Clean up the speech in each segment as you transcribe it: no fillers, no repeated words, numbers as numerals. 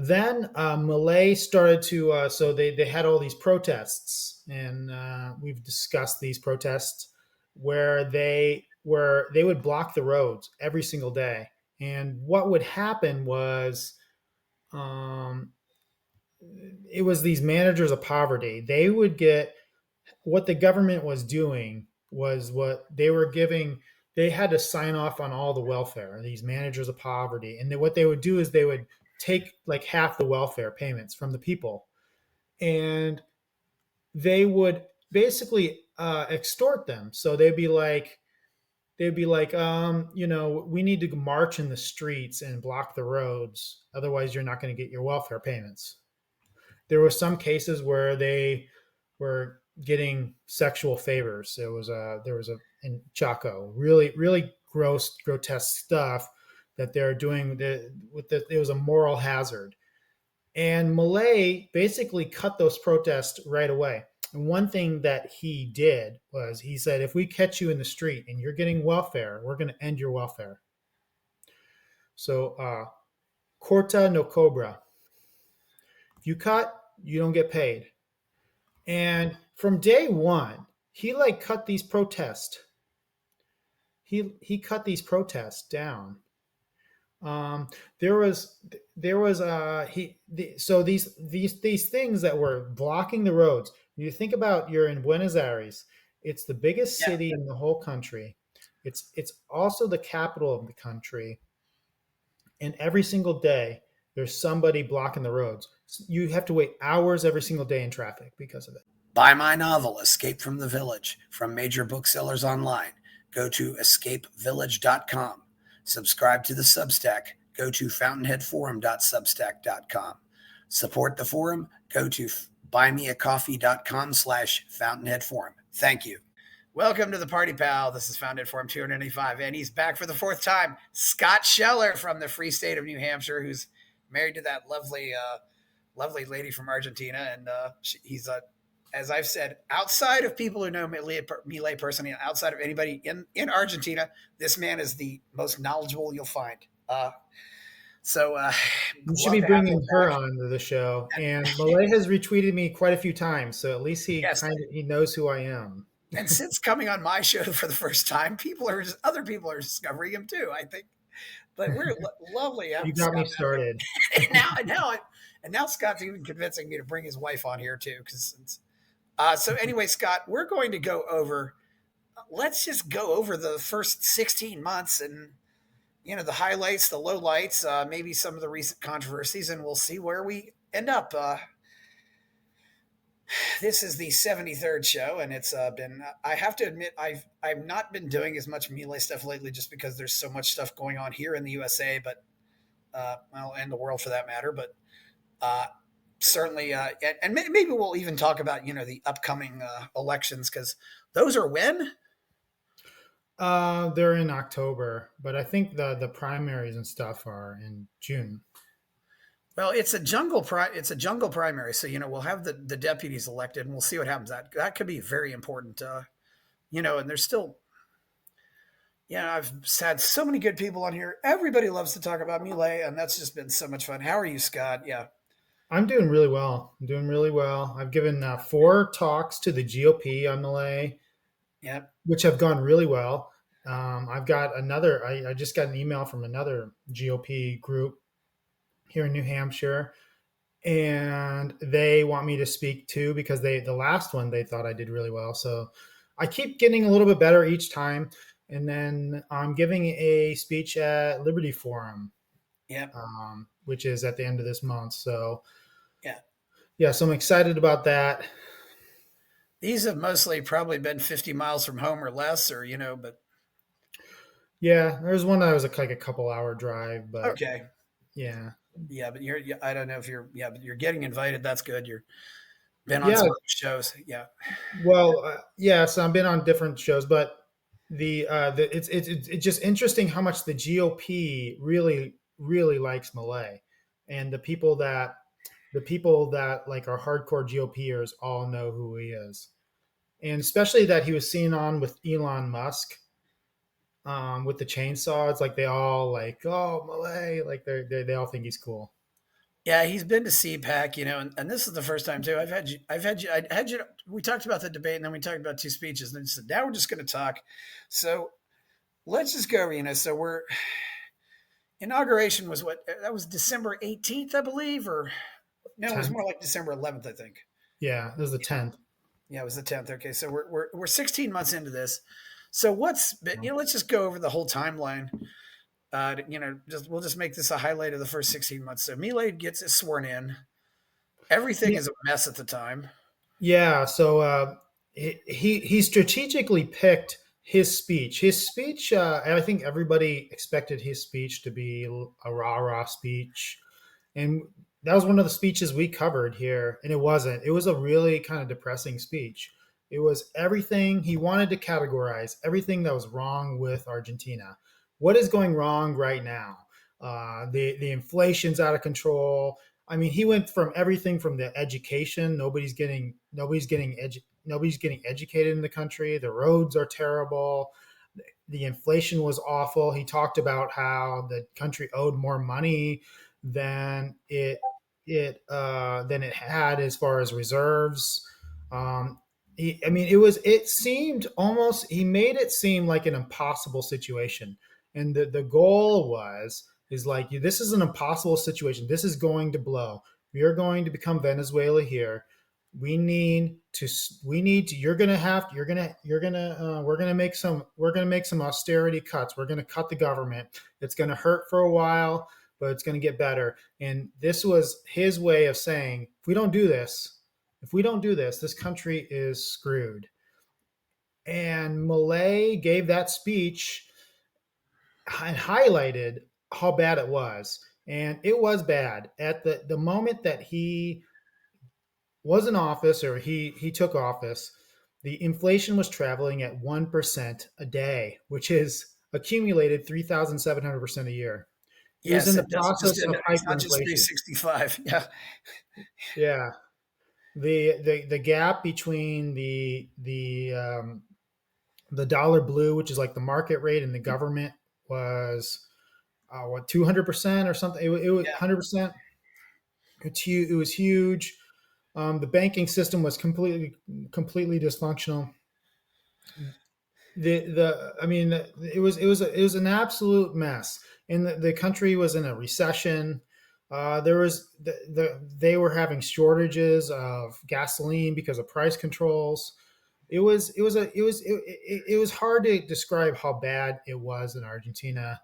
Then Malay started to, so they had all these protests, and we've discussed these protests where they would block the roads every single day. And what would happen was, um, it was these managers of poverty. They would get what the government was doing was what they were giving. They had to sign off on all the welfare, these managers of poverty. And then what they would do is they would take like half the welfare payments from the people, and they would basically extort them. So they'd be like, we need to march in the streets and block the roads. Otherwise, you're not going to get your welfare payments. There were some cases where they were getting sexual favors. There was a in Chaco, really really gross, grotesque stuff that they're doing. It was a moral hazard, and Malay basically cut those protests right away. And one thing that he did was he said, if we catch you in the street and you're getting welfare, we're going to end your welfare. So, corta no cobra. If you cut, you don't get paid. And from day one, he like cut these protests. He cut these protests down. Um, so these things that were blocking the roads. When you think about, you're in Buenos Aires. It's the biggest Yeah. city in the whole country. It's also the capital of the country. And every single day, there's somebody blocking the roads. You have to wait hours every single day in traffic because of it. Buy my novel, Escape from the Village, from major booksellers online. Go to escapevillage.com. Subscribe to the Substack. Go to fountainheadforum.substack.com. Support the forum. Go to buymeacoffee.com/fountainheadforum. Thank you. Welcome to the Party Pal. This is Fountainhead Forum 295, and he's back for the fourth time. Skot Sheller from the free state of New Hampshire, who's married to that lovely lady from Argentina, and he's as I've said, outside of people who know Milei personally, outside of anybody in Argentina, this man is the most knowledgeable you'll find. You should be bringing her on to the show. And Malay has retweeted me quite a few times, so at least he knows who I am. And since coming on my show for the first time, other people are discovering him too, I think. But we're lovely. You got me started. and now Scott's even convincing me to bring his wife on here too. So anyway, Skot, we're going to let's just go over the first 16 months and, the highlights, the lowlights, maybe some of the recent controversies, and we'll see where we end up. This is the 73rd show, and it's been, I have to admit, I've not been doing as much Milei stuff lately just because there's so much stuff going on here in the USA, but, and the world for that matter. But certainly, and maybe we'll even talk about, the upcoming elections, because those are when? They're in October, but I think the primaries and stuff are in June. Well, it's a jungle primary, so we'll have the deputies elected, and we'll see what happens. That could be very important, and there's still, I've had so many good people on here. Everybody loves to talk about Milei, and that's just been so much fun. How are you, Skot? Yeah, I'm doing really well. I've given 4 talks to the GOP on Milei, which have gone really well. I've got another. I just got an email from another GOP group here in New Hampshire, and they want me to speak too because the last one they thought I did really well. So I keep getting a little bit better each time, and then I'm giving a speech at Liberty Forum, which is at the end of this month. So so I'm excited about that. These have mostly probably been 50 miles from home or less, or but there's one that was like a couple hour drive, but okay, but I don't know if but you're getting invited. That's good. You're been on some shows. Well, so I've been on different shows, but it's just interesting how much the GOP really, really likes Milei, and the people that like are hardcore GOPers all know who he is, and especially that he was seen on with Elon Musk. With the chainsaw, it's like they all like, oh, Milei, like they all think he's cool. Yeah, he's been to CPAC, and this is the first time too. I had you. We talked about the debate, and then we talked about two speeches, and then said now we're just going to talk. So let's just go. So we're inauguration was what that was December 18th, I believe, or no, it was 10th. more like December 11th, I think. Yeah, it was the 10th. Yeah, it was the 10th. Okay, so we're 16 months into this. So let's just go over the whole timeline. We'll just make this a highlight of the first 16 months. So Milei gets sworn in. Everything Yeah, is a mess at the time. yeah. So he strategically picked his speech. His speech, I think everybody expected his speech to be a rah rah speech, and that was one of the speeches we covered here, and it wasn't. It was a really kind of depressing speech. It was everything he wanted to categorize everything that was wrong with Argentina. What is going wrong right now? The inflation's out of control. I mean, he went from everything from the education. Nobody's getting educated in the country. The roads are terrible. The inflation was awful. He talked about how the country owed more money than it had as far as reserves. I mean, it seemed almost he made it seem like an impossible situation, and the goal is like this is an impossible situation. This is going to blow. We are going to become Venezuela here. We need to we're gonna make some austerity cuts. We're gonna cut the government. It's gonna hurt for a while, but it's gonna get better. And this was his way of saying, if we don't do this, this country is screwed. And Malay gave that speech and highlighted how bad it was. And it was bad. At the moment that he was in office, or he took office, the inflation was traveling at 1% a day, which is accumulated 3,700% a year. It was in Yes, the it doesn't just process end of up. It's not just hyperinflation. 365. Yeah, Yeah. The gap between the dollar blue, which is like the market rate, and the government was what 200% or something. It was yeah. 100%. It was huge. The banking system was completely dysfunctional. The I mean, it was an absolute mess, and the country was in a recession. There was they were having shortages of gasoline because of price controls. It was hard to describe how bad it was in Argentina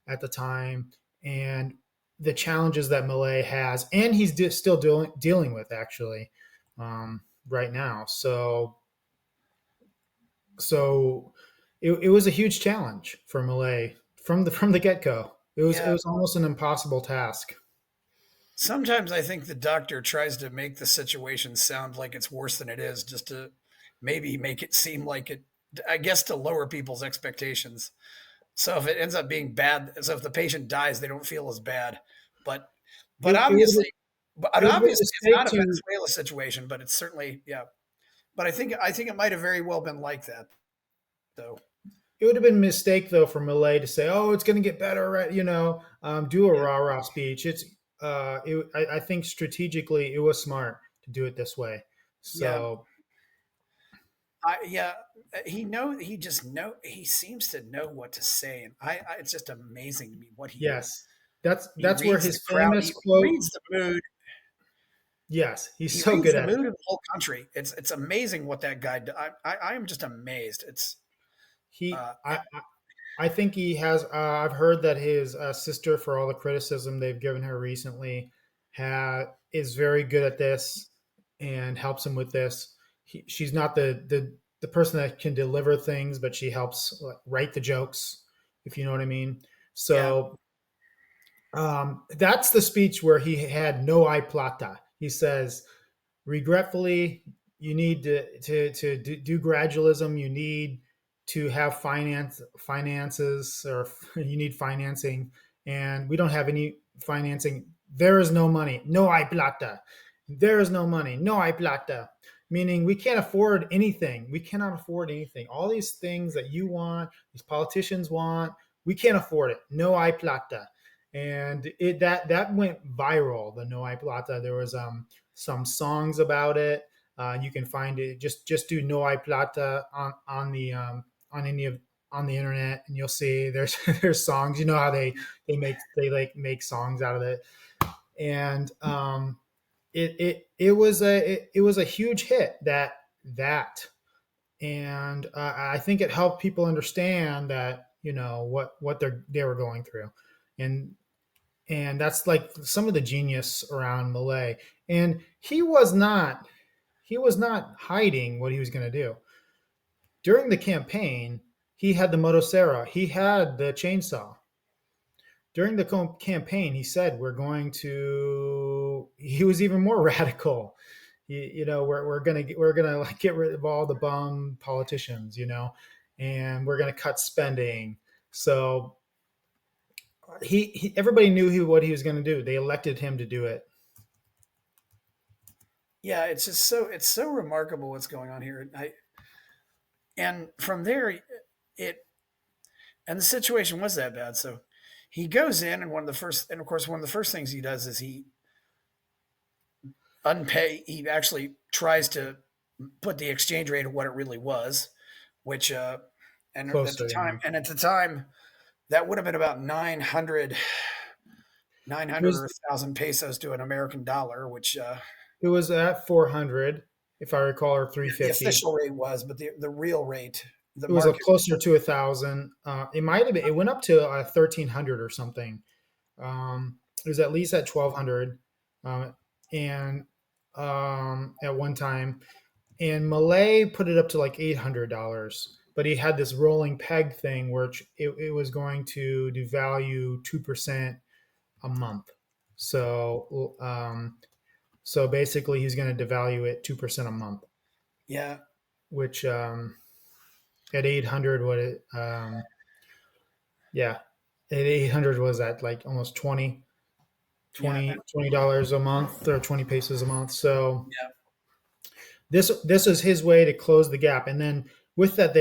at the time, and the challenges that Milei has, and he's still dealing with actually right now. So it was a huge challenge for Milei from the get go. It Yeah. was almost an impossible task. Sometimes I think the doctor tries to make the situation sound like it's worse than it is, just to maybe make it seem like it. I guess to lower people's expectations. So if it ends up being bad, so if the patient dies, they don't feel as bad. But It, but it would have obviously, it but would have been a obviously, it's mistake not a to Venezuela situation. But it's certainly, yeah. But I think it might have very well been like that, though. it would have been a mistake though for Millet to say, "Oh, it's going to get better," right? Do a Yeah, rah rah speech. I think strategically it was smart to do it this way. yeah, So yeah. He just know. He seems to know what to say, and it's just amazing to me what yes, that's he that's where reads the his crowd. famous He quote. reads the mood. Yes, he's He so reads good the at it. mood of the whole country. It's amazing what that guy. I am just amazed. It's He uh, I think he has. I've heard that his sister, for all the criticism they've given her recently, is very good at this and helps him with this. She's not the person that can deliver things, but she helps like, write the jokes, if you know what I mean. yeah, So that's the speech where he had no hay plata. He says, regretfully, you need to do gradualism. You need to have finances, or you need financing, and we don't have any financing. There is no money. No hay plata. There is no money. No hay plata. Meaning we can't afford anything. We cannot afford anything. All these things that you want, these politicians want, we can't afford it. No hay plata. and that went viral. The No Hay Plata. There was some songs about it. You can find it. Just do No Hay Plata on the on any of on the internet, and you'll see there's there's songs. You know how they like make songs out of it, and it was a huge hit that and I think it helped people understand that what they were going through, and that's like some of the genius around Millet. And he was not hiding what he was going to do during the campaign. He had the motosserra, he had the chainsaw. During the campaign, he said, "We're going to." He was even more radical. We're gonna like get rid of all the bum politicians, and we're gonna cut spending. So everybody knew what he was going to do. They elected him to do it. Yeah, it's so remarkable what's going on here. And from there, it and the situation was that bad. So he goes in, and of course, one of the first things he does is he actually tries to put the exchange rate of what it really was, which Close to, at the time that would have been about 900 or was 1,000 pesos to an American dollar, which it was at 400, if I recall, or the 350. official rate was, but the real rate, the It was a market. closer to 1,000. It might have been. It went up to 1,300 or something. It was at least at 1,200, and at one time. And Malay put it up to like $800, but he had this rolling peg thing, which it was going to devalue 2% a month. So basically, he's going to devalue it 2% a month, Yeah, which at 800, yeah, at 800 was at like almost yeah, $20 a month, or 20 pesos a month. So yeah, this is his way to close the gap. And then with that,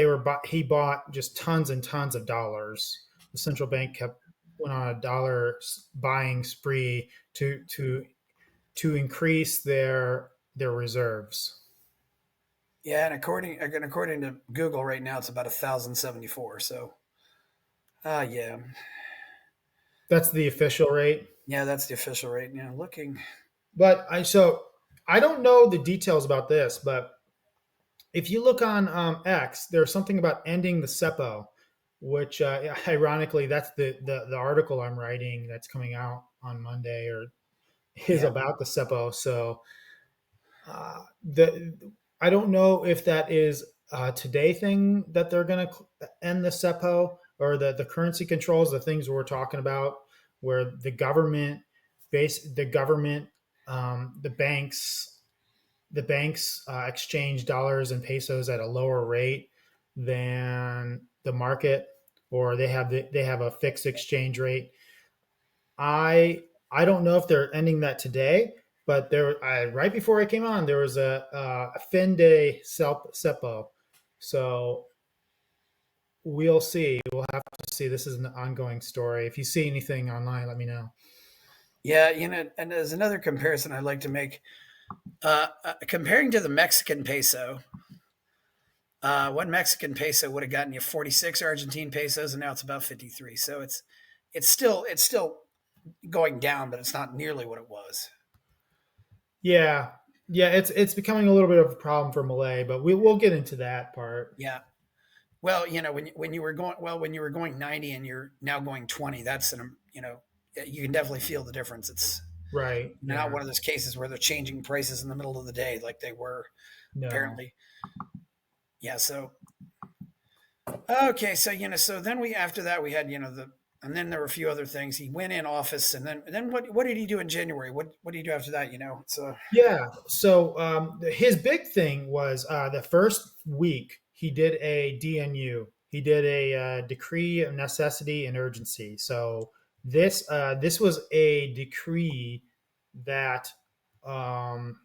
he bought just tons and tons of dollars. The central bank went on a dollar buying spree to increase their reserves. yeah. And according to Google right now, it's about 1,074. So, yeah, That's the official rate. yeah, that's the official rate. Yeah, looking. But I don't know the details about this, but if you look on X, there's something about ending the cepo, which ironically, that's the article I'm writing that's coming out on Monday, or is Yeah, about the cepo. So the I don't know if that is a today thing that they're going to end the cepo, or the currency controls, the things we're talking about, where the government, the banks exchange dollars and pesos at a lower rate than the market, or they have a fixed exchange rate. I don't know if they're ending that today, but right before I came on, there was a fin de cepo. So we'll see. We'll have to see. This is an ongoing story. If you see anything online, let me know. yeah. And there's another comparison I'd like to make. Comparing to the Mexican peso, one Mexican peso would have gotten you 46 Argentine pesos, and now it's about 53. So it's still going down, but it's not nearly what it was. Yeah, yeah. It's becoming a little bit of a problem for Malay, but we'll get into that part. Yeah. Well, when you were going 90 and you're now going 20, you can definitely feel the difference. It's Right. not Yeah. one of those cases where they're changing prices in the middle of the day like they were No. apparently. Yeah. So okay. So so then we after that we had and then there were a few other things. He went in office, and then what did he do in January? What did he do after that? So Yeah. So his big thing was the first week he did a DNU. He did a decree of necessity and urgency. So this was a decree that um,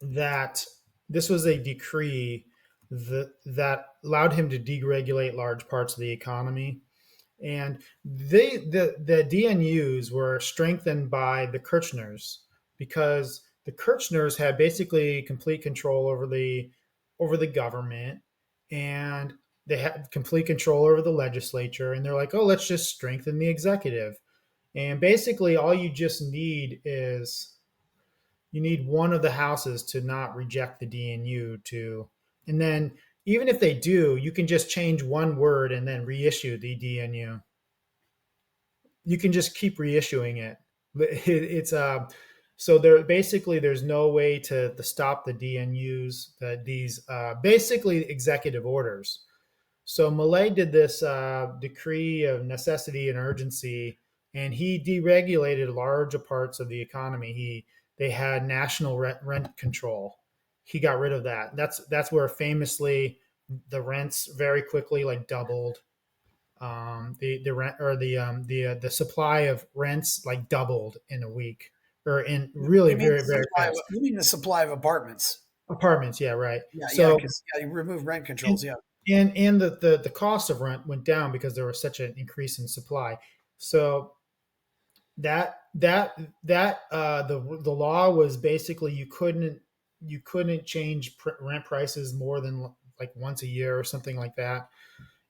that this was a decree that allowed him to deregulate large parts of the economy. And the DNUs were strengthened by the Kirchners because the Kirchners had basically complete control over the government, and they had complete control over the legislature. And they're like, oh, let's just strengthen the executive. And basically, all you just need is you need one of the houses to not reject the DNU to, and then even if they do, you can just change one word and then reissue the DNU. You can just keep reissuing it. It's so there basically there's no way to stop the DNUs, these basically executive orders. So Milei did this decree of necessity and urgency, and he deregulated large parts of the economy. They had national rent control. He got rid of that. That's where famously the rents very quickly like doubled. The rent or the supply of rents like doubled in a week or in really You mean very the very supply? fast. You mean the supply of apartments? Apartments, yeah, right. Yeah, yeah, So because you remove rent controls. and Yeah, and the cost of rent went down because there was such an increase in supply. So the law was basically you couldn't change rent prices more than like once a year or something like that,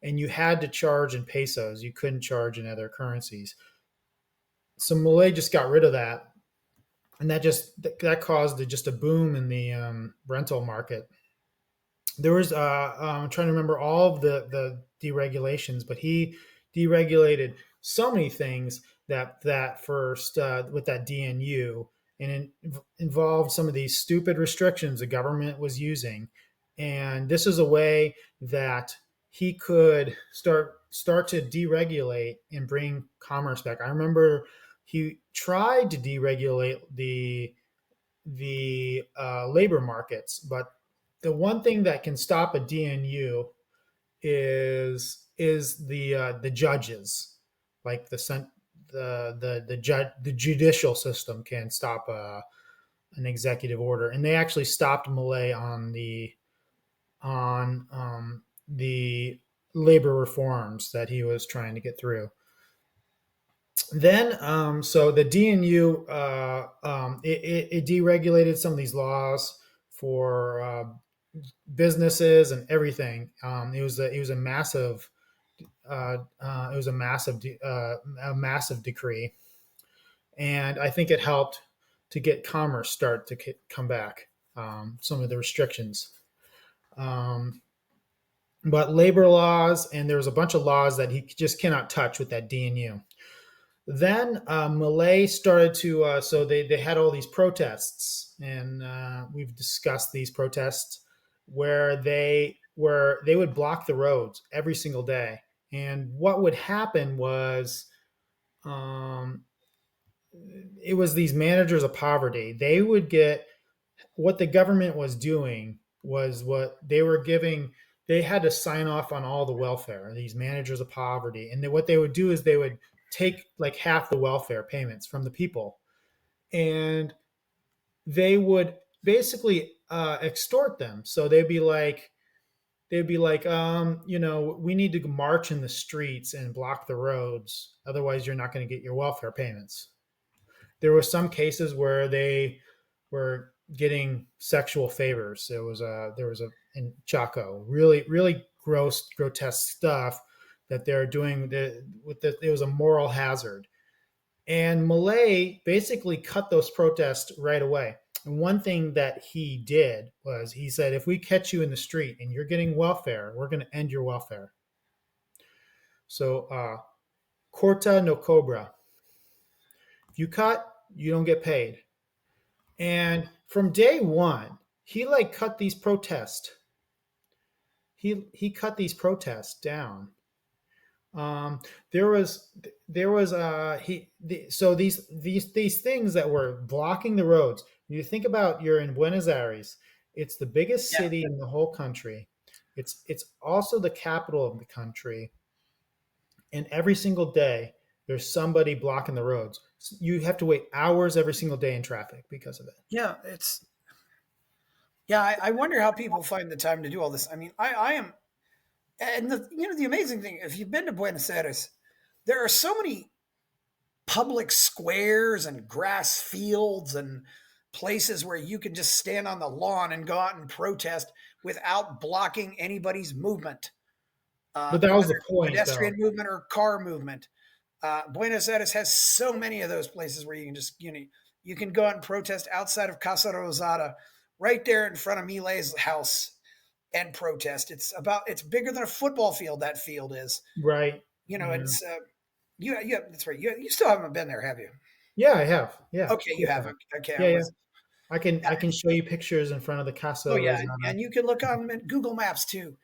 and you had to charge in pesos. You couldn't charge in other currencies. So Malay just got rid of that, and that caused just a boom in the rental market. There was I'm trying to remember all of the deregulations, but he deregulated so many things that first with that DNU, and it involved some of these stupid restrictions the government was using, and this is a way that he could start to deregulate and bring commerce back. I remember he tried to deregulate the labor markets, but the one thing that can stop a DNU is the judges, like the judicial system can stop an executive order, and they actually stopped Malay on the labor reforms that he was trying to get through. Then, so the DNU it deregulated some of these laws for businesses and everything. It was a massive a massive decree, and I think it helped to get commerce start to come back. Some of the restrictions, um, but labor laws, and there was a bunch of laws that he just cannot touch with that DNU. Then Malay started to, so they had all these protests, and we've discussed these protests where they would block the roads every single day. And what would happen was, um, it was these managers of poverty. They would get what the government was doing was what they were giving. They had to sign off on all the welfare, these managers of poverty. And then what they would do is they would take like half the welfare payments from the people, and they would basically extort them. So they'd be like, we need to march in the streets and block the roads. Otherwise, you're not going to get your welfare payments. There were some cases where they were getting sexual favors. There was a in Chaco, really really gross, grotesque stuff that they're doing. It was a moral hazard, and Malay basically cut those protests right away. And one thing that he did was he said, if we catch you in the street and you're getting welfare, we're going to end your welfare. So, corta no cobra. If you cut, you don't get paid. And from day one, he like cut these protests. He cut these protests down. Um, there was so these things that were blocking the roads. When you think about you're in Buenos Aires, it's the biggest yeah, city in the whole country. It's also the capital of the country, and every single day there's somebody blocking the roads. You have to wait hours every single day in traffic because of it. yeah. Yeah. I wonder how people find the time to do all this. I mean, I am, and the amazing thing, if you've been to Buenos Aires, there are so many public squares and grass fields and places where you can just stand on the lawn and go out and protest without blocking anybody's movement, But that was whether the point, pedestrian though. movement or car movement. Buenos Aires has so many of those places where you can just, you can go out and protest outside of Casa Rosada, right there in front of Milei's house, and protest. It's bigger than a football field. That field is, Right. Yeah. it's that's right. You still haven't been there, have you? Yeah, I have. Yeah, Okay, of you course I have. have. Okay, I Yeah, yeah. was. I can show you pictures in front of the Oh Casa yeah, Rosada. and you can look on Google Maps too.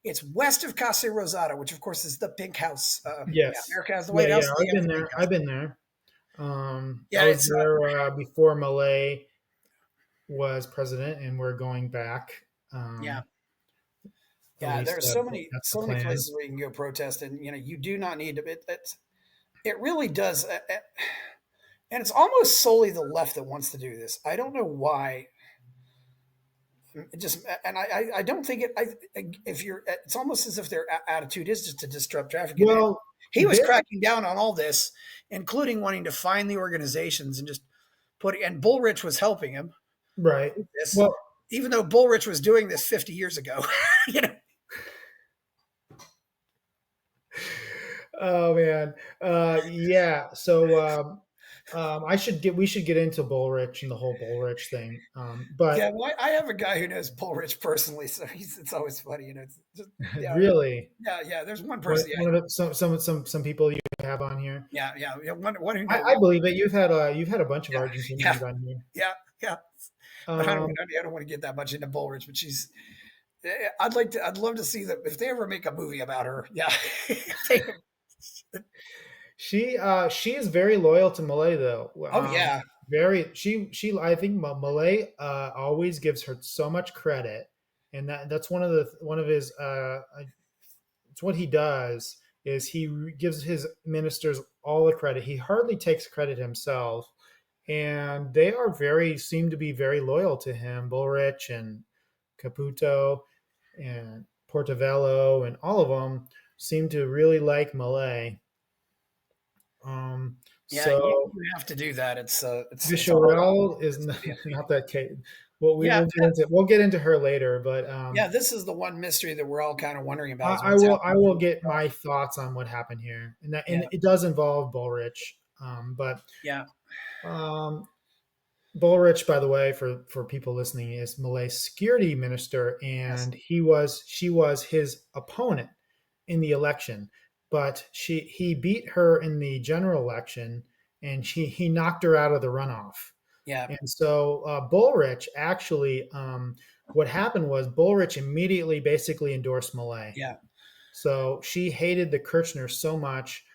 It's west of Casa Rosada, which of course is the pink house. Yeah, Yes. America has the Yeah, White yeah. House. They I've have been the pink there. house. I've been there. I Yeah, was it's there before Milei was president, and we're going back. yeah, At yeah. least There's that's the so many plan. places where you can go protest, and you do not need to. It really does, and it's almost solely the left that wants to do this. I don't know why. It just and I don't think it. If you're, it's almost as if their attitude is just to disrupt traffic. And Well, he was there, cracking down on all this, including wanting to find the organizations and just and Bullrich was helping him right. with this, Well, even though Bullrich was doing this 50 years ago. you know, oh man, yeah. So we should get into Bullrich and the whole Bullrich thing. yeah. But Well, I have a guy who knows Bullrich personally, so it's always funny. It's just, yeah, really, yeah. There's one person. Yeah, one of the, some people you have on here. yeah. One who I knows. believe it. You've had a bunch of Yeah, yeah, Argentinians on here. yeah. But Um, I don't want to get that much into Bullrich, but she's. I'd love to see that if they ever make a movie about her. Yeah. she is very loyal to Malay though. Oh yeah, Very she I think Malay always gives her so much credit, and that's one of his it's what he does is gives his ministers all the credit. He hardly takes credit himself, and they are very seem to be very loyal to him. Bullrich and Caputo and Portovello and all of them seem to really like Malay. Um, yeah. so You have to do that. It's a hard. Visharel is It's gonna be a big not that case. Well, yeah, we'll get into her later, but yeah. This is the one mystery that we're all kind of wondering about is what's I happening. will get my thoughts on what happened here, Yeah, and it does involve Bullrich, but yeah, um, Bullrich, by the way, for people listening, is Malay's security minister, yes, and she was his opponent in the election, but he beat her in the general election, and he knocked her out of the runoff. yeah, And so Bullrich actually, what happened was Bullrich immediately basically endorsed Malay. yeah, So she hated the Kirchner so much,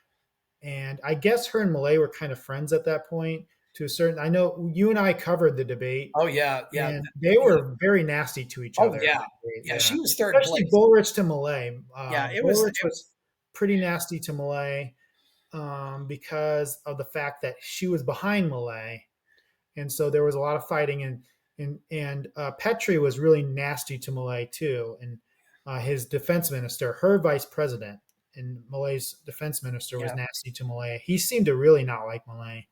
and I guess her and Malay were kind of friends at that point. To a certain, I know you and I covered the debate, oh yeah, yeah, and they were very nasty to each oh other. yeah, yeah. Yeah, She was third especially place. Bullrich to Malay. Yeah, Bullrich was pretty nasty to Malay because of the fact that she was behind Malay, and so there was a lot of fighting. And Petri was really nasty to Malay too, and his defense minister, her vice president, and Malay's defense minister was yeah, nasty to Malay. He seemed to really not like Malay.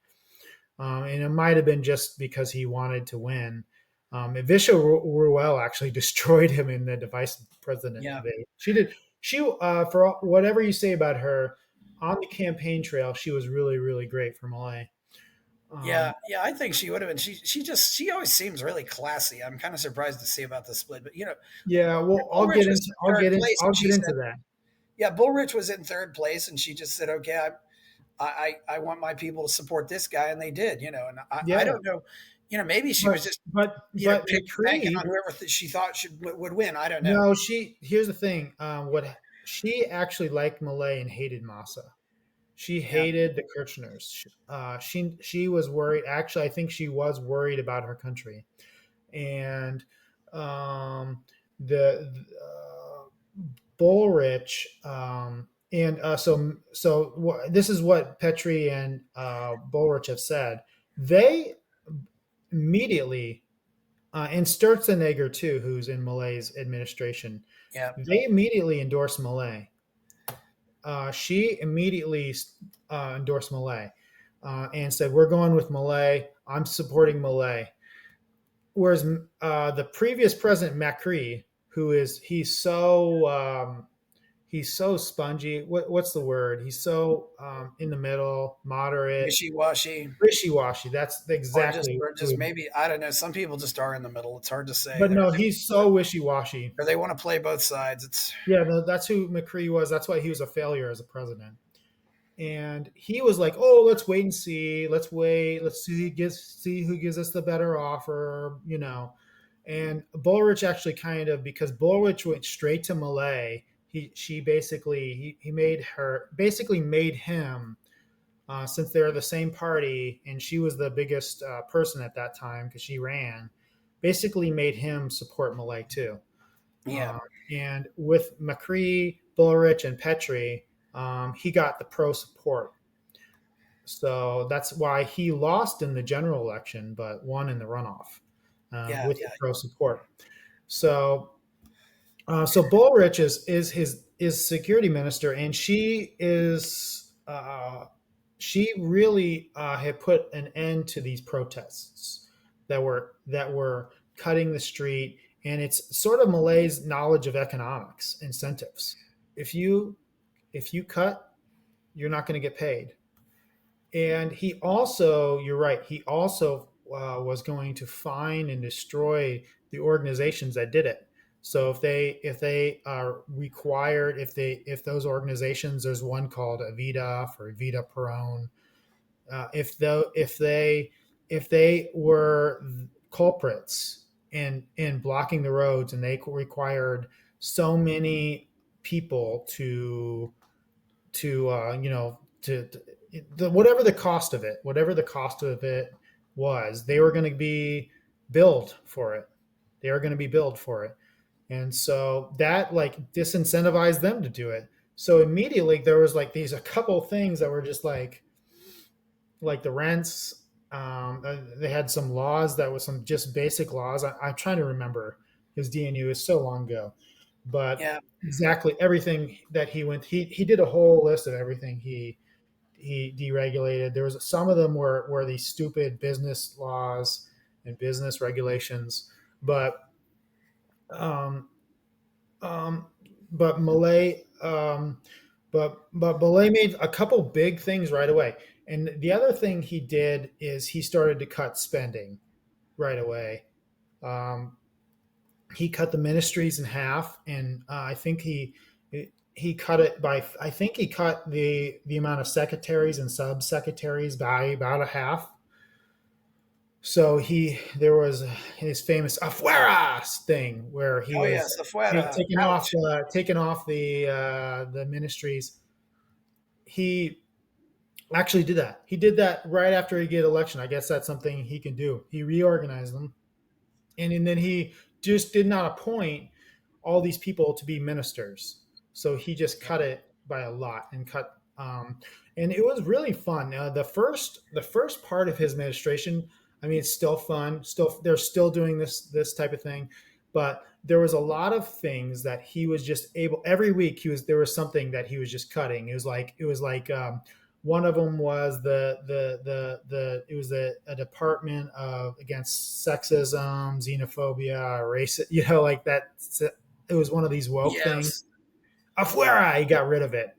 And it might have been just because he wanted to win. Visha Ruel actually destroyed him in the vice president yeah. debate. She did. She for whatever you say about her on the campaign trail, she was really really great for Malay. Yeah, Um, yeah, I think she would have been. She always seems really classy. I'm kind of surprised to see about the split, but yeah, well, Bullrich was in third place, I'll and she get into said, that. "Yeah, Bullrich was in third place," and she just said, "Okay, I want my people to support this guy," and they did, and I Yeah, don't know, maybe she was just but banking Petrie, on whoever she thought would win. I don't know. no, she. Here's the thing. What she actually liked Malay and hated Massa. She Yeah, hated the Kirchners. She was worried. Actually, I think she was worried about her country, and um, the Bullrich and this is what Petrie and Bullrich have said. They immediately and Sturzenegger too, who's in Malay's administration. yeah, They immediately endorsed Malay she immediately endorsed Milei and said, "We're going with Milei. I'm supporting Milei." Whereas the previous president Macri, who is he's so spongy. What's the word? He's so in the middle, moderate, Wishy washy. wishy washy. That's Or just, exactly. or just maybe, I don't know. Some people just are in the middle. It's hard to say. But no, he's so wishy washy. Or they want to play both sides. It's Yeah, no, that's who McCree was. That's why he was a failure as a president. And he was like, "Oh, let's wait and see. Let's wait. Let's see who gives us the better offer." And Bullrich actually kind of, because Bullrich went straight to Malay. She basically he made him, since they're the same party and she was the biggest person at that time because she ran, basically made him support Malay too. yeah, Uh, and with McCree, Bullrich, and Petrie, he got the pro support. So that's why he lost in the general election, but won in the runoff yeah, with the yeah, pro support. So, so Bullrich is security minister, and she really had put an end to these protests that were cutting the street, and it's sort of Malay's knowledge of economics incentives. If you cut, you're not going to get paid. And he also, you're right, he also was going to fine and destroy the organizations that did it. So if they are required, if those organizations, there's one called Avida for Vida Peron, if they were culprits in blocking the roads, and they required so many people to whatever the cost of it was, they were going to be billed for it. They are going to be billed for it. And so that like disincentivized them to do it. So immediately there was like these a couple things that were just like the rents. They had some laws that was some just basic laws. I'm trying to remember, his DNU is so long ago, but yeah, exactly everything that he did a whole list of everything he deregulated. There was some of them were these stupid business laws and business regulations, but um, um, but Malay but Malay made a couple big things right away. And the other thing he did is he started to cut spending right away. Um, he cut the ministries in half, and I think he cut it by, I think he cut the amount of secretaries and subsecretaries by about a half. So there was his famous afueras thing where he oh was yes, afuera, taking off ouch, the ministries. He actually did that. He did that right after he get election. I guess that's something he can do. He reorganized them, and then he just did not appoint all these people to be ministers. So he just cut it by a lot and cut. And it was really fun. The first part of his administration, I mean, it's still fun. Still, they're still doing this type of thing, but there was a lot of things that he was just able. Every week, there was something that he was just cutting. It was like one of them was it was a department of against sexism, xenophobia, race, like that. It was one of these woke things. yes, Afuera, he got rid of it.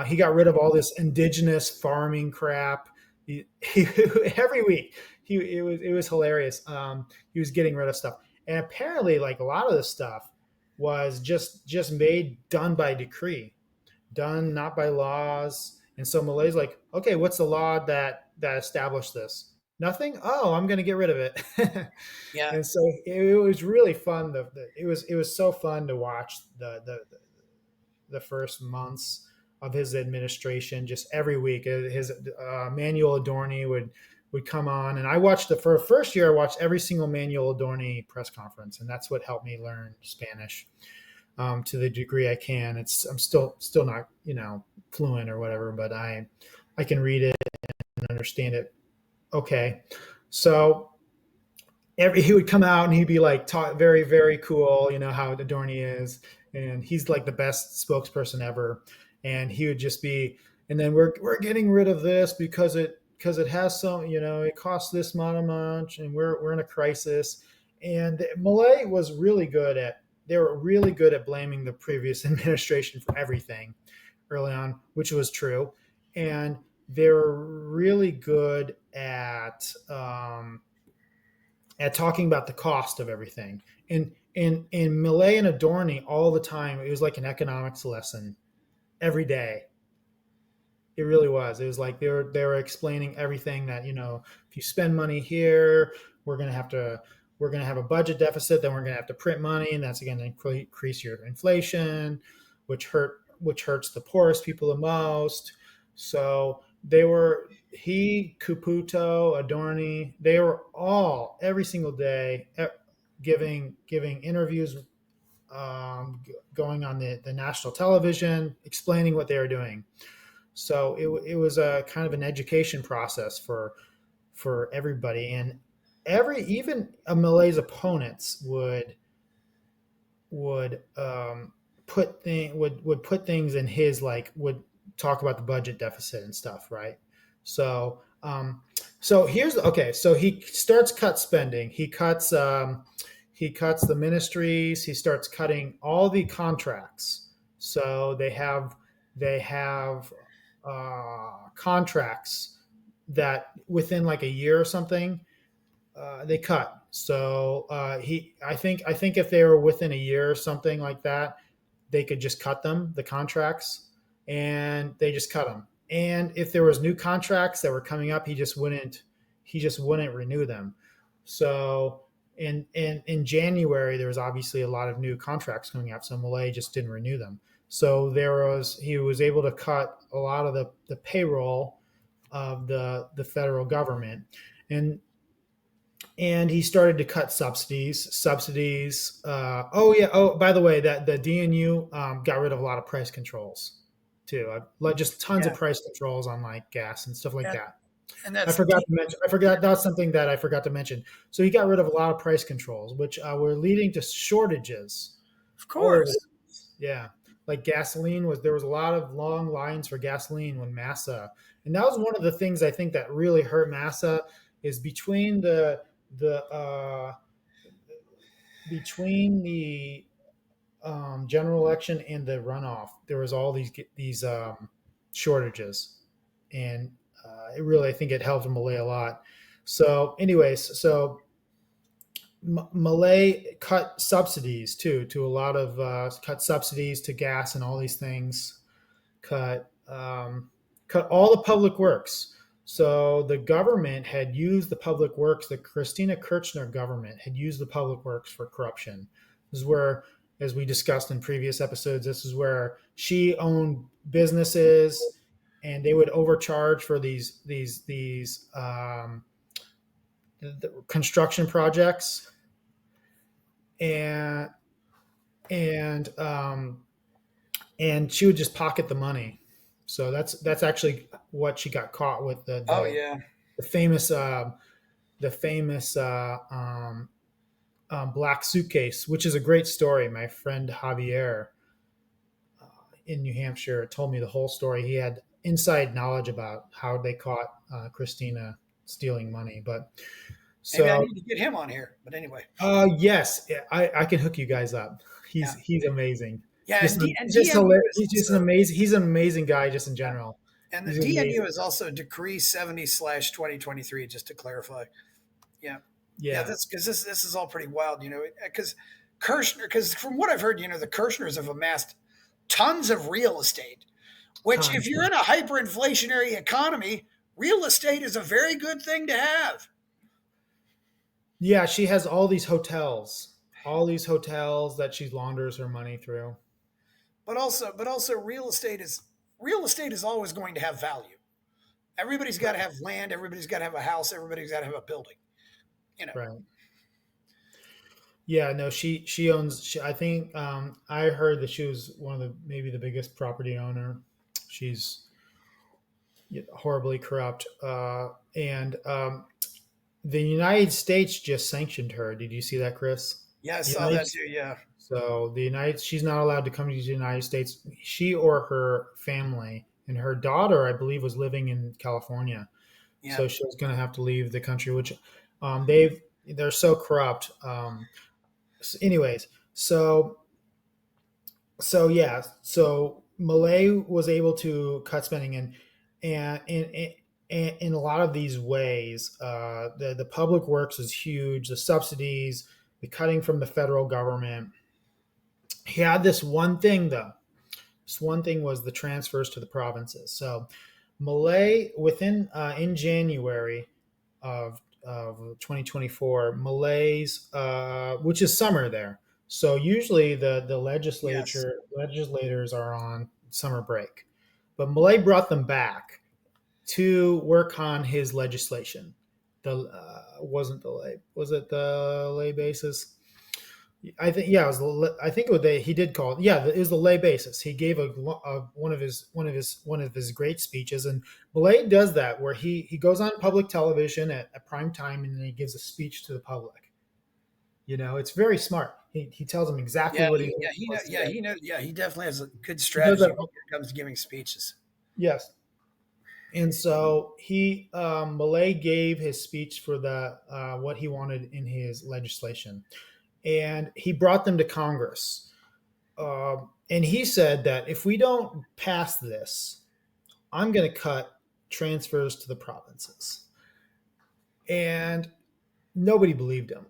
He got rid of all this indigenous farming crap. Every week, it was hilarious. He was getting rid of stuff, and apparently, like a lot of this stuff was just done by decree, done not by laws. And so Malay's like, okay, what's the law that established this? Nothing. Oh, I'm going to get rid of it. yeah, And so it was really fun. It was so fun to watch the first months of his administration. Just every week, his Manuel Adorni would come on, and I watched for the first year. I watched every single Manuel Adorni press conference, and that's what helped me learn Spanish to the degree I can. I'm still not fluent or whatever, but I can read it and understand it. Okay, so he would come out and he'd be like talk very very cool, how Adorni is, and he's like the best spokesperson ever. and he would just be, and then we're getting rid of this because it has some, it costs this much, and we're in a crisis. And Malay was really good at they were really good at blaming the previous administration for everything early on, which was true, and they're really good at talking about the cost of everything. And in Millet and Adorni all the time, it was like an economics lesson every day. It really was. It was like they were explaining everything that, if you spend money here, we're gonna have to we're gonna have a budget deficit, then we're gonna have to print money, and that's going to increase your inflation, which hurts the poorest people the most. So they were he, Caputo, Adorni, they were all every single day giving interviews, going on the national television, explaining what they were doing. So it was a kind of an education process for everybody, and even Millet's opponents would put things in his, like, would talk about the budget deficit and stuff, right? So so here's okay. So he starts cut spending. He cuts the ministries. He starts cutting all the contracts. So they have contracts that within like a year or something, they cut. So I think if they were within a year or something like that, they could just cut them, the contracts, and they just cut them. And if there was new contracts that were coming up, he just wouldn't renew them. So in January, there was obviously a lot of new contracts coming up, so Millet just didn't renew them. So he was able to cut a lot of the payroll of the federal government, and he started to cut subsidies. Oh yeah. Oh, by the way, that the DNU got rid of a lot of price controls too. Like just tons of Yeah, price controls on like gas and stuff like and, that. and I that's forgot to mention. I forgot that's something that I forgot to mention. So he got rid of a lot of price controls, which were leading to shortages of all over. course. Yeah, like gasoline was. There was a lot of long lines for gasoline when Massa, and that was one of the things I think that really hurt Massa, is the between the general election and the runoff, there was all these shortages, and it really, I think it helped Malay a lot. So, anyways, so Malay cut subsidies too to a lot of cut subsidies to gas and all these things. Cut all the public works. So the government had used the public works. The Christina Kirchner government had used the public works for corruption. This is where, as we discussed in previous episodes, this is where she owned businesses, and they would overcharge for these the construction projects, and and and she would just pocket the money. So that's actually what she got caught with, Oh yeah, the famous the famous black suitcase, which is a great story. My friend Javier in New Hampshire told me the whole story. He had inside knowledge about how they caught Christina stealing money. But maybe I so need to get him on here. But anyway, yes, I can hook you guys up. yeah, He's amazing. yeah, Just and he's just DNU hilarious. is also He's an amazing guy just in yeah, general. and the He's DNU amazing. is also Decree 70/2023. Just to clarify, yeah, yeah, Yeah. that's because this is all pretty wild, because Kirshner, because from what I've heard, the Kirschners have amassed tons of real estate. Which, if Tons. you're in a hyperinflationary economy, real estate is a very good thing to have. Yeah, she has all these hotels that she launders her money through. But also, real estate is always going to have value. Everybody's got to have land. Everybody's got to have a house. Everybody's got to have a building. You know. Right. Yeah, no, she owns. I think I heard that she was one of the maybe the biggest property owner. She's horribly corrupt, and the United States just sanctioned her. Did you see that, Chris? Yeah, I saw United that too. Yeah. So she's not allowed to come to the United States. She or her family, and her daughter, I believe, was living in California. Yeah. So she was going to have to leave the country, which they're so corrupt. Anyways, so Milei was able to cut spending, and in a lot of these ways, the public works is huge. The subsidies, the cutting from the federal government. He had this one thing though. This one thing was the transfers to the provinces. So Milei, within in January of 2024, Malay's, which is summer there. So usually the Yes. legislators are on summer break, but Malay brought them back to work on his legislation. The wasn't the lay was it the lay basis? I think yeah, it was I think it was he did call it yeah, it was the lay basis. He gave one of his great speeches, and Millay does that where he goes on public television at prime time and then he gives a speech to the public. It's very smart. He tells them exactly Yeah. what he Know. wants to Yeah. say. He knows. Yeah. He definitely has a good He does strategy that. when it comes to giving speeches. Yes, and so Millay gave his speech for the what he wanted in his legislation, and he brought them to Congress. And he said that if we don't pass this, I'm going to cut transfers to the provinces. And nobody believed him.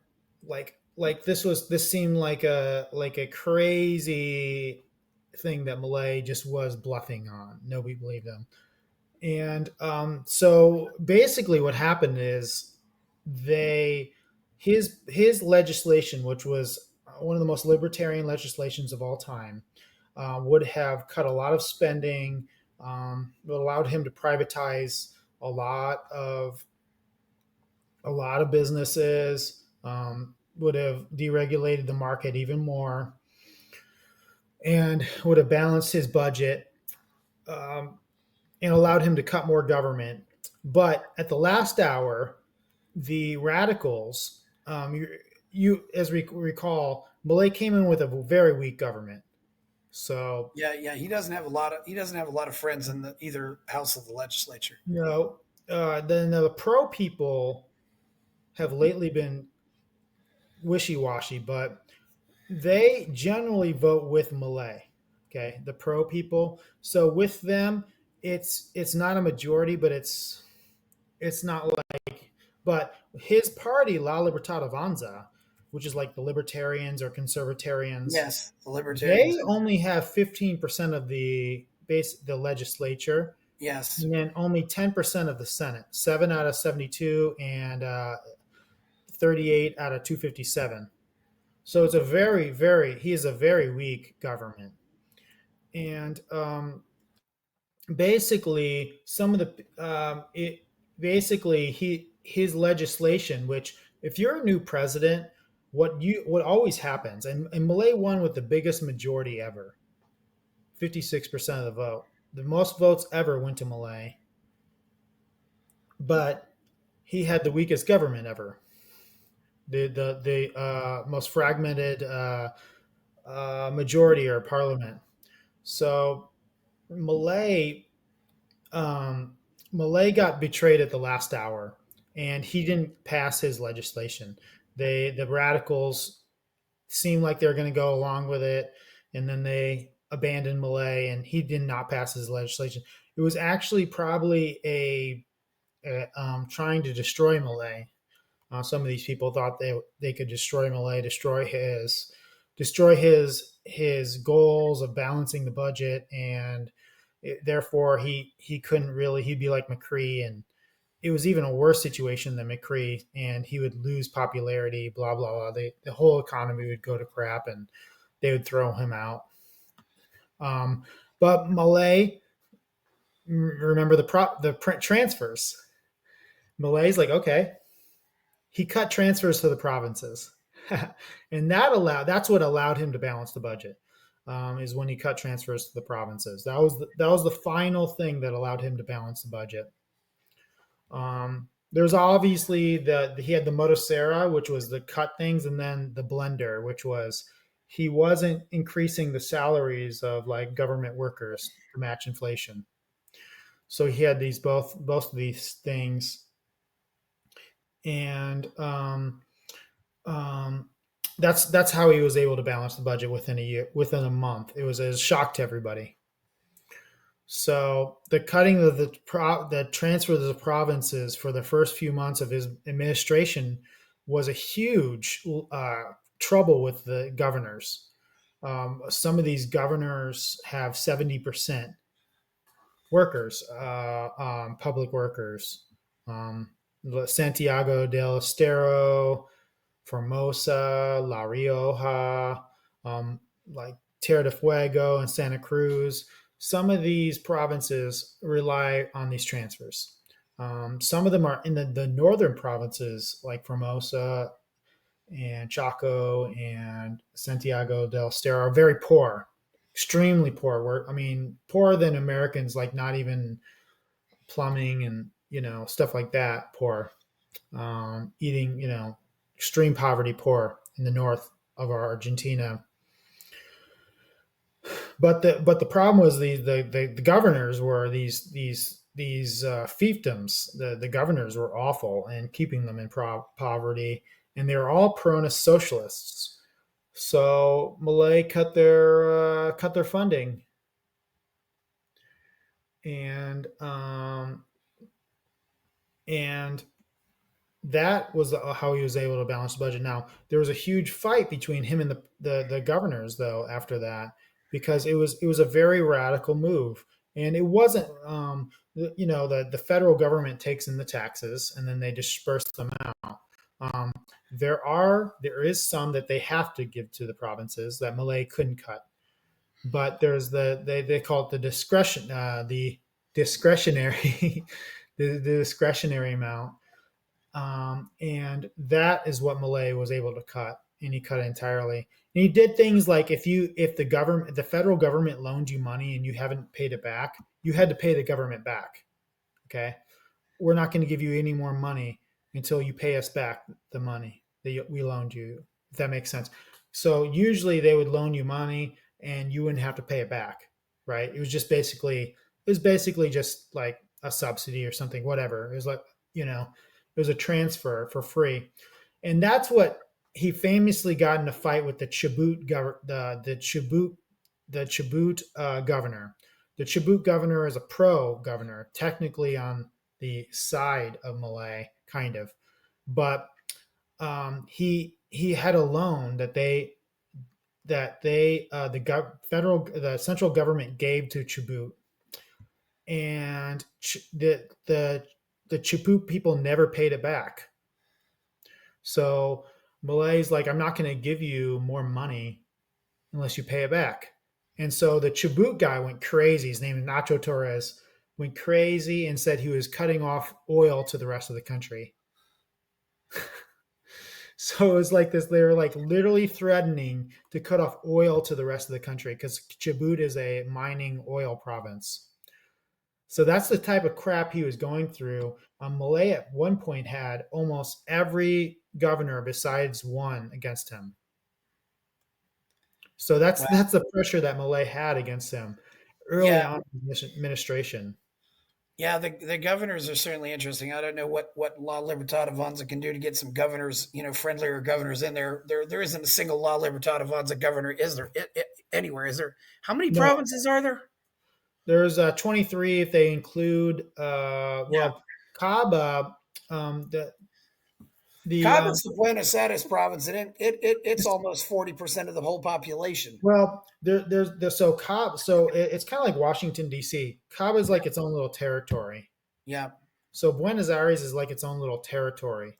This seemed like a crazy thing that Millay just was bluffing on. Nobody believed him. And so basically, what happened is they his legislation, which was one of the most libertarian legislations of all time, would have cut a lot of spending, allowed him to privatize a lot of businesses, would have deregulated the market even more, and would have balanced his budget. And allowed him to cut more government. But at the last hour, the radicals, as we recall, Malay came in with a very weak government. So, Yeah. Yeah. He doesn't have a lot of friends in the either house of the legislature. then the pro people have lately been wishy-washy, but they generally vote with Malay. Okay, the pro people. So with them, it's not a majority, but it's not like. But his party, La Libertad Avanza, which is like the libertarians or conservatarians, Yes, the libertarians. they only have 15% of the legislature, Yes. and then only 10% of the Senate. 7 out of 72 and 38 out of 257. So it's a he is a very weak government. And basically, some of the basically his legislation, which if you're a new president, what always happens, and Malay won with the biggest majority ever, 56% of the vote. The most votes ever went to Malay, but he had the weakest government ever. The most fragmented majority or parliament. So Malay Malay got betrayed at the last hour, and he didn't pass his legislation. The radicals seemed like they were going to go along with it, and then they abandoned Malay, and he did not pass his legislation. It was actually probably trying to destroy Malay. Some of these people thought they could destroy Malay, destroy his goals of balancing the budget, and therefore he couldn't really. He'd be like McCree, and it was even a worse situation than McCree, and he would lose popularity. Blah blah blah. The whole economy would go to crap, and they would throw him out. Um, but Malay, remember the print transfers. Malay's like, okay, he cut transfers to the provinces, and that's what allowed him to balance the budget. Is when he cut transfers to the provinces. That was the final thing that allowed him to balance the budget. There's obviously he had the Motosera, which was the cut things, and then the blender, which was he wasn't increasing the salaries of like government workers to match inflation. So he had these both of these things, and um, that's how he was able to balance the budget within a year, within a month. It was a shock to everybody. So the cutting of the transfer of the provinces for the first few months of his administration was a huge trouble with the governors. Some of these governors have 70% workers, public workers. Um, Santiago del Estero, Formosa, La Rioja, like Tierra del Fuego and Santa Cruz. Some of these provinces rely on these transfers. Some of them are in the northern provinces, like Formosa and Chaco and Santiago del Estero, are very poor, extremely poor. I mean, poorer than Americans, like not even plumbing and stuff like that. Poor, eating, extreme poverty, poor in the north of Argentina. But the problem was the governors were these fiefdoms. The governors were awful and keeping them in poverty, and they were all pro socialists. So Milei cut their funding, and and that was how he was able to balance the budget. Now there was a huge fight between him and the governors, though, after that, because it was a very radical move, and it wasn't. The federal government takes in the taxes and then they disperse them out. Um, there is some that they have to give to the provinces that Milei couldn't cut, but there's they call it the discretionary the discretionary amount, and that is what Milei was able to cut, and he cut it entirely. And he did things like if the federal government loaned you money and you haven't paid it back, you had to pay the government back. Okay, we're not going to give you any more money until you pay us back the money that we loaned you. If that makes sense. So usually they would loan you money and you wouldn't have to pay it back, right? It was basically just like a subsidy or something, whatever. It was like, it was a transfer for free. And that's what he famously got in a fight with the Chubut governor. The Chubut governor is a pro governor, technically on the side of Milei, kind of, but he had a loan the central government gave to Chubut, and the Chubut people never paid it back. So Malay's like, I'm not going to give you more money unless you pay it back. And so the Chubut guy went crazy. His name is Nacho Torres. Went crazy and said he was cutting off oil to the rest of the country. So it was like this. They were like literally threatening to cut off oil to the rest of the country because Chubut is a mining oil province. So that's the type of crap he was going through. Milei at one point had almost every governor besides one against him. So that's the pressure that Milei had against him early on in his administration. Yeah, the governors are certainly interesting. I don't know what La Libertad Avanza can do to get some governors, friendlier governors in there. There isn't a single La Libertad Avanza governor, is there? Anywhere, is there? How many provinces are there? There's 23 if they include Yeah. Caba. Caba's the Buenos Aires province, and it's almost 40% of the whole population. Well, there's so Cabo, so it's kind of like Washington D.C. Cabo is like its own little territory. Yeah. So Buenos Aires is like its own little territory.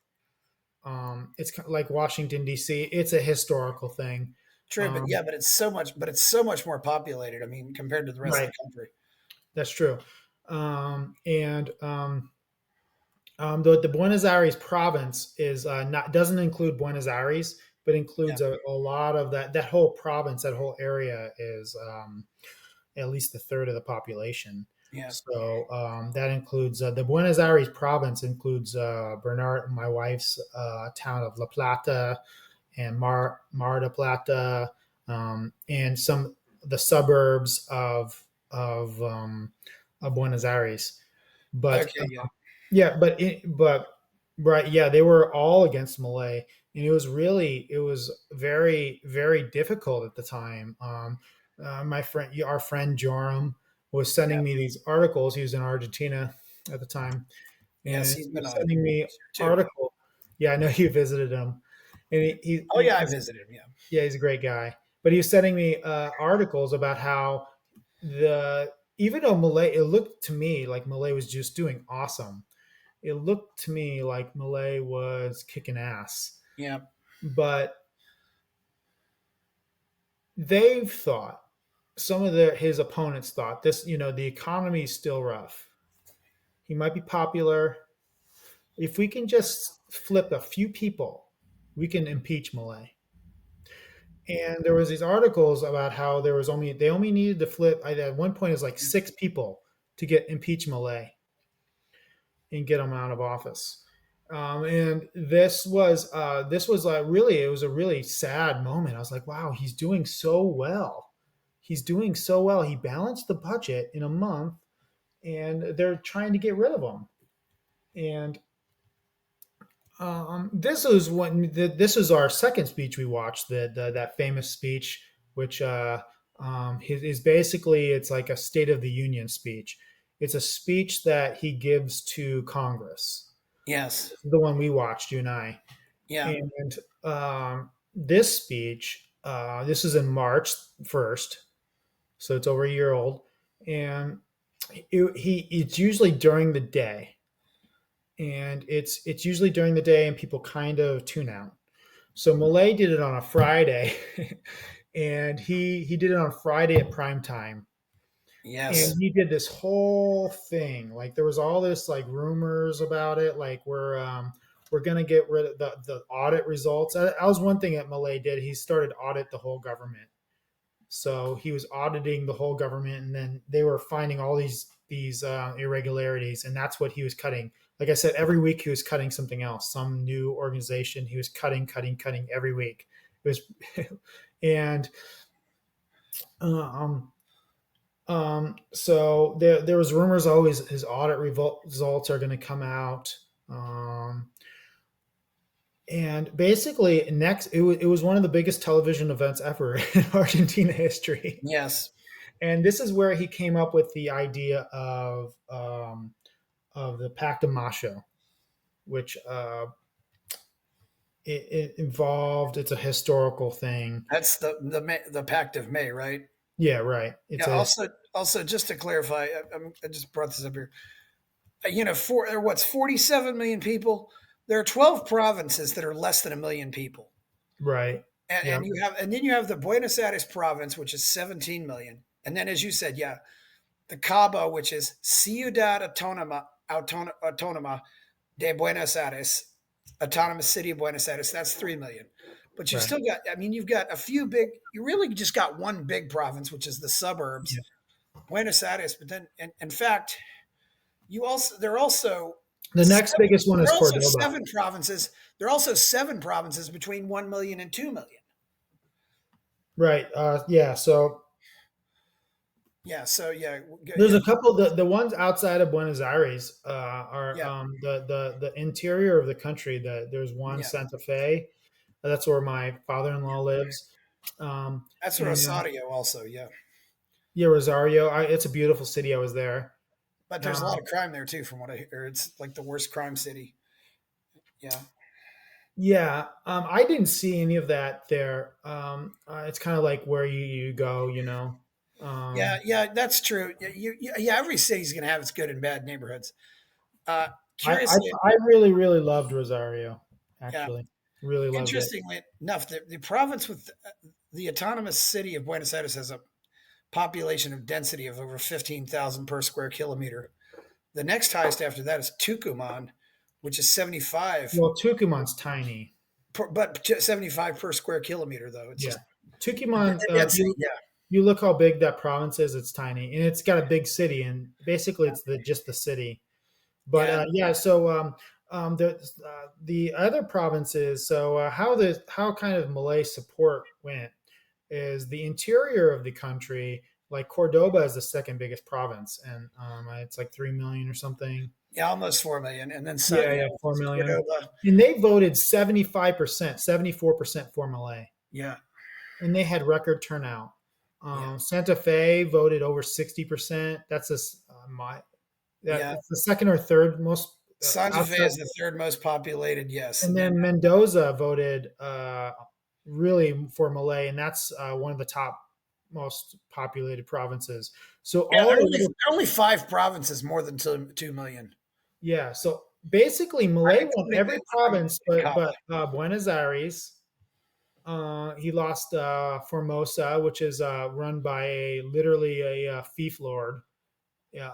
It's like Washington D.C. It's a historical thing. True, but it's so much more populated. I mean, compared to the rest of the country. That's true. And the Buenos Aires province is doesn't include Buenos Aires, but includes a lot of that whole province. That whole area is at least a third of the population. Yeah. So that includes the Buenos Aires province includes Bernard, my wife's town of La Plata, and Mar del Plata, and some the suburbs of Buenos Aires. But Okay, yeah, yeah, but right, yeah, they were all against Malay, and it was very difficult at the time. My friend, our friend Joram, was yeah, sending me these articles. He was in Argentina at the time, yes, and he's he been was on sending me here too. article. Yeah, I know you visited him, and Oh yeah, I visited him. Yeah, yeah, he's a great guy. But he was sending me articles about how the even though Malay, it looked to me like Malay was just doing awesome. It looked to me like Malay was kicking ass, yeah, but they've thought some of his opponents thought this. The economy is still rough. He might be popular. If we can just flip a few people, we can impeach Malay. And there was these articles about how they only needed to flip. At one point, it was like six people to get impeach Malay and get him out of office. And this was really, it was a really sad moment. I was like, wow, he's doing so well. He's doing so well. He balanced the budget in a month, and they're trying to get rid of him. And this was our second speech we watched, that famous speech, which is basically, it's like a State of the Union speech. It's a speech that he gives to Congress. yes, The one we watched, you and I. yeah, And this speech, this is in March 1st, so it's over a year old, and it's usually during the day, and it's usually during the day, and people kind of tune out. So Malay did it on a Friday, and he did it on Friday at prime time, and yes, he did this whole thing. Like there was all this like rumors about it, like we're gonna get rid of the audit results. That was one thing that Malay did. He started to audit the whole government. So he was auditing the whole government, and then they were finding all these irregularities, and that's what he was cutting. Like I said, every week he was cutting something else, some new organization. He was cutting every week. It was, and um, so there was rumors always his audit results are going to come out. And basically, next it was one of the biggest television events ever in Argentina history. yes. And this is where he came up with the idea of the Pact of Macho, which it involved. It's a historical thing. That's the Pact of May, right? Yeah, right. Yeah. It's a Also, just to clarify, I just brought this up here. There what's 47 million people. There are 12 provinces that are less than a million people, right. Yeah, and then you have the Buenos Aires province, which is 17 million, and then as you said, yeah, the Cabo, which is Ciudad Autónoma de Buenos Aires, Autonomous City of Buenos Aires. That's 3 million. But you've right. still got, I mean, you've got a few big. You really just got one big province, which is the suburbs, Yeah. Buenos Aires. But then, in fact, you also there are also The next seven, biggest one there is are also Cordoba. seven provinces. There are also seven provinces between 1 million and 2 million. Right. Yeah. So Yeah. So yeah, there's yeah, a couple. The ones outside of Buenos Aires are yeah, the interior of the country. There's one, yeah. Santa Fe. That's where my father-in-law lives. That's And Rosario also. Yeah, yeah, Rosario. It's a beautiful city. I was there. but there's a lot Um, of crime there too, from what I hear. It's like the worst crime city. Yeah, yeah, I didn't see any of that there. It's kind of like where you go, yeah, Um, yeah. That's true. Yeah. Every city's gonna have its good and bad neighborhoods. Uh, I, I Curiously, I really loved Rosario. yeah. Actually, really loved it. Interestingly enough, the province with the autonomous city of Buenos Aires has a population of density of over 15,000 per square kilometer. The next highest after that is Tucumán, which is 75, Well, Tucuman's tiny. but 75 per square kilometer, though. It's Yeah, just Tucumán. density. Yeah, You look how big that province is. It's tiny, and it's got a big city, and basically it's just the city. But yeah. yeah, so the other provinces. So how kind of Malay support went. is the interior of the country. Like Cordoba is the second biggest province, and it's like 3 million or something. Yeah, almost 4 million, and then Yeah, yeah, 4 million. Cordoba. And they voted 75%, 74% for Malay, Yeah, and they had record turnout. yeah, Santa Fe voted over 60%. That's my that yeah. it's the second or third most Santa Fe outside. is the third most populated. Yes, And and then then Mendoza voted really for Malay, and that's one of the top most populated provinces. So yeah, all the other, there are only 5 provinces more than 2 million. yeah. So basically, Malay won every I'm province, but Cabo. Buenos Aires. He lost Formosa, which is run by literally a fief lord. Yeah,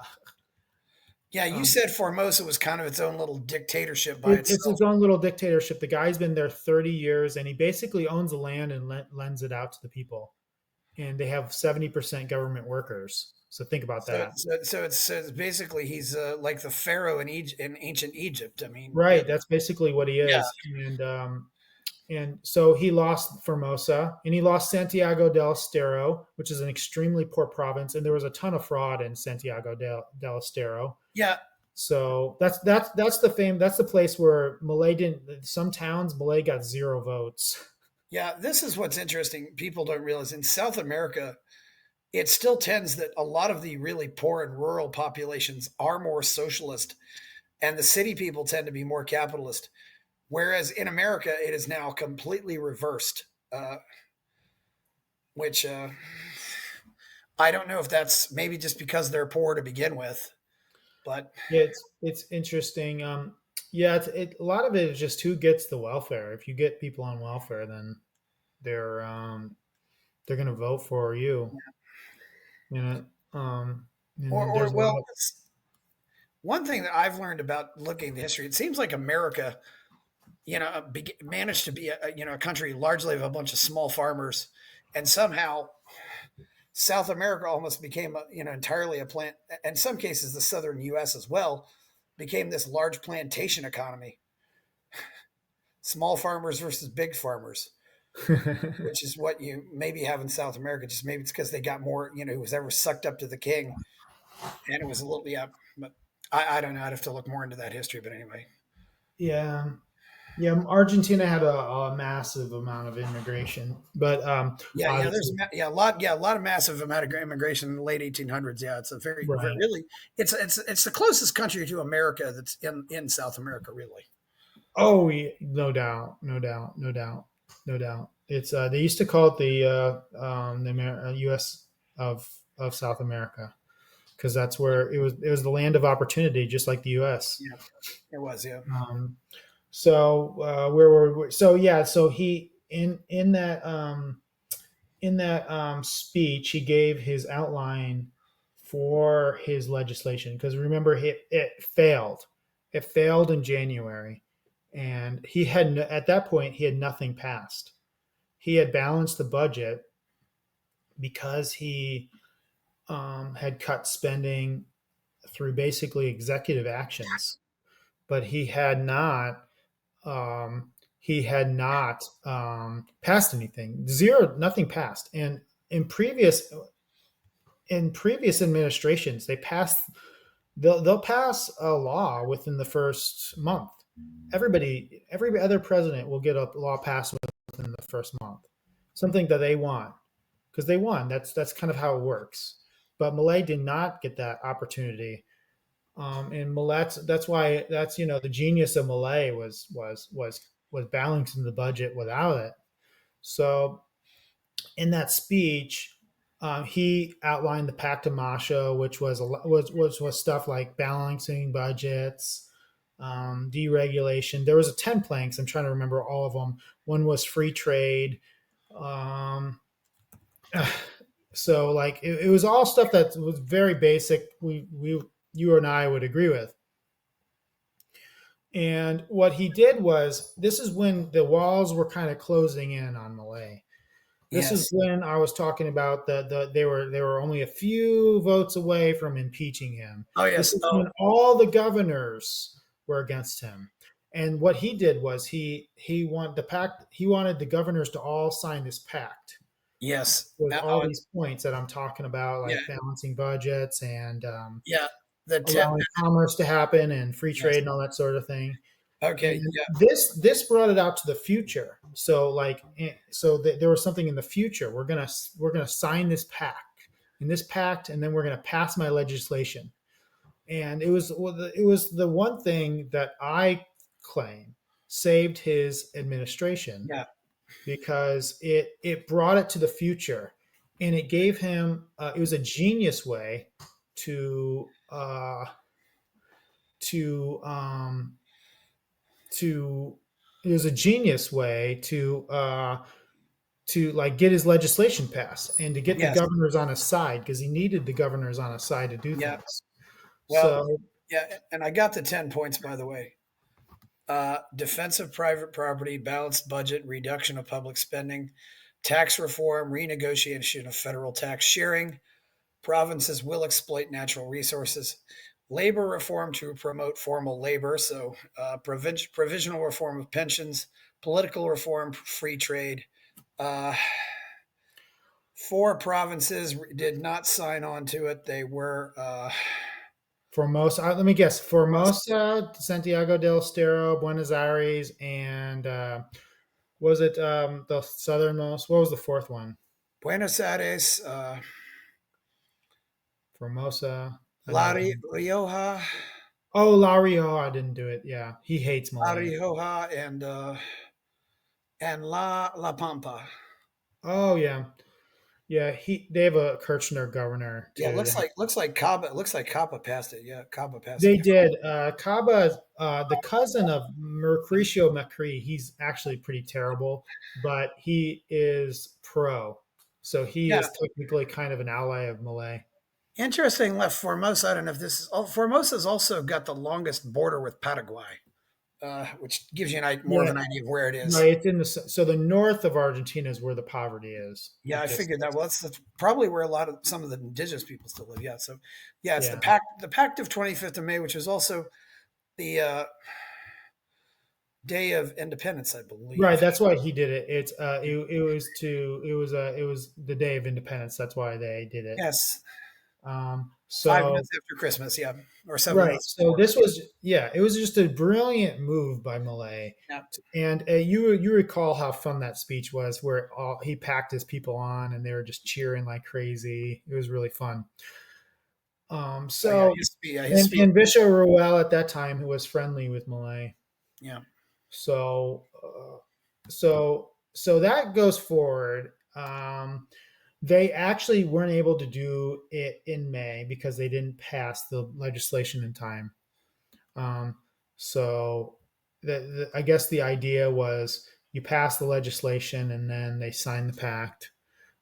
Yeah, you um, said Formosa was kind of its own little dictatorship by it's itself. his own little dictatorship. The guy's been there 30 years, and he basically owns the land and lends it out to the people. And they have 70% government workers. So think about So, that. it's basically he's like the pharaoh in ancient Egypt. I mean, Right, that's basically what he yeah, is. And so he lost Formosa, and he lost Santiago del Estero, which is an extremely poor province, and there was a ton of fraud in Santiago del Estero. yeah, So that's the place where Malay didn't. Some towns Malay got 0 votes. yeah. This is what's interesting. People don't realize in South America, it still tends that a lot of the really poor and rural populations are more socialist, and the city people tend to be more capitalist. Whereas in America, it is now completely reversed, which I don't know if that's maybe just because they're poor to begin with, but Yeah, it's interesting. Yeah, a lot of it is just who gets the welfare. If you get people on welfare, then they're um, they're going to vote for you. You know, and or there's a well, lot of one thing that I've learned about looking at the history, it seems like America, managed to be a country largely of a bunch of small farmers, and somehow South America almost became entirely a plant. In some cases, the southern U.S. as well became this large plantation economy, small farmers versus big farmers, which is what you maybe have in South America. Just maybe it's because they got more, who was ever sucked up to the king, and it was a little yeah. But I don't know. I'd have to look more into that history. But anyway, yeah, yeah. Argentina had a massive amount of immigration, but yeah. There's obviously, a lot of massive amount of immigration in the late 1800s. Yeah, it's a very right. really it's the closest country to America that's in South America, really. Oh, yeah, no doubt, no doubt, no doubt, no doubt. It's they used to call it the U.S. of South America because that's where it was the land of opportunity, just like the U.S. Yeah, it was. Yeah, Um, so where were we? So yeah, so he in that speech he gave his outline for his legislation because remember it failed. It failed in January, and he had at that point he had nothing passed. He had balanced the budget because he had cut spending through basically executive actions, but he had not passed anything. Zero, nothing passed. And in previous administrations, they'll pass a law within the first month. Every other president will get a law passed within the first month, something that they want because they won. That's kind of how it works. But Malay did not get that opportunity, and that's why the genius of Malay was balancing the budget without it. So in that speech, he outlined the Pacta Macho, which was stuff like balancing budgets, deregulation. There was 10 planks. I'm trying to remember all of them. One was free trade. Um, so like it was all stuff that was very basic. We you and I would agree with. And what he did was, this is when the walls were kind of closing in on Malay. This is yes. when I was talking about they were only a few votes away from impeaching him. Oh This yes. is Oh when all the governors were against him. And what he did was he wanted the governors to all sign this pact. Yes. with all Oh, these points that I'm talking about, yeah. like balancing budgets and Yeah. The ten. allowing commerce to happen and free Yes. trade and all that sort of thing. Okay. And Yeah. this brought it out to the future. So like there was something in the future. We're gonna sign this pact and then we're gonna pass my legislation. And it was the one thing that I claim saved his administration Yeah. because it brought it to the future, and it gave him it was a genius way to to to it was a genius way to like get his legislation passed and to get the Yes. governors on his side because he needed the governors on his side to do Yeah. things. Well, So yeah. And I got the 10 points, by the way. Defense of private property, balanced budget, reduction of public spending, tax reform, renegotiation of federal tax sharing, provinces will exploit natural resources, labor reform to promote formal labor, so provisional reform of pensions, political reform, free trade. Uh, Four provinces did not sign on to it. They were Formosa, let me guess, Formosa, Santiago del Estero, Buenos Aires, and was it the southernmost? What was the fourth one? Buenos Aires, Formosa. I know La that. Rioja, Oh, La Rioja didn't do it. Yeah, he hates La Malay. Rioja, and La Pampa. Oh yeah, yeah. They have a Kirchner governor Yeah, too. looks like Cabo. It looks like Cabo passed it. Yeah, Cabo passed it. They did. Caba, the cousin of Mercuricio Macri, he's actually pretty terrible, but he is pro. So he Yeah, is technically kind of an ally of Malay. interesting. Left Formosa. I don't know if this is. Oh, Formosa's also got the longest border with Paraguay, which gives you more of Yeah, an idea of where it is. right. It's in so the north of Argentina is where the poverty is. Yeah, It I just figured that. Well, that's probably where a lot of some of the indigenous people still live. Yeah, so yeah, it's yeah. the Pact of 25th of May, which is also the Day of Independence, I Right, believe. that's why he did it. It was the Day of Independence. That's why they did it. Yes, 5 months So after Christmas. Yeah, or 7 months right. So before. this was yeah, it was just a brilliant move by Malay. Yeah. And you recall how fun that speech was, where he packed his people on and they were just cheering like crazy. It was really fun. Oh yeah, So his speech. and Bishop Ruel at that time, who was friendly with Malay. Yeah. So so that goes forward. They actually weren't able to do it in May because they didn't pass the legislation in time. Um, so I guess the idea was you pass the legislation and then they sign the pact,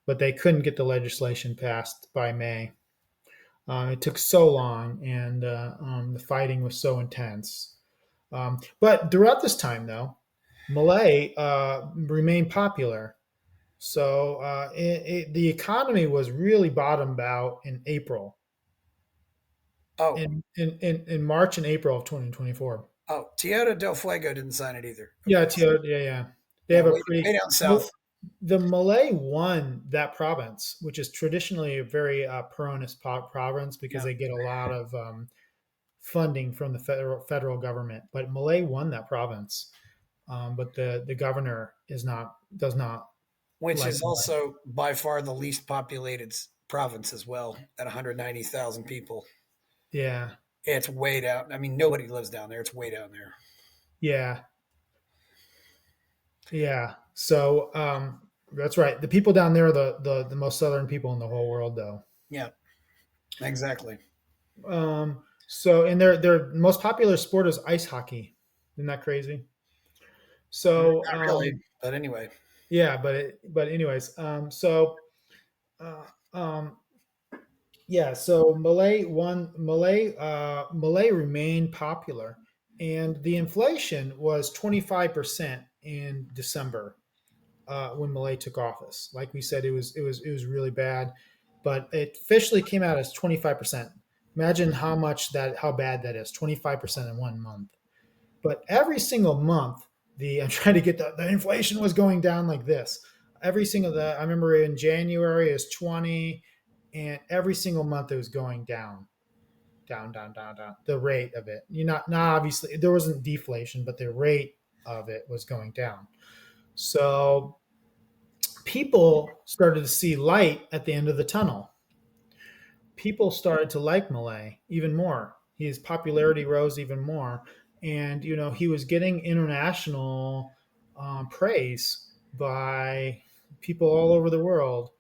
but they couldn't get the legislation passed by May. It took so long, and the fighting was so intense. But throughout this time, though, Malay remained popular. So the economy was really bottomed out in April, Oh, in March and April of 2024. Tierra del Fuego didn't sign it either. Yeah, Okay. So, yeah, yeah. They yeah, have a way pretty. down south. The Malay won that province, which is traditionally a very Peronist province because Yeah. they get a lot of funding from the federal government. But Malay won that province, but the governor does not Which like is Malay. also by far the least populated province as well, at 190,000 people. Yeah, It's way down. I mean, nobody lives down there. It's way down there. yeah, yeah. So that's right. The people down there are the most southern people in the whole world, though. Yeah, exactly. So and their most popular sport is ice hockey. Isn't that crazy? So Not really, but anyway. yeah, but anyways, uh, um, yeah, so Malay remained popular, and the inflation was 25% in December when Malay took office. Like we said, it was really bad, but it officially came out as 25%. Imagine how bad that is, 25% in 1 month. But every single month, the I'm trying to get the inflation was going down like this. every single I remember in January is 20, and every single month it was going down, down, down, down, down. The rate of it. You not obviously there wasn't deflation, but the rate of it was going down. So people started to see light at the end of the tunnel. People started to like Milei even more. His popularity rose even more, and he was getting international praise by people all over the world.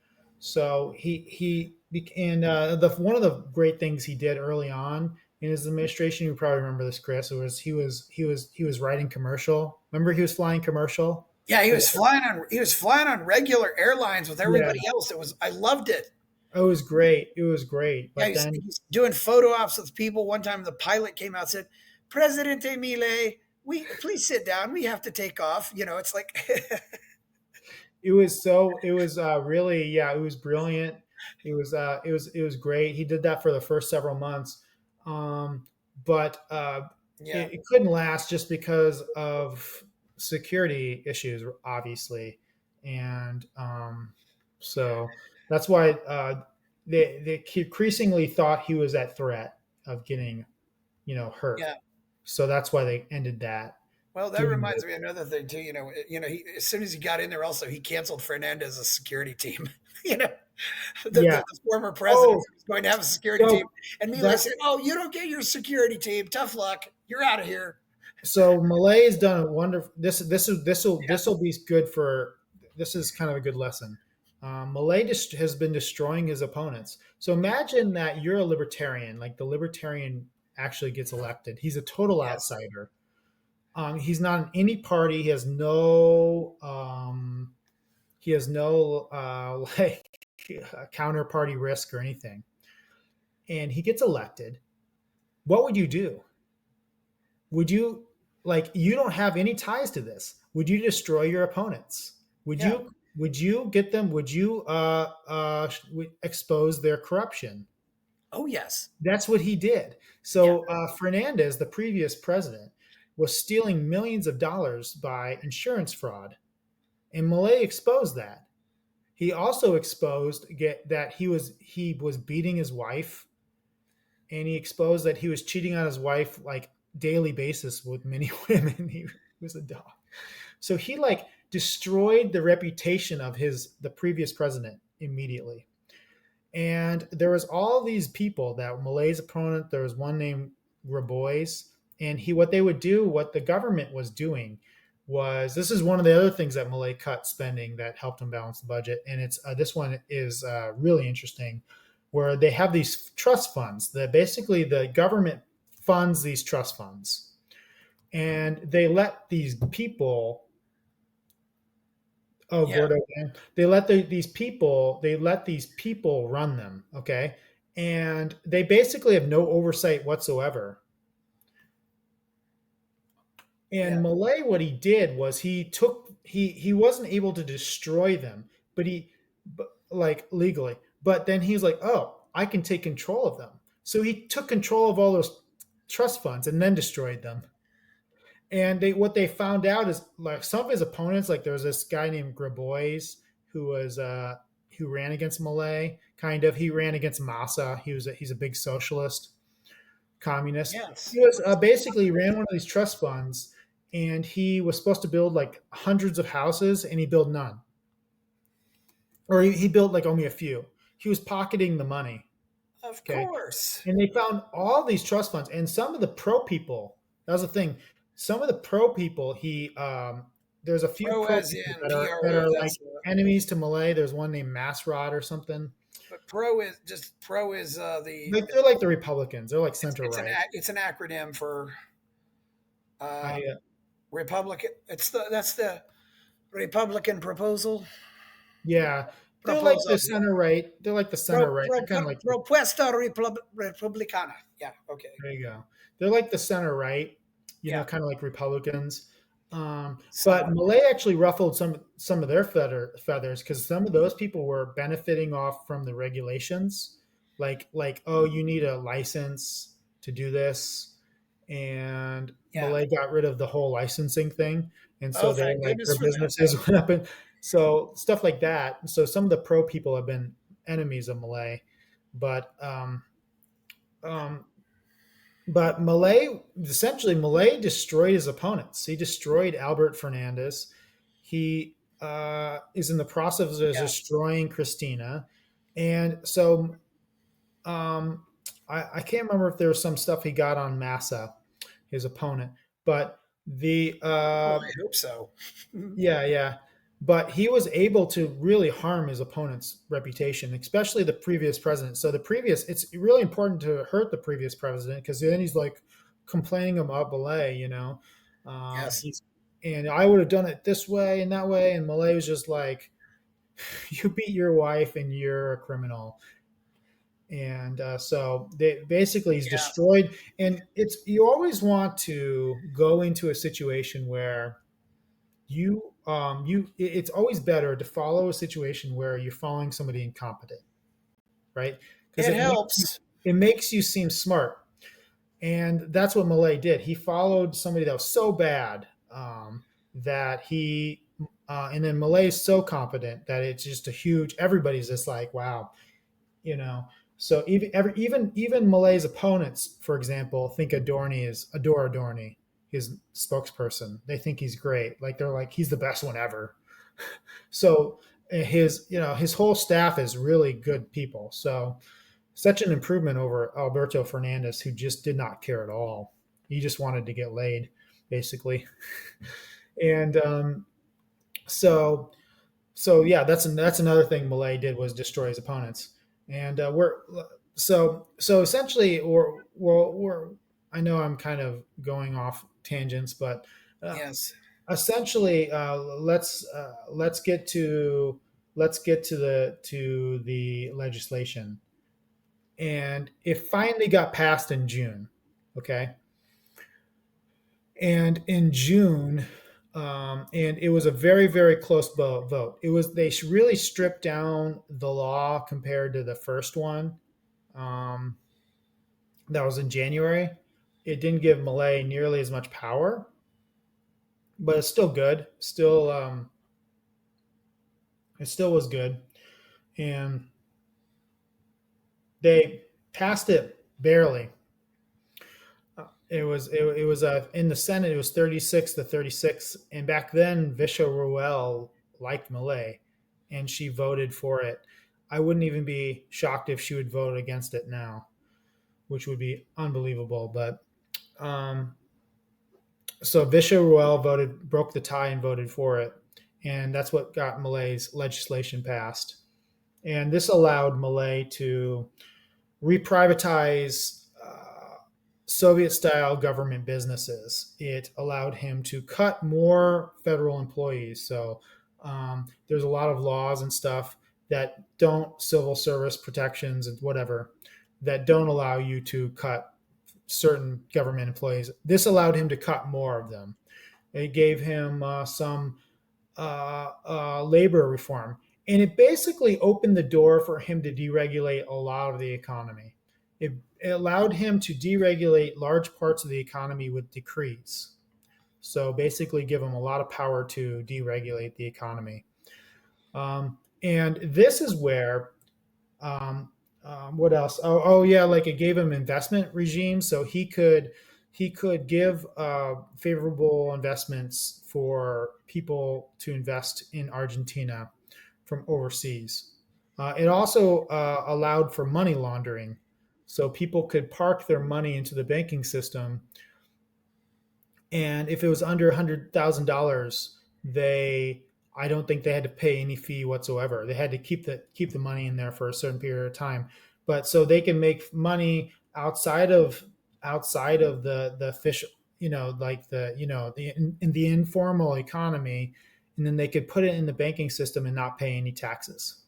So and the one of the great things he did early on in his administration, you probably remember this, Chris, was he was writing commercial. Remember he was flying commercial. Yeah, For, he was flying on regular airlines with yeah, everybody else. It was I loved it. it was great. It was great. Yeah, But then he's doing photo ops with people. One time the pilot came out and said, Presidente Milei, we please sit down. We have to take off. It's like it was really, yeah, it was brilliant. It was great. He did that for the first several months. um but yeah, it couldn't last just because of security issues, obviously. And so that's why they increasingly thought he was at threat of getting hurt. yeah. So that's why they ended that, Well, that doing reminds this. me of another thing too. As soon as he got in there, also he canceled Fernandez's security team. you know, Yeah. the former president Oh, was going to have a security team, so and Milei that's said, "Oh, you don't get your security team. Tough luck. You're out of here." So Malay has done a wonderful. This Yeah. will be good for. This is kind of a good lesson. Malay has been destroying his opponents. So imagine that you're a libertarian, like the libertarian actually gets elected. He's a total Yes. outsider. He's not in any party. He has no like counterparty risk or anything, and he gets elected. What would you do? Would you, like, you don't have any ties to this? Would you destroy your opponents? Would Yeah. you would you get them? Would you expose their corruption? Oh, yes. That's what he did. Yeah. So Fernandez, the previous president, was stealing millions of dollars by insurance fraud, and Milei exposed that. He also exposed that he was beating his wife, and he exposed that he was cheating on his wife like daily basis with many women. He was a dog. So he like destroyed the reputation of the previous president immediately. And there was all these people that Malay's opponent. There was one named Grabois, and what the government was doing was, this is one of the other things that Malay cut spending that helped him balance the budget. And it's this one is really interesting, where they have these trust funds that basically the government funds these trust funds, and they let these people. Oh, Yeah. Gordo, man. They let these people run them, okay? And they basically have no oversight whatsoever. Yeah. And Malay, what he did was he wasn't able to destroy them, but like legally. But then he's like, oh, I can take control of them. So he took control of all those trust funds and then destroyed them. And what they found out is, like, some of his opponents, like there was this guy named Grabois who ran against Malay. Kind of, he ran against Massa. He's a big socialist, communist. Yes. He was basically ran one of these trust funds, and he was supposed to build like hundreds of houses, and he built none, or he built like only a few. He was pocketing the money. Of Okay. course. And they found all these trust funds, and some of the pro people. That was the thing. Some of the pro people, there's a few Pro pro as people in that are PRO. like enemies to Malay. There's one named Massrod or something. But pro is Like they're like the Republicans. They're like center it's right. it's an acronym for I Republican. That's the Republican proposal. Yeah, they're like the Proposal. center right. They're like the center right. They're kind of like, Propuesta Republicana. Yeah. Okay. there you go. They're like the center right. Yeah. Kind of like Republicans. But Somewhat. Malay actually ruffled some of their feathers, because some of those people were benefiting off from the regulations, like, oh, you need a license to do this, and Yeah. Malay got rid of the whole licensing thing, and so Oh, thank their goodness for that. businesses went up. So stuff like that. So some of the pro people have been enemies of Milei, but um, Milei, essentially, Milei destroyed his opponents. He destroyed Albert Fernandez. He is in the process of Yeah. destroying Christina, and so I can't remember if there was some stuff he got on Massa, his opponent, but the Oh, I hope so. yeah, yeah. But he was able to really harm his opponent's reputation, especially the previous president. So the previous, it's really important to hurt the previous president because then he's like complaining about Malay, Yes. he's and I would have done it this way and that way, and Malay was just like, "You beat your wife and you're a criminal." And so they basically he's Yeah. destroyed. And it's you always want to go into a situation where it's always better to follow a situation where you're following somebody incompetent, right? Because It helps. it makes you seem smart. And that's what Malay did. He followed somebody that was so bad, that he and then Malay is so competent that it's just a huge everybody's just like, wow, you know. So even Malay's opponents, for example, think Adore Adorni, his spokesperson. They think he's great. Like they're like he's the best one ever. So his whole staff is really good people. So such an improvement over Alberto Fernandez, who just did not care at all. He just wanted to get laid, basically. And so yeah, that's another thing Malay did was destroy his opponents. And so essentially, we're I know I'm kind of going off tangents, but uh, Yes. essentially, let's get to the legislation, and it finally got passed in June. Okay, and in June, and it was a very very close vote. It was they really stripped down the law compared to the first one, um, that was in January. It didn't give Malay nearly as much power, but it's still good. It still was good, and they passed it barely. It was in the Senate. It was 36-36, and back then Villarruel liked Malay, and she voted for it. I wouldn't even be shocked if she would vote against it now, which would be unbelievable. But um, so Villarruel broke the tie and voted for it, and that's what got Malay's legislation passed. And this allowed Malay to reprivatize Soviet style government businesses. It allowed him to cut more federal employees. So there's a lot of laws and stuff that don't, civil service protections and whatever, that don't allow you to cut certain government employees. This allowed him to cut more of them. It gave him some labor reform. And it basically opened the door for him to deregulate a lot of the economy. It allowed him to deregulate large parts of the economy with decrees. So basically, give him a lot of power to deregulate the economy. And this is where, what else? Yeah, like it gave him investment regime, so he could give favorable investments for people to invest in Argentina from overseas. It also allowed for money laundering, so people could park their money into the banking system, and if it was under $100,000, I don't think they had to pay any fee whatsoever. They had to keep the money in there for a certain period of time, but so they can make money outside of the official, like in the informal economy, and then they could put it in the banking system and not pay any taxes.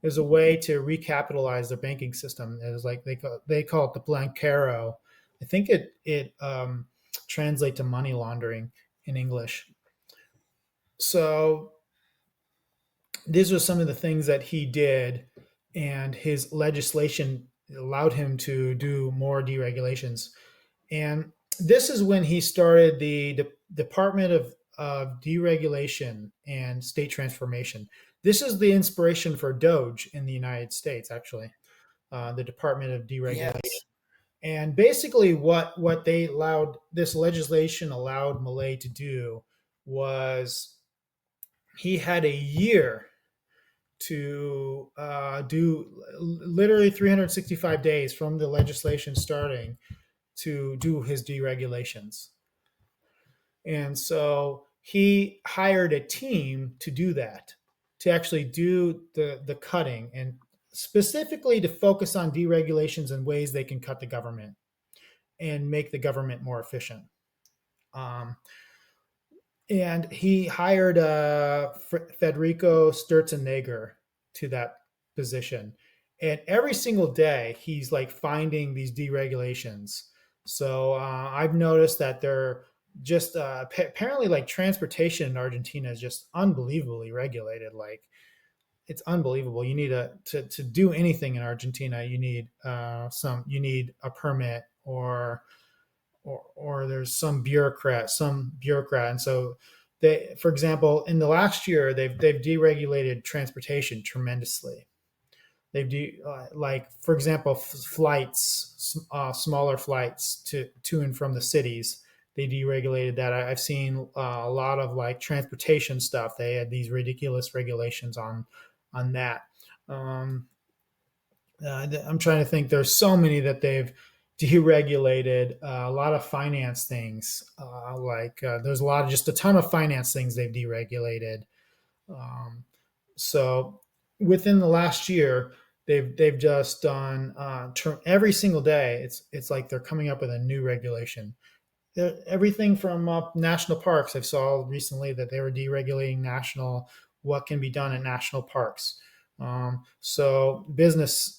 There's a way to recapitalize their banking system. It was like they call it the blancaro. I think it translates to money laundering in English. So these are some of the things that he did, and his legislation allowed him to do more deregulations. And this is when he started the Department of deregulation and state transformation. This is the inspiration for Doge in the United States, actually, the Department of Deregulation. Yes. And basically, what they allowed this legislation allowed Milei to do was he had a year to do literally 365 days from the legislation starting to do his deregulations. And so he hired a team to do that, to actually do the cutting and specifically to focus on deregulations and ways they can cut the government and make the government more efficient. Um, and he hired Federico Sturzenegger to that position. And every single day, he's like finding these deregulations. So I've noticed that they're just apparently like transportation in Argentina is just unbelievably regulated. Like it's unbelievable. You need to do anything in Argentina. You need a permit or there's some bureaucrat, and so they, for example, in the last year, they've deregulated transportation tremendously. Like for example, flights, smaller flights to and from the cities. They deregulated that. I've seen a lot of like transportation stuff. They had these ridiculous regulations on that. Um, I'm trying to think. There's so many that they've deregulated. A lot of finance things. There's just a ton of finance things they've deregulated. Um, so within the last year, they've just done every single day. It's like they're coming up with a new regulation. Everything from national parks. I saw recently that they were deregulating what can be done in national parks. So businesses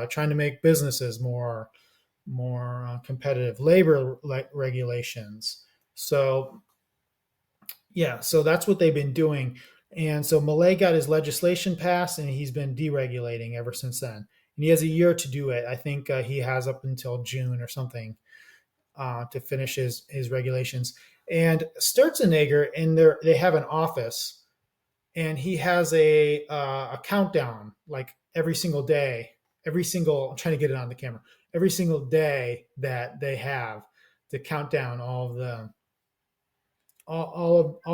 trying to make businesses more competitive, labor regulations. So yeah, so that's what they've been doing. And so Milei got his legislation passed, and he's been deregulating ever since then. And he has a year to do it. I think he has up until June or something to finish his regulations. And Sturzenegger, they have an office, and he has a countdown like every single day, I'm trying to get it on the camera, every single day that they have to count down all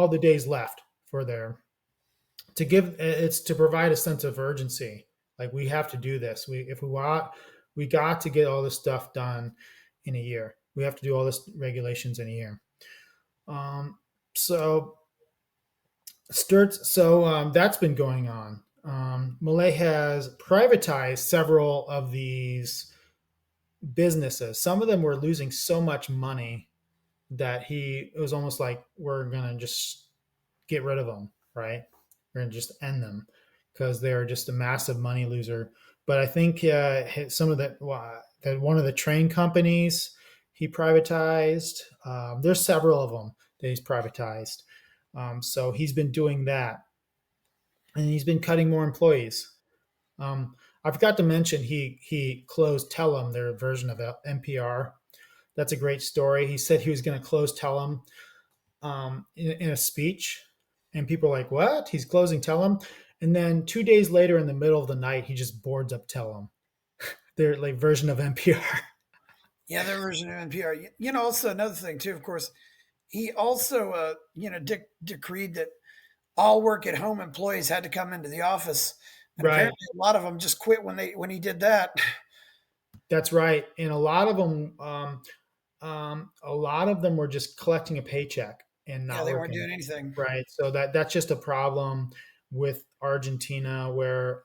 the days left for their to give it's to provide a sense of urgency. Like we have to do this. We got to get all this stuff done in a year. We have to do all this regulations in a year. Um, so that's been going on. Milei has privatized several of these businesses. Some of them were losing so much money that it was almost like we're gonna just get rid of them, right? We're gonna just end them because they're just a massive money loser. But I think some of that one of the train companies he privatized. There's several of them that he's privatized. So he's been doing that, and he's been cutting more employees. I forgot to mention he closed Tellem, their version of NPR. That's a great story. He said he was going to close Tellem in a speech, and people are like, "What? He's closing Tellem?" And then 2 days later, in the middle of the night, he just boards up Tellem, their like version of NPR. Yeah, their version of NPR. Also another thing too. Of course, he also, decreed that all work at home employees had to come into the office, and Right. apparently a lot of them just quit when he did that. That's right. And a lot of them were just collecting a paycheck and Yeah, not they weren't working. doing anything. Right. So that's just a problem with Argentina, where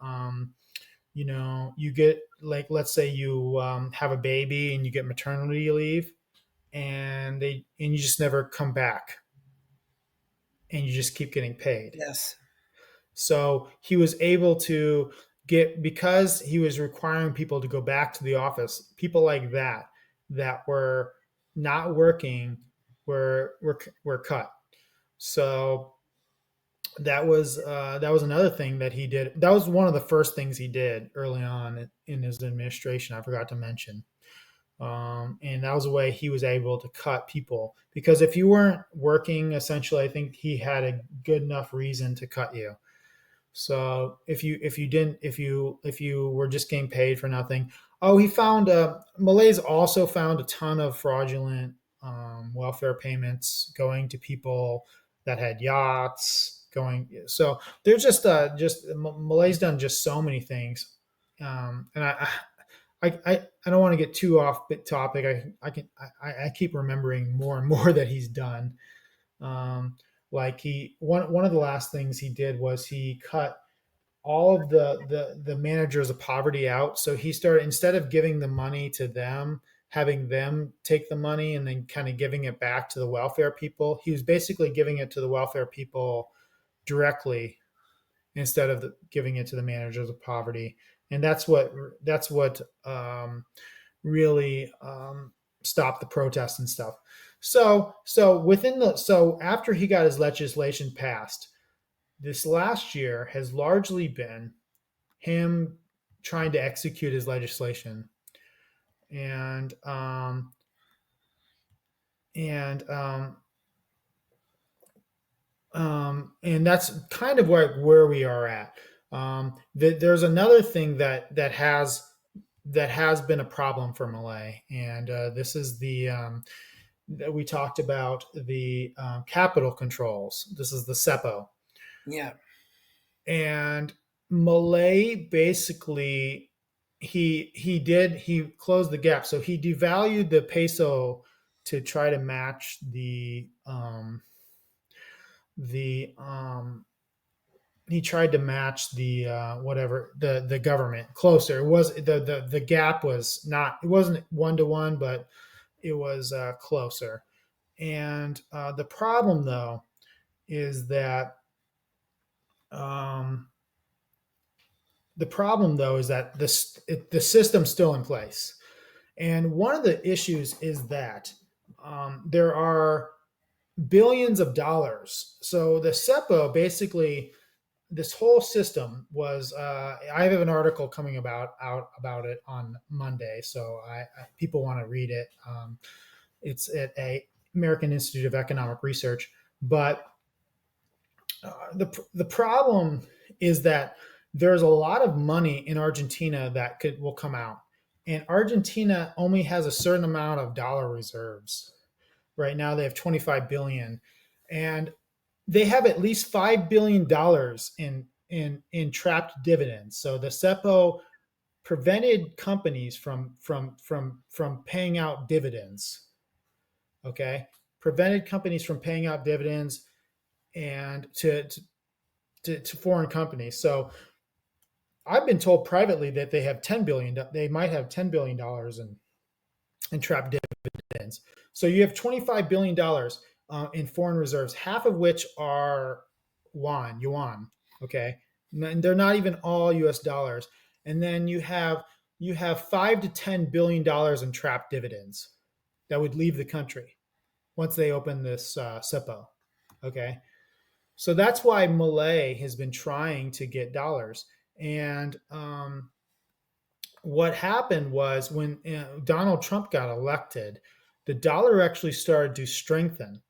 you get like, let's say you have a baby and you get maternity leave, and you just never come back, and you just keep getting paid. Yes. So he was able to get, because he was requiring people to go back to the office, people like that were not working were cut. So that was another thing that he did. That was one of the first things he did early on in his administration. I forgot to mention. And that was a way he was able to cut people, because if you weren't working, essentially, I think he had a good enough reason to cut you. So if you were just getting paid for nothing. Oh, he found Malay's also found a ton of fraudulent welfare payments going to people that had yachts going. So they're just Malay's done just so many things, and I don't want to get too off topic. I keep remembering more and more that he's done. Um, like one of the last things he did was he cut all of the managers of poverty out. So he started, instead of giving the money to them, having them take the money and then kind of giving it back to the welfare people. He was basically giving it to the welfare people directly instead of giving it to the managers of poverty. And that's what really stopped the protests and stuff. So after he got his legislation passed, this last year has largely been him trying to execute his legislation, and and and that's kind of where we are at. There's another thing that has been a problem for Malay, and this is that we talked about the capital controls. This is the SEPO. Yeah. And Malay basically he closed the gap. So he devalued the peso to try to match the he tried to match the whatever the government closer. It was the gap was not, it wasn't 1 to 1, but it was closer. And the problem though is that um, the system's still in place. And one of the issues is that there are billions of dollars. So the SEPO basically, this whole system was. I have an article coming out about it on Monday, so people want to read it. It's at a American Institute of Economic Research, but the problem is that there's a lot of money in Argentina that will come out, and Argentina only has a certain amount of dollar reserves. Right now, they have 25 billion, and they have at least $5 billion in trapped dividends. So the SEPO prevented companies from paying out dividends. Okay, prevented companies from paying out dividends and to foreign companies. So I've been told privately that they have 10 billion. They might have $10 billion in trapped dividends. So you have $25 billion in foreign reserves, half of which are yuan. Okay, and they're not even all U.S. dollars. And then you have $5 to $10 billion in trapped dividends that would leave the country once they open this SEPO. Okay, so that's why Malay has been trying to get dollars. And what happened was when Donald Trump got elected, the dollar actually started to strengthen.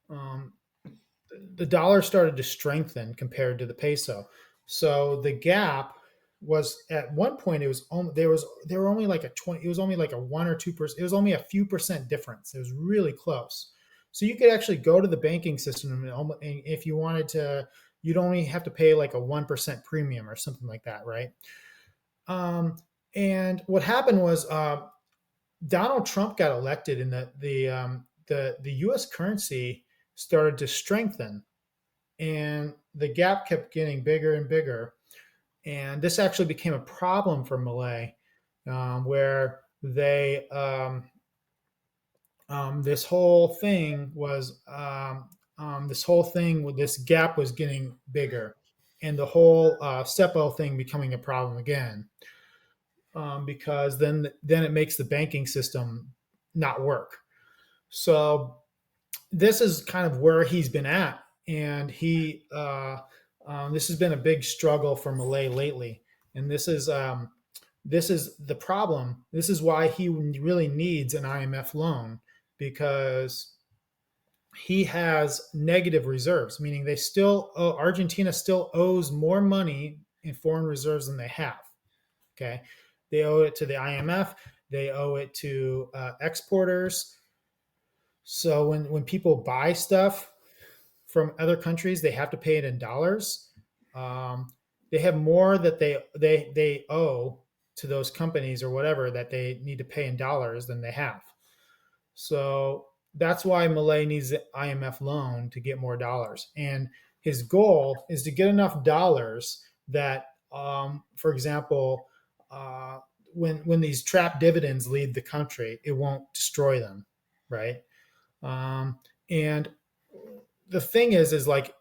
Um, the dollar started to strengthen compared to the peso. So the gap was, at one point, it was there were only like a 20. It was only like a 1 or 2%. It was only a few percent difference. It was really close. So you could actually go to the banking system, and if you wanted to, you'd only have to pay like a 1% premium or something like that, right? Um, and what happened was Donald Trump got elected, and the U.S. currency started to strengthen, and the gap kept getting bigger and bigger. And this actually became a problem for Malay, where they this whole thing was this gap was getting bigger, and the whole SEPO thing becoming a problem again, because then it makes the banking system not work. So this is kind of where he's been at, and this has been a big struggle for Malay lately, and this is the problem. This is why he really needs an IMF loan, because he has negative reserves, meaning Argentina still owes more money in foreign reserves than they have. Okay, they owe it to the IMF, they owe it to exporters. So when people buy stuff from other countries, they have to pay it in dollars. They have more that they owe to those companies or whatever that they need to pay in dollars than they have. So that's why Milei needs the IMF loan to get more dollars. And his goal is to get enough dollars that, for example, when these trap dividends leave the country, it won't destroy them, right? And the thing is like,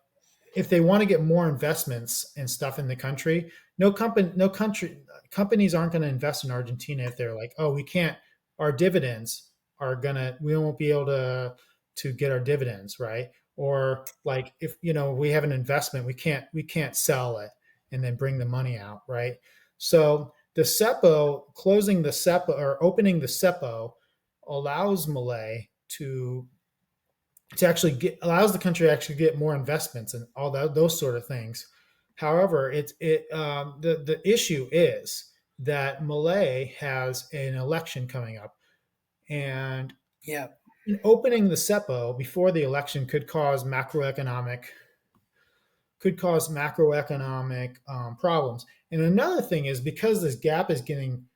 if they want to get more investments and stuff in the country, no country companies aren't going to invest in Argentina if they're like, oh, we can't, our dividends we won't be able to get our dividends, right? Or like, if we have an investment, we can't sell it and then bring the money out, right? So the CEPO, closing the CEPO or opening the CEPO, allows Milei to actually allows the country to actually get more investments and all those sort of things. However, the issue is that Milei has an election coming up, and Yeah. opening the CEPO before the election could cause macroeconomic problems. And another thing is, because this gap is getting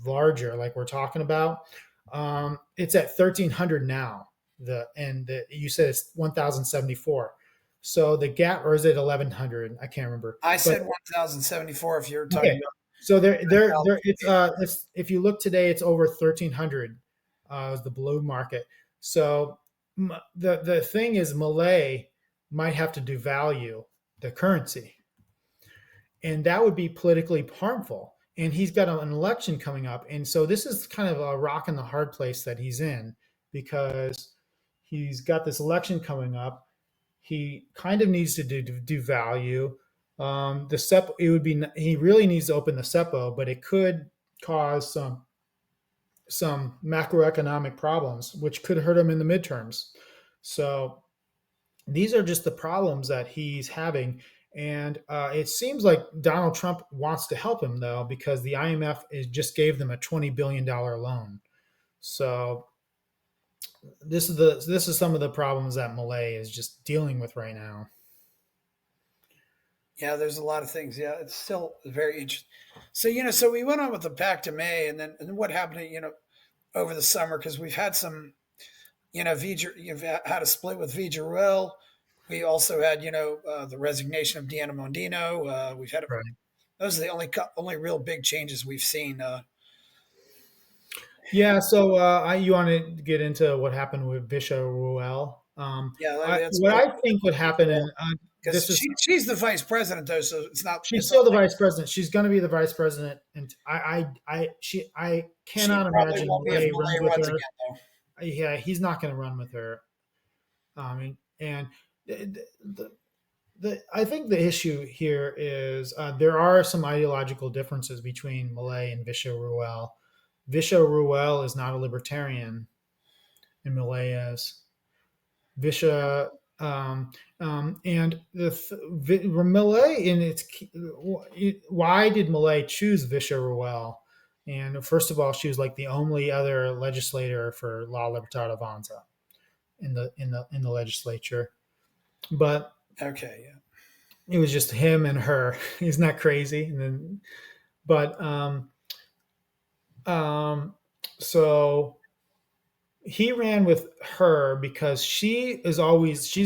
larger, like we're talking about, it's at 1,300 now. You said it's 1,074. So the gap, or is it 1,100? I can't remember. I said 1,074 if you're talking Okay. about. So it's if you look today, it's over 1,300 is the blue market. So the thing is, Milei might have to devalue the currency, and that would be politically harmful. And he's got an election coming up, and so this is kind of a rock in the hard place that he's in, because he's got this election coming up. He kind of needs to devalue the CEPO. He really needs to open the CEPO, but it could cause some macroeconomic problems, which could hurt him in the midterms. So these are just the problems that he's having. And it seems like Donald Trump wants to help him, though, because the IMF just gave them a $20 billion loan. So this is some of the problems that Milei is just dealing with right now. Yeah, there's a lot of things. Yeah, it's still very interesting. So we went on with the back to May, and then what happened, over the summer, because we've had some, you've had a split with Villarruel. We also had, the resignation of Diana Mondino. We've had Right. those are the only real big changes we've seen. Yeah. So you want to get into what happened with Villarruel? Yeah, let's What go I think would happen, and because this is she's the vice president though, so she's it's still not the like vice president. She's going to be the vice president, and I she cannot probably imagine won't be if Milei runs Millet with runs her. again though. Yeah, he's not going to run with her. And I think the issue here is there are some ideological differences between Milei and Villarruel. Villarruel is not a libertarian, and Milei is. Visha and Millet in why did Millet choose Villarruel? And first of all, she was like the only other legislator for La Libertad Avanza in the legislature, but Okay, yeah. it was just him and her. Isn't that crazy? And then, but um, so he ran with her because she's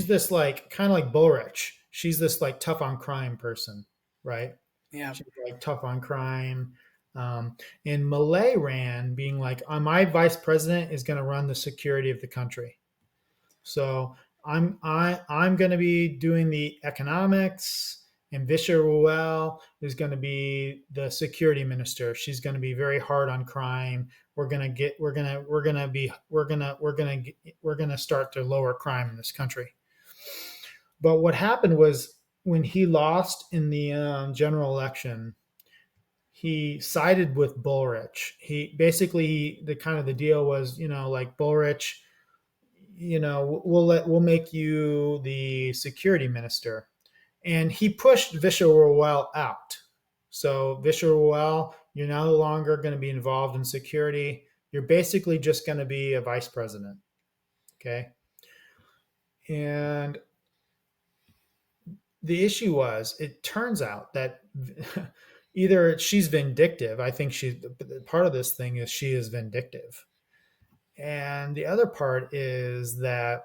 this like kind of like Bullrich. She's this like tough on crime person, right? Yeah. She's like tough on crime. And Millet ran being like, my vice president is going to run the security of the country. So I'm going to be doing the economics, and Villarruel is going to be the security minister. She's going to be very hard on crime. We're going to start to lower crime in this country. But what happened was, when he lost in the general election, he sided with Bullrich. He basically the kind of the deal was, like Bullrich, we'll make you the security minister, and he pushed Villarruel out. So Villarruel, you're no longer going to be involved in security. You're basically just going to be a vice president. Okay. And the issue was, it turns out that either she's vindictive. I think she, part of this thing is she is vindictive. And the other part is that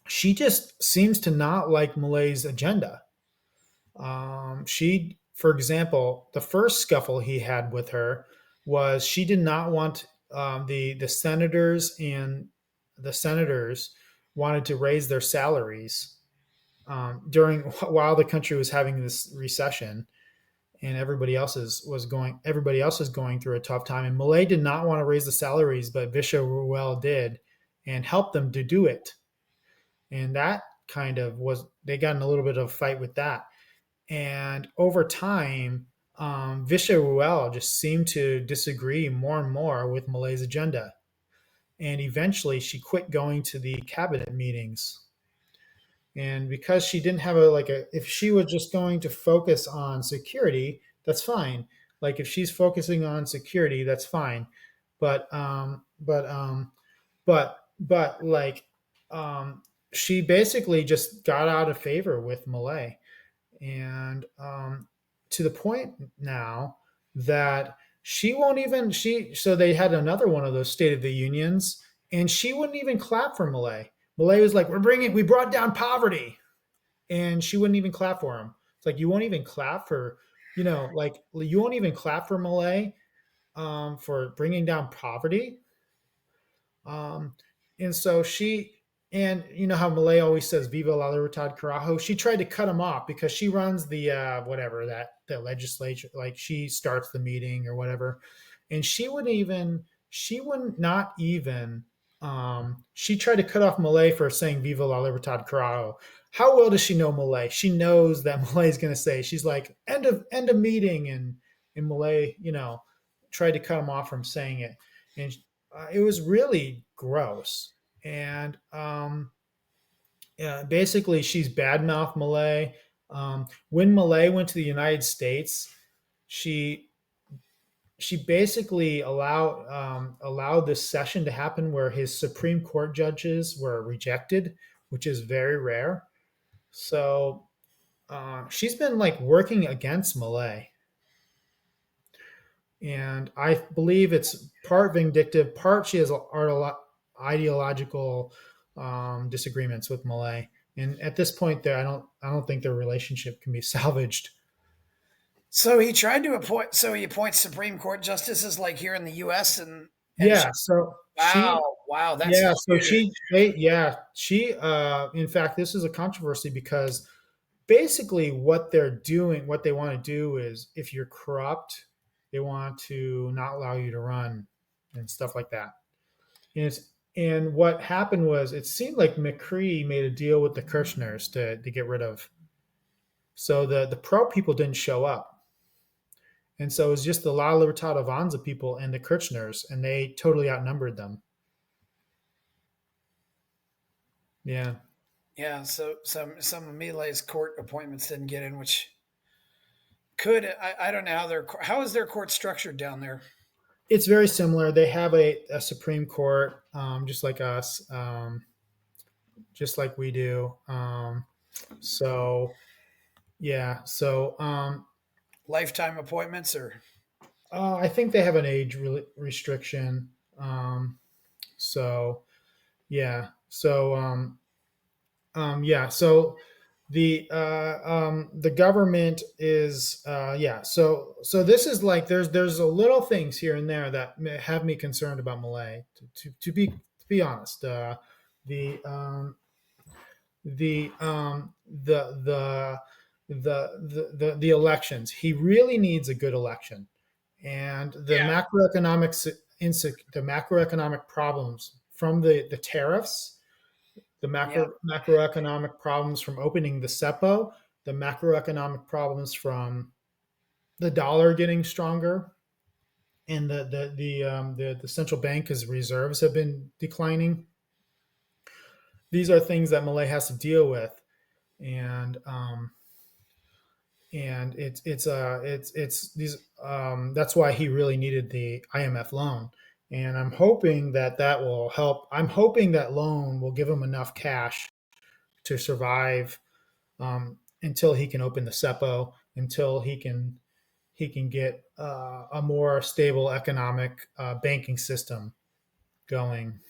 she just seems to not like Milei's agenda. For example, the first scuffle he had with her was she did not want the senators, and the senators wanted to raise their salaries during while the country was having this recession, and everybody else is going through a tough time. And Milei did not want to raise the salaries, but Villarruel did and helped them to do it. And that kind of was, they got in a little bit of a fight with that. And over time, Villarruel just seemed to disagree more and more with Milei's agenda. And eventually she quit going to the cabinet meetings. And because she didn't have if she was just going to focus on security, that's fine. Like if she's focusing on security, that's fine. But, but she basically just got out of favor with Milei. And to the point now that she won't even so they had another one of those State of the Unions, and she wouldn't even clap for Milei. Milei was like, we brought down poverty, and she wouldn't even clap for him. It's like, you won't even clap for, you won't even clap for Milei for bringing down poverty. Um, and so and you know how Milei always says "Viva la libertad, carajo." She tried to cut him off because she runs the whatever that legislature. Like she starts the meeting or whatever, and she wouldn't not even. She tried to cut off Milei for saying "Viva la libertad, carajo." How well does she know Milei? She knows that Milei is going to say. She's like end of meeting, and Milei, tried to cut him off from saying it, and it was really gross. And basically, she's badmouthed Milei. When Milei went to the United States, she basically allowed this session to happen where his Supreme Court judges were rejected, which is very rare. So she's been like working against Milei. And I believe it's part vindictive, part she has ideological disagreements with Milei. And at this point, there I don't think their relationship can be salvaged. So he tried to appoint. So he appoints Supreme Court justices like here in the U.S. and Yeah. So wow, wow, that's yeah. So huge. in fact, this is a controversy because basically what they're doing, what they want to do is, if you're corrupt, they want to not allow you to run and stuff like that. And what happened was, it seemed like McCree made a deal with the Kirchners to get rid of. So the pro people didn't show up. And so it was just the La Libertad Avanza people and the Kirchners, and they totally outnumbered them. Yeah. Yeah, so some of Milei's court appointments didn't get in, which could I don't know how is their court structured down there. It's very similar. They have a Supreme Court, just like us, just like we do. So, yeah. So, Lifetime appointments or I think they have an age restriction. So, yeah. So, yeah. So the government is yeah. So this is like, there's a little things here and there that have me concerned about Milei. To be honest, the the um, the the elections. He really needs a good election, and yeah, the macroeconomic problems from the tariffs, the yeah, macroeconomic problems from opening the CEPO, the macroeconomic problems from the dollar getting stronger, and the central bank's reserves have been declining. These are things that Malay has to deal with, and it's these that's why he really needed the IMF loan, and I'm hoping that that will help. I'm hoping that loan will give him enough cash to survive until he can open the SEPO, until he can get a more stable economic banking system going.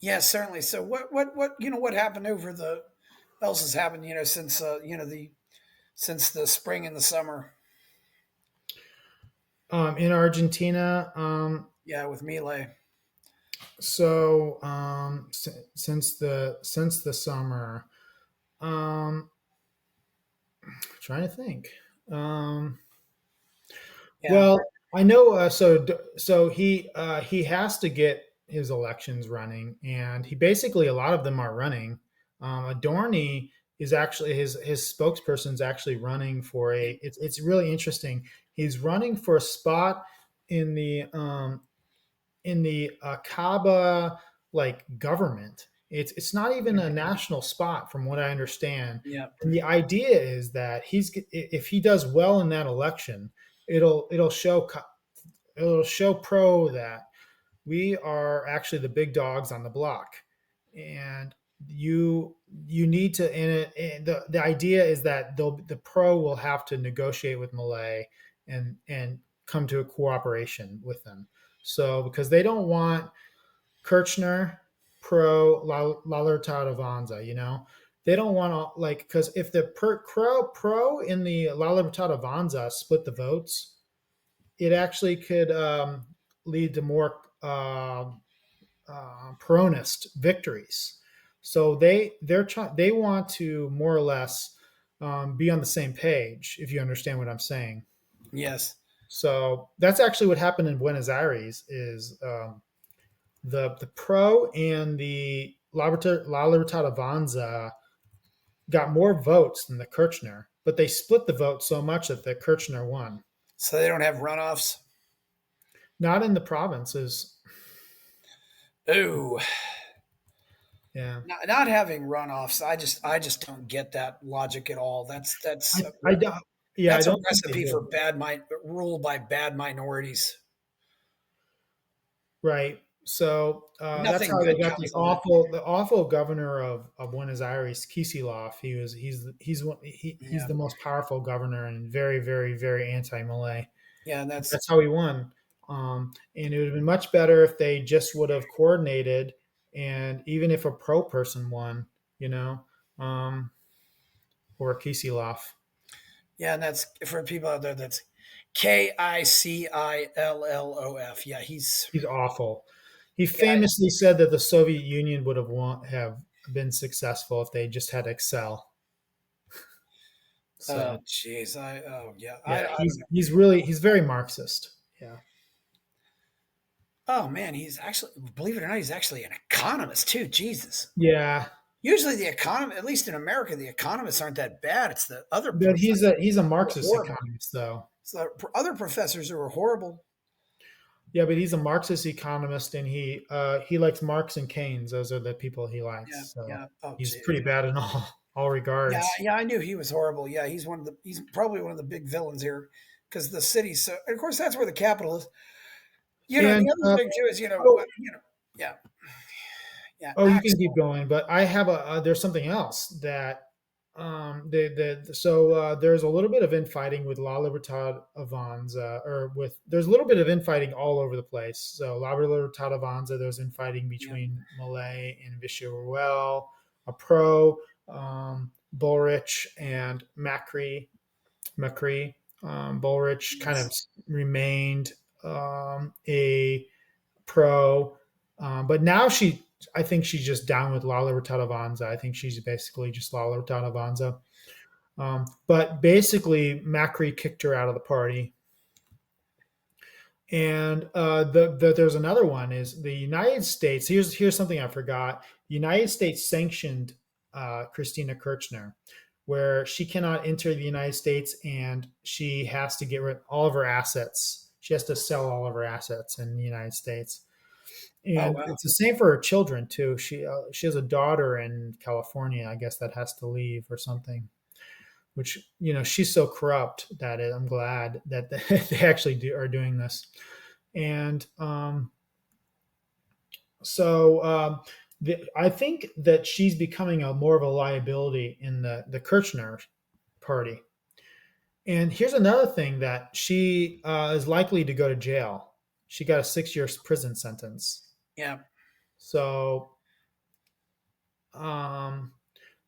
Yeah, certainly. So what happened over the else has happened since since the spring and the summer. In Argentina, Yeah, with Milei. so since the summer, um, trying to think. Um, Yeah, well, I know. So he has to get his elections running, and he basically a lot of them are running. Adorni is actually his spokesperson is actually running for a. It's really interesting. He's running for a spot in the Kaaba like government. It's not even a national spot from what I understand. yeah, And the idea is that if he does well in that election, it'll show pro that we are actually the big dogs on the block, and you need to. And the idea is that the pro will have to negotiate with Malay and come to a cooperation with them. So because they don't want Kirchner pro La Libertad Avanza, they don't want to like because if the pro in the La Libertad Avanza split the votes, it actually could lead to more Peronist victories. So they want to more or less be on the same page. If you understand what I'm saying. yes. So that's actually what happened in Buenos Aires. Is the pro and the La Libertad Avanza got more votes than the Kirchner, but they split the vote so much that the Kirchner won. So they don't have runoffs. Not in the provinces. Ooh, Yeah. not having runoffs. I just don't get that logic at all. I don't. Yeah, I That's a don't think they recipe for do. bad rule by bad minorities. Right. So that's Nothing how they good got comes of it. the awful governor of Buenos Aires, Kicillof. He's Yeah, the most powerful governor and very very very anti-Malay. yeah, and that's That's how he won. And it would have been much better if they just would have coordinated, and even if a pro person won, you know, um, or Kicillof. yeah, and that's for people out there. That's Kicillof. Yeah, He's awful. He yeah. famously said that the Soviet Union would have been successful if they just had Excel. Oh, So jeez. Yeah. yeah, I don't he's very Marxist. Yeah, Oh man, he's actually, believe it or not, he's actually an economist too. Jesus. yeah, Usually the economy, at least in America, the economists aren't that bad. It's the other but he's a who are Marxist horrible. economist though. It's the other professors who are horrible. Yeah, but he's a Marxist economist, and he likes Marx and Keynes. Those are the people he Yeah, likes. So yeah. Oh, he's geez. pretty bad in all Yeah, regards. yeah. I knew he was horrible. Yeah, he's probably one of the big villains here because the city's so. And of course, that's where the capital is. And The other thing too is oh, yeah, yeah. oh, you can keep going, but I have there's something else that there's a little bit of infighting with La Libertad Avanza, or with there's a little bit of infighting all over the place. So La Libertad Avanza, there's infighting Yeah. between Malay and Villarruel, a pro, Bullrich and Macri. Bullrich kind of Yes. remained a pro, but now I think she's just down with La Libertad Avanza. I think she's basically just La Libertad Avanza. But basically, Macri kicked her out of the party. And there's another one is the United States. Here's something I forgot. The United States sanctioned Christina Kirchner. where she cannot enter the United States, and she has to get rid of all of her assets. She has to sell all of her assets in the United States. Oh And wow. it's the same for her children too. She has a daughter in California, I guess, that has to leave or something. Which, she's so corrupt that I'm glad that they actually are doing this. And so I think that she's becoming a more of a liability in the Kirchner party. And here's another thing, that she is likely to go to jail. She got a 6 year prison sentence. Yeah. So um,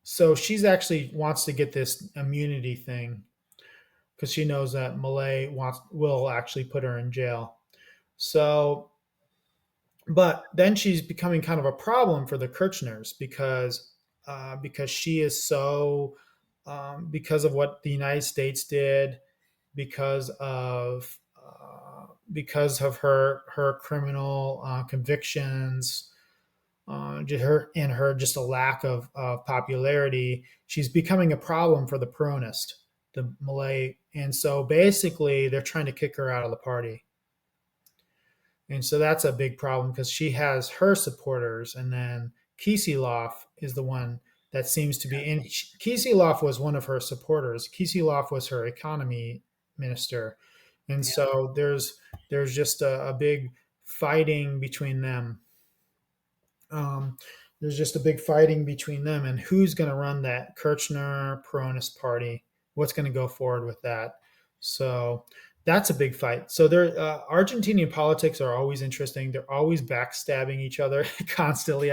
so she's actually wants to get this immunity thing because she knows that Milei will actually put her in jail. So, but then she's becoming kind of a problem for the Kirchners because she is so because of what the United States did, because of her criminal convictions, her just a lack of popularity. She's becoming a problem for the Peronist, the Malay, and so basically they're trying to kick her out of the party. And so that's a big problem because she has her supporters, and then Kisilov is the one that seems to be. And Kisilov was one of her supporters. Kisilov was her economy minister, and Yeah. so there's just a big fighting between them. Um, there's just a big fighting between them, and who's going to run that Kirchner Peronist party? What's going to go forward with that? So that's a big fight. So Argentinian politics are always interesting. They're always backstabbing each other constantly.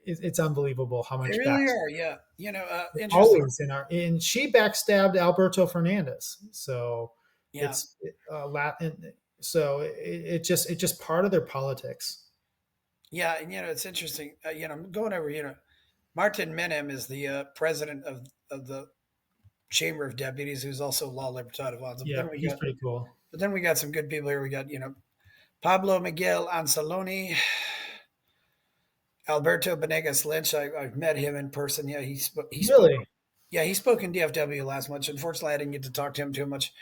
It's unbelievable how They much really are. Yeah. Interesting. always and she backstabbed Alberto Fernandez. So Yeah. it's Latin. So it just part of their politics. Yeah. And, it's interesting. I'm going over, Martin Menem is the president of the Chamber of Deputies, who's also law libertad avanza. Yeah, he's pretty cool. But then we got some good people here. We got, Pablo Miguel Anzalone, Alberto Benegas Lynch. I've met him in person. Yeah, he spoke. Really? Yeah, he spoke in DFW last month. Unfortunately, I didn't get to talk to him too much.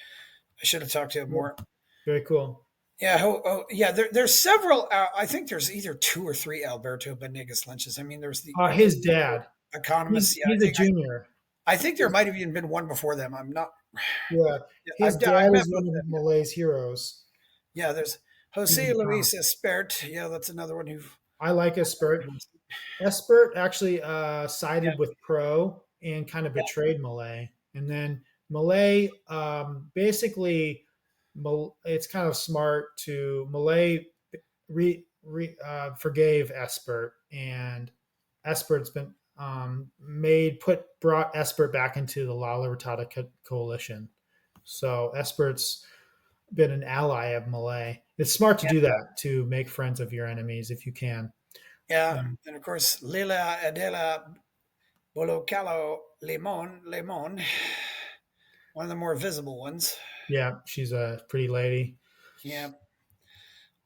I should have talked to him more. Very cool. Yeah, yeah. There's several. I think there's either two or three Alberto Benegas Lynches. I mean, there's the His dad. economist. Yeah, He's a junior. I think there might have even been one before them. I'm not. Yeah, his I've dad met is both one of of them. Malay's heroes. Yeah, there's He's Jose an Luis economist. Espert. Yeah, that's another one who. I like Espert. Espert actually Yeah, sided with Pro and kind of yeah, betrayed Malay. And then Malay basically, it's kind of smart to Malay forgave Espert, and Espert's been brought Espert back into the La Libertada coalition. So Espert's been an ally of Malay. It's smart to yeah, do that, to make friends of your enemies if you can. yeah. Um, And of course, Lila Adela Bolocalo Lemon, one of the more visible ones. yeah, she's a pretty lady. Yeah.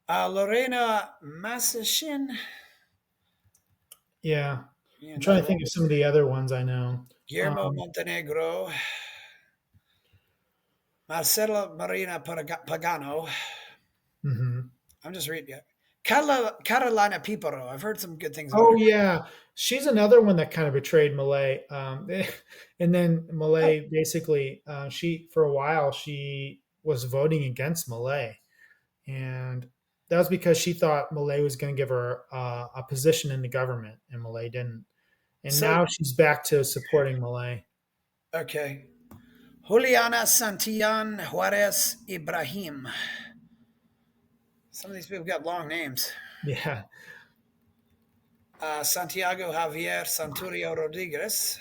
Lorena Massachin. Yeah, Yeah, I'm trying another to one. think of some of the other ones I know. Guillermo Montenegro. Marcela Marina Pagano. Mhm. I'm just reading it. Carolina Piparo. I've heard some good things about Oh her. yeah, she's another one that kind of betrayed Malay. And then Oh, Malay basically, she for a while she was voting against Malay, and that was because she thought Malay was going to give her a position in the government, and Malay didn't. And so now she's back to supporting Malay. okay. Juliana Santillan Juarez Ibrahim. Some of these people got long names. Yeah, Santiago Javier Santurio Rodriguez.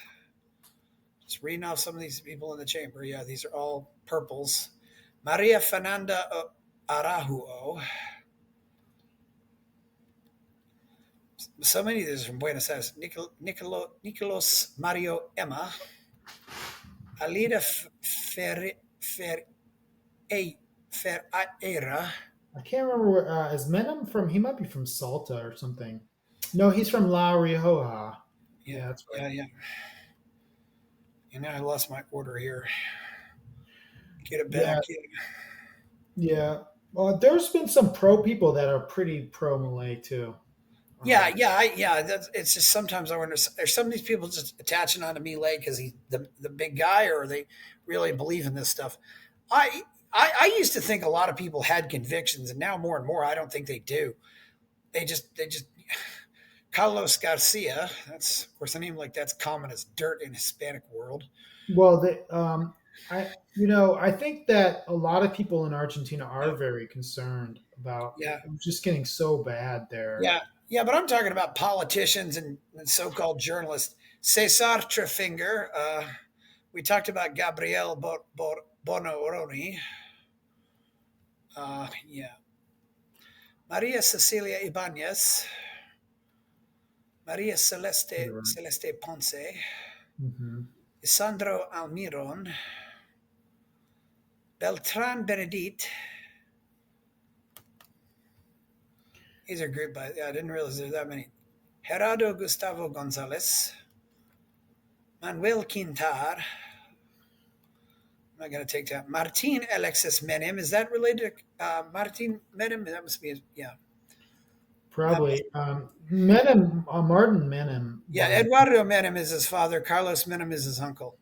Just reading off some of these people in the chamber. Yeah, these are all purples. Maria Fernanda Arajuo. So many of these are from Buenos Aires. Nicolos Mario Emma. Alida Ferreira. I can't remember where is Menem from. He might be from Salta or something. No, he's from La Rioja. Yeah, Yeah, that's right. yeah, yeah. And now I lost my order here. Get it Yeah, back. yeah. Well, there's been some pro people that are pretty pro Malay too. Yeah, Um, yeah. It's just sometimes I wonder: are some of these people just attaching on to Milei because he's the big guy, or are they really believe in this stuff? I, I used to think a lot of people had convictions, and now more and more I don't think they do. They just Carlos Garcia. That's of course a name like that's common as dirt in Hispanic world. well, I think that a lot of people in Argentina are Yeah, very concerned about yeah, just getting so bad there. yeah. But I'm talking about politicians and so-called journalists. Cesar Trefinger. We talked about Gabriel Bonoroni. Yeah. Maria Cecilia Ibanez, Maria Celeste Ponce, Mm-hmm. Sandro Almiron, Beltran Benedit. These are great, but I didn't realize there were that many. Gerardo Gustavo Gonzalez, Manuel Quintar. I'm not going to take that. Martin Alexis Menem. Is that related to Martin Menem? That must be, yeah. That must, Probably. Menem, Martin Menem, yeah, by Eduardo Menem is his father. Carlos Menem is his uncle.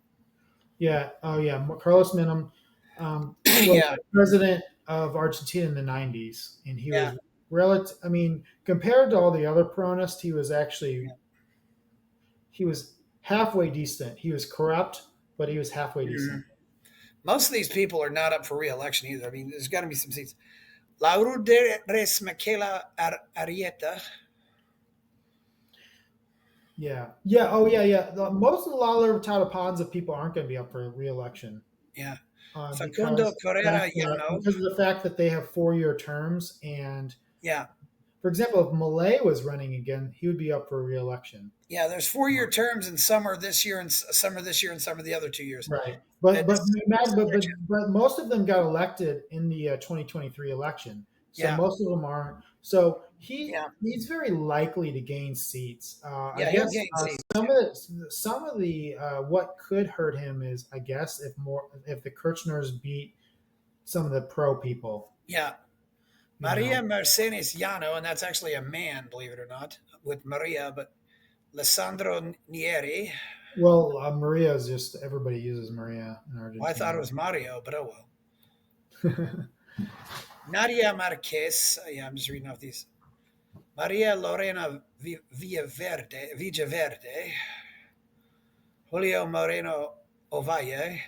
yeah, oh yeah, Carlos Menem was Yeah, the president of Argentina in the '90s, and he yeah, was relative. I mean, compared to all the other Peronists, yeah. he was halfway decent. He was corrupt, but he was halfway decent. Mhm. Most of these people are not up for re-election either. I mean, there's got to be some seats. Lourdes Michaela Arieta. Yeah, yeah, oh yeah, yeah. Most of the La Libertad Ponza people aren't going to be up for re-election Yeah. Facundo because Correa Llano. because of the fact that they have 4-year terms. And Yeah. for example, if Malay was running again, he would be up for re-election. Yeah. There's 4 year terms, and some are this year, and some are this year, and some are the other 2 years. Right, And but this election. but most of them got elected in the 2023 election, so Yeah. most of them aren't. So Yeah. he's very likely to gain seats. I Yeah. He'll guess gain seats. some of the what could hurt him is, I guess, if the Kirchners beat some of the pro people, Yeah. you know. Maria Mercedes Llano, and that's actually a man, believe it or not, with Maria, but Alessandro Nieri. Well, Maria is just everybody uses Maria in Well, I thought it Argentina. was Mario, but oh well. Nadia Marquez. Yeah, I'm just reading off these. Maria Lorena Villaverde, Julio Moreno Ovalle,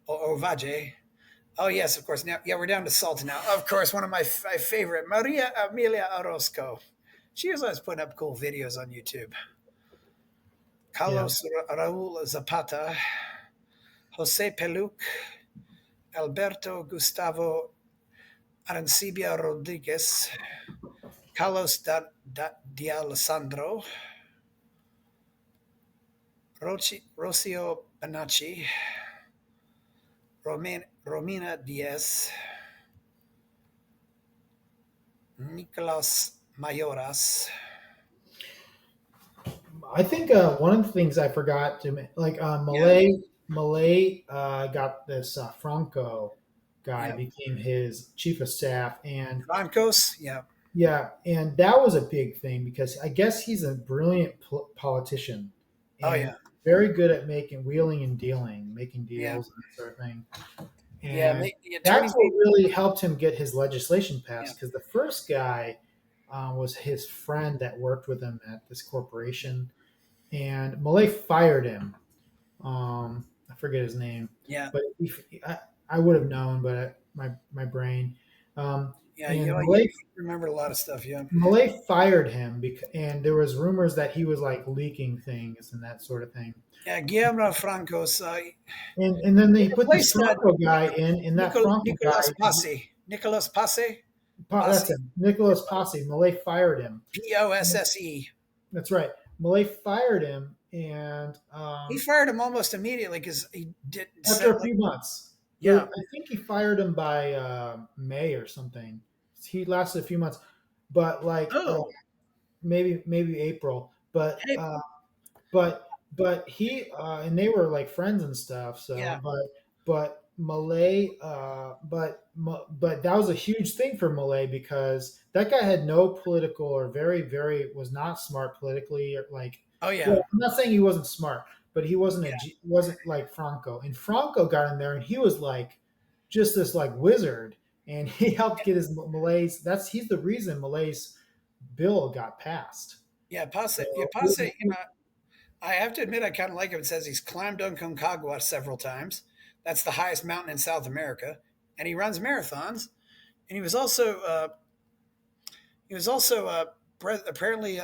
Ovalle. Oh yes, of course. Now, yeah, we're down to Salta now. Of course, one of my favorite, Maria Amelia Orozco. She was always putting up cool videos on YouTube. Yeah. Carlos Raul Zapata, Jose Peluc, Alberto Gustavo Arancibia Rodriguez, Carlos D'Alessandro, Rocio Banacci, Romina Diaz, Nicolas Mayoras. I think one of the things I forgot to like Yeah, Malay got this Franco guy yeah. became his chief of staff, and Francos, yeah, yeah, and that was a big thing because I guess he's a brilliant politician oh and yeah, very good at making wheeling and dealing, making yeah, deals and that sort of thing. yeah. And The that's attorney, what really helped him get his legislation yeah, passed because the first guy was his friend that worked with him at this corporation, and Malay fired him. I forget his name, yeah, but I would have known, but my brain. yeah. You And know, you remember a lot of stuff, yeah. Malay fired him and there was rumors that he was like leaking things and that sort of thing. Yeah, Guillermo Francos. And then He they put this replaced Franco guy in, and that Franco Nicolas guy, Passe. Nicolas Passe? that's Passe. him, Nicholas Posse. Malay fired him. Posse. That's right. Malay fired him, and He fired him almost immediately because he didn't after set a like, few months, yeah. I think he fired him by May or something. He lasted a few months, but like Oh, maybe April. hey, But but he and they were like friends and stuff. Yeah. So, but Malay, but that was a huge thing for Malay because that guy had no political or very was not smart politically. Or like, Oh yeah. well, I'm not saying he wasn't smart, but he Yeah. wasn't like Franco. And Franco got in there, and he was like just this like wizard, and he helped get his Malay's. He's the reason Malay's bill got passed. Yeah. Passe. Yeah. So, Passe. I have to admit, I kind of like him. It says he's climbed Aconcagua several times. That's the highest mountain in South America, and he runs marathons. And he was also apparently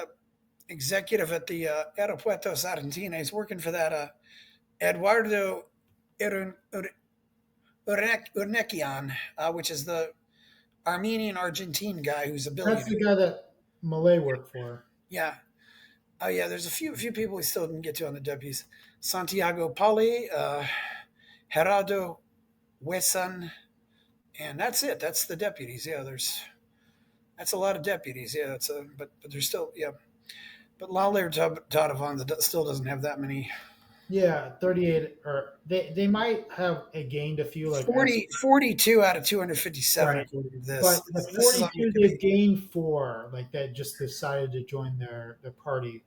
executive at the Aeropuertos Argentina. He's working for that Eduardo Urnekian, which is the Armenian Argentine guy who's a that's billionaire. the guy that Malay worked for. Yeah. Oh yeah. There's a few people we still didn't get to on the deputies. Santiago Pali, Gerardo Huesan, and that's it. That's the deputies. Yeah. That's a lot of deputies. Yeah. But there's still yeah. But Lawler Tadavon still doesn't have that many. Yeah, 38, or they might have gained a few like 42 out of 257 right, according to this. but the This is on 42 they've Wikipedia. gained four like that just decided to join their party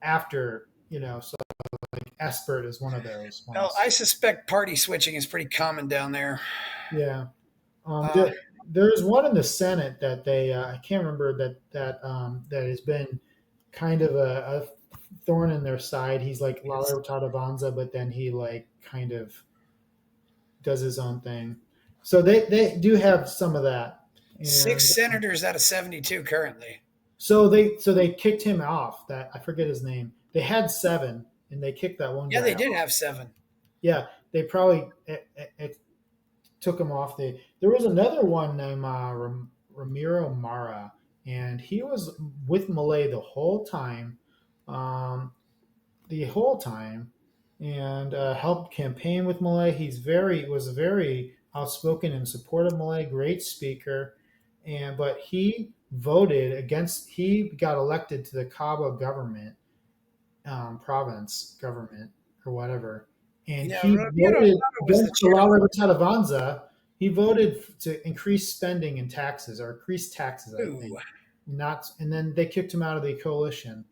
after so like Espert is one of those Well, ones. I suspect party switching is pretty common down there. Yeah, Uh, there's one in the Senate that they I can't remember that has been kind of a thorn in their side. He's like Lalo Tadavanza, but then he like kind of does his own thing. So they do have some of that, and Six senators out of 72 currently. so they kicked him off. That I forget his name. They had seven, and they kicked that one Yeah, guy they off. did have seven. Yeah, they probably it took him off. There was another one named Ramiro Mara, and he was with Malay um, the whole time, and helped campaign with Malay. Was very outspoken in support of Malay, great speaker, and but he voted against. He got elected to the Cabo government, province government or whatever, and Yeah, he Ramiro voted Amato was the against chair. Laura Tavanza. He voted to increase spending and taxes or increase taxes, I Ooh. think. Not, and then they kicked him out of the coalition.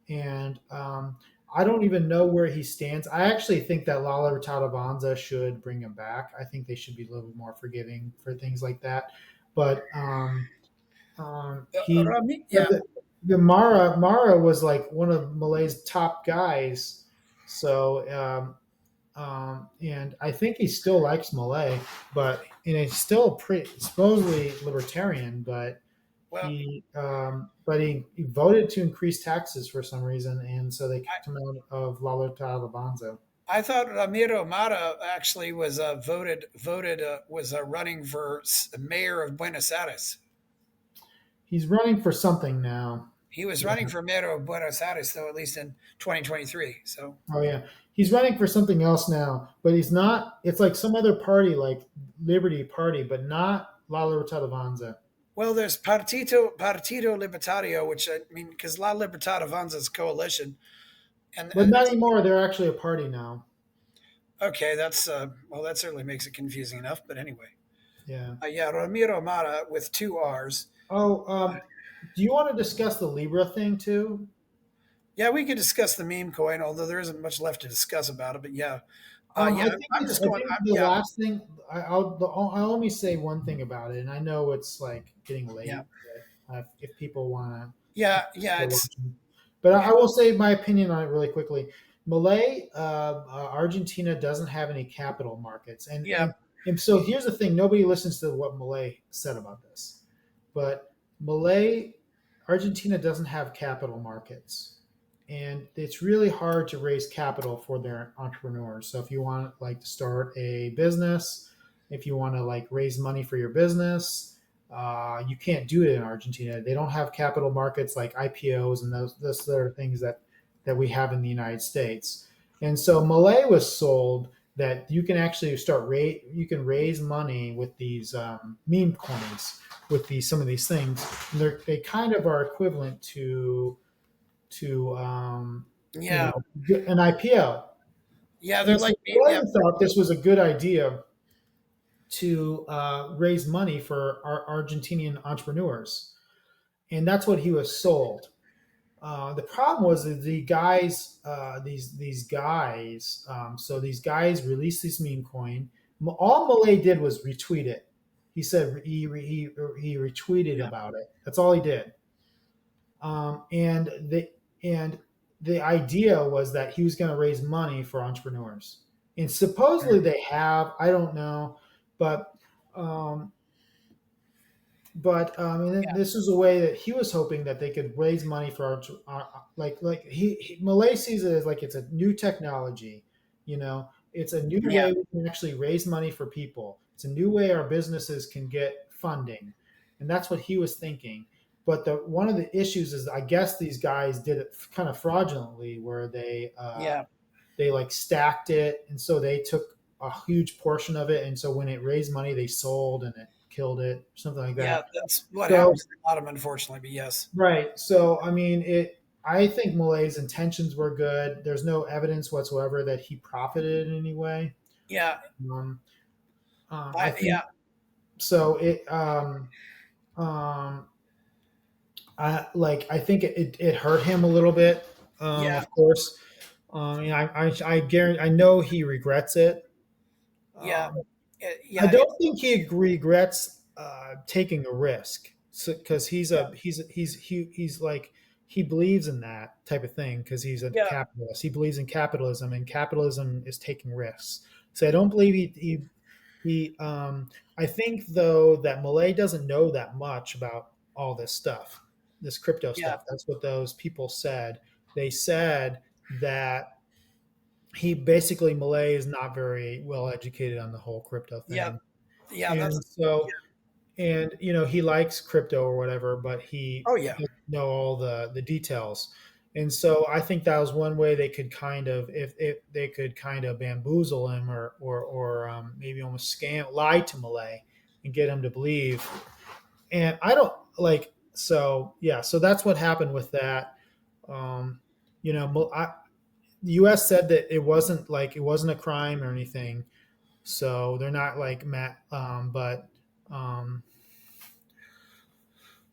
And I don't even know where he stands. I actually think that Lala Tavanza should bring him back. I think they should be a little bit more forgiving for things like that. But he, but Yeah, the Mara was like one of Malay's top guys. So and I think he still likes Malay, and he's still pretty supposedly libertarian, well, he voted to increase taxes for some reason, and so they I, kicked him out of La Lota Albanzo. I thought Ramiro Amata actually was running for mayor of Buenos Aires. He's running for something now. He was Yeah. running for mayor of Buenos Aires, though, at least in 2023. So, Oh yeah, he's running for something else now, but he's not. It's like some other party, like Liberty Party, but not La Lota Albanzo. well, there's Partido Libertario, which I mean, because La Libertad Avanza is a coalition, But and not that's anymore. They're actually a party now. okay. That's well, that certainly makes it confusing enough. But anyway, Yeah. yeah, Ramiro Amata with two R's. Oh, do you want to discuss the Libra thing too? Yeah, we could discuss the meme coin, although there isn't much left to discuss about it. But yeah, I yeah, think I'm just going. the Yeah, last thing I'll only say one thing about it, and I know it's like getting yeah, late. If people want to yeah, yeah. still It's watching, but yeah, I will say my opinion on it really quickly. Malay, Argentina doesn't have any capital markets, yeah. and so here's the thing: nobody listens to what Malay said about this, but Malay, Argentina doesn't have capital markets, and it's really hard to raise capital for their entrepreneurs. So if you want like to start a business, if you want to like raise money for your business, you can't do it in Argentina. They don't have capital markets like IPOs and those sort of things that we have in the United States. And so Malay was sold that you can actually you can raise money with these meme coins with some of these things. And they kind of are equivalent to you Yeah. know, an IPO. Yeah. They're And so like, yeah. Milei thought this was a good idea to raise money for our Argentinian entrepreneurs, and that's what he was sold. The problem was that these guys, so these guys released this meme coin. All Malay did was retweet it. He said he retweeted Yeah. about it. That's all he did. And the idea was that he was going to raise money for entrepreneurs, and supposedly they have. I don't know, but um, and Yeah. this is a way that he was hoping that they could raise money for like Malay sees it as like it's a new technology, it's a new Yeah. way we can actually raise money for people. It's a new way our businesses can get funding, and that's what he was thinking. But the one of the issues is I guess these guys did it kind of fraudulently, where Yeah. they like stacked it, and so they took a huge portion of it, and so when it raised money, they sold and it killed it, something like Yeah. that. That's what So happens to a lot of them, unfortunately. But yes. right, so I mean, it. I think Malay's intentions were good. There's no evidence whatsoever that he profited in any way. Yeah. Um, I think Yeah. so. Um, I think it hurt him a little bit. Yeah. Of course, I guarantee I know he regrets it. Yeah. Um, I Yeah. don't think he regrets taking a risk because Yeah. he's like he believes in that type of thing because he's a Yeah. capitalist. He believes in capitalism, and capitalism is taking risks. So I don't believe he. I think though that Malay doesn't know that much about all this stuff, this crypto Yeah. stuff. That's what those people said. They said that he basically Malay is not very well educated on the whole crypto Yeah. thing, Yeah. and That's. so and he likes crypto or whatever, but he Oh yeah. doesn't know all the details. And so I think that was one way they could kind of if they could kind of bamboozle him or maybe almost scam lie to Malay and get him to believe. And I don't like so yeah, so that's what happened with that. Um, the U.S. said that it wasn't a crime or anything, so they're not like Matt. But um,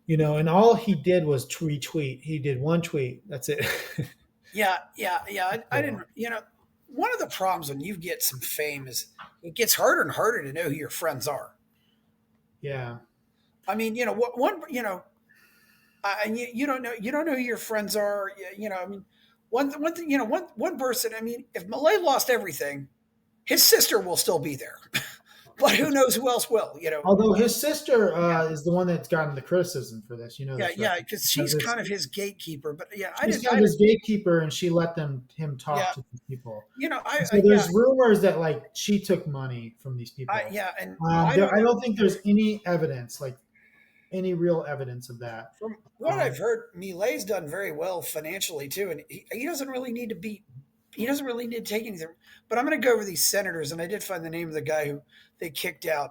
and all he did was retweet. He did one tweet. That's it. Yeah. Yeah. Yeah. I So, didn't. One of the problems when you get some fame is it gets harder and harder to know who your friends are. yeah, I mean, one, and you don't know who your friends are. I mean, one thing, one person. I mean, if Malay lost everything, his sister will still be there, but who knows who else will? although his sister Yeah, is the one that's gotten the criticism for this. You know yeah, this, right? yeah, because Because she's kind of his gatekeeper. But yeah, I she's didn't, kind I of his didn't. gatekeeper, and she let him talk Yeah, to these people. I, And so yeah, there's rumors that like she took money from these people. yeah, and I don't I know. don't think there's any evidence, like any real evidence of that. From what I've Um, heard, Milei's done very well financially too, and he doesn't really need to be. He doesn't really need to take anything. But I'm going to go over these senators, and I did find the name of the guy who they kicked out.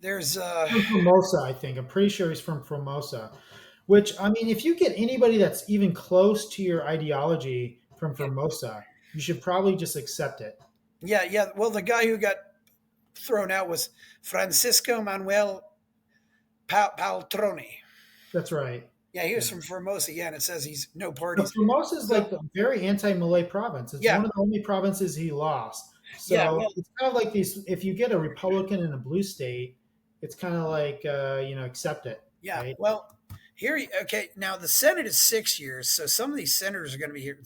There's from Formosa, I think. I'm pretty sure he's from Formosa. Which I mean, if you get anybody that's even close to your ideology from yeah, Formosa, you should probably just accept it. yeah, yeah. Well, the guy who got thrown out was Francisco Manuel Paltroni. That's right. Yeah, he was Yeah. from Formosa. Yeah, and it says he's no But parties. Formosa is So like a very anti-Malay province. It's yeah, one of the only provinces he lost. yeah, So well, it's kind of like these. If you get a Republican in a blue state, it's kind of like accept it, yeah, right? well. Here, okay. Now the Senate is 6 years, so some of these senators are going to be here.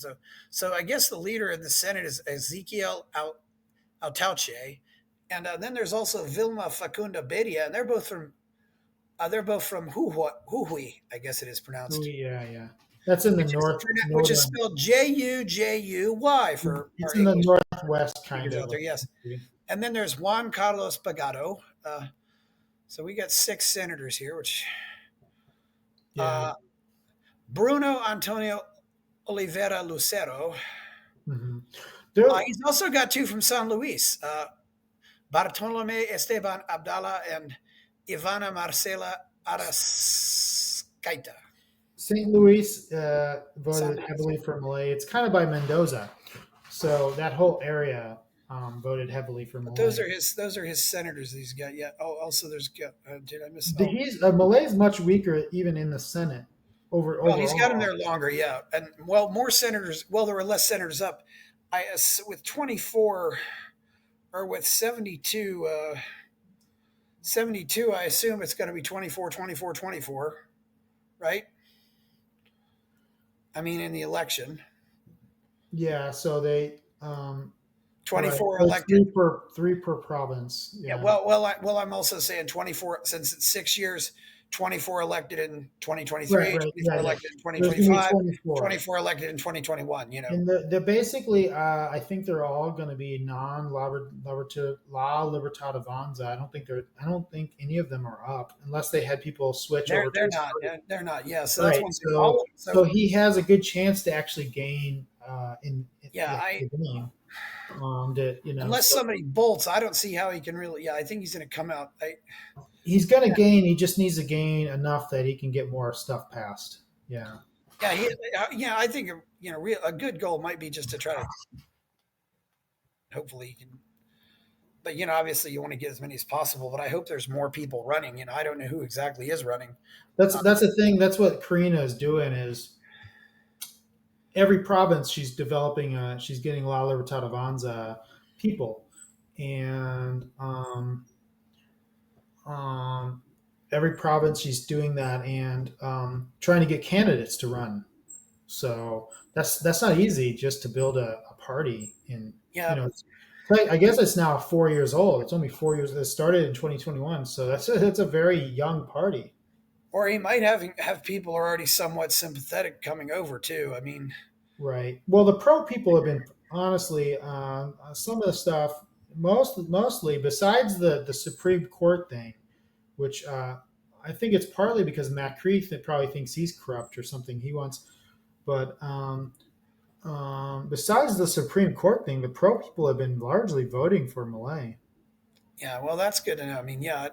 So I guess the leader of the Senate is Ezekiel Altauche, and then there's also Vilma Facunda Bedia, and they're both from Huhui, I guess it is Oh, pronounced, yeah, yeah. That's in the which is northern. spelled Jujuy for It's in the English northwest kind speakers of. out there. Yes, and then there's Juan Carlos Pagado. So we got six senators here, which Yeah. uh, Bruno Antonio Oliveira Lucero. Hmm. There, He's also got two from San Luis, Bartolome Esteban Abdala and Ivana Marcela Arascaita. St. Louis San voted Luis. heavily for Milei. It's kind of by Mendoza, so that whole area voted heavily for But Milei. those are his senators. These guys. Yeah. Oh, also there's. Did I miss? Oh, He's Milei is much weaker even in the Senate well, he's got him overall. there longer. Yeah, and well, more senators. Well, there were less senators up. With 24 or with 72. 72. I assume it's going to be 24, 24, 24. Right. I mean, in the election, Yeah, so they right. 24 So it's elected. three per province. Yeah, Yeah. I'm also saying 24 since it's 6 years, 24 elected in Right, 23, right. Yeah, 24 yeah. elected in There's gonna be 2025, 24. 24 elected in 2021, And they're basically, I think they're all going to be La Libertad Avanza. I don't think any of them are up unless they had people switch over to They're his not. party. They're not. Yeah, so that's Right. one thing. All So, of them. So he has a good chance to actually gain in yeah, the game. unless So somebody bolts, I don't see how he can really. Yeah, I think he's going to come out. he's going to gain. He just needs to gain enough that he can get more stuff passed. Yeah. Yeah, yeah, I think a good goal might be just to try to hopefully he can. But obviously you want to get as many as possible. But I hope there's more people running. I don't know who exactly is running. That's the thing. That's what Karina is doing. Is every province she's developing. She's getting La Libertad Avanza people, and um, every province she's doing that and trying to get candidates to run. So that's not easy just to build a party in Yeah, I guess it's now 4 years old. It's only 4 years. It started in 2021, so that's a very young party. or he might have people already somewhat sympathetic coming over too. I mean, Right. Well, the pro people have been honestly some of the stuff mostly besides the Supreme Court thing, which I think it's partly because Macri that probably thinks he's corrupt or something. He wants, but besides the Supreme Court thing, the pro people have been largely voting for Milei. yeah, well, that's good to know. I mean, yeah,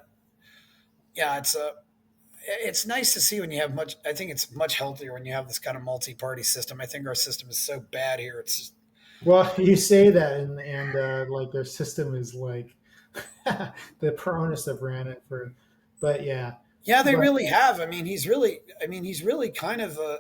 it's nice to see when you have much. I think it's much healthier when you have this kind of multi-party system. I think our system is so bad here. It's just, Well, you say that, and like their system is like the Peronis have ran it for, but yeah, yeah, they but really have. I mean, he's really kind of a.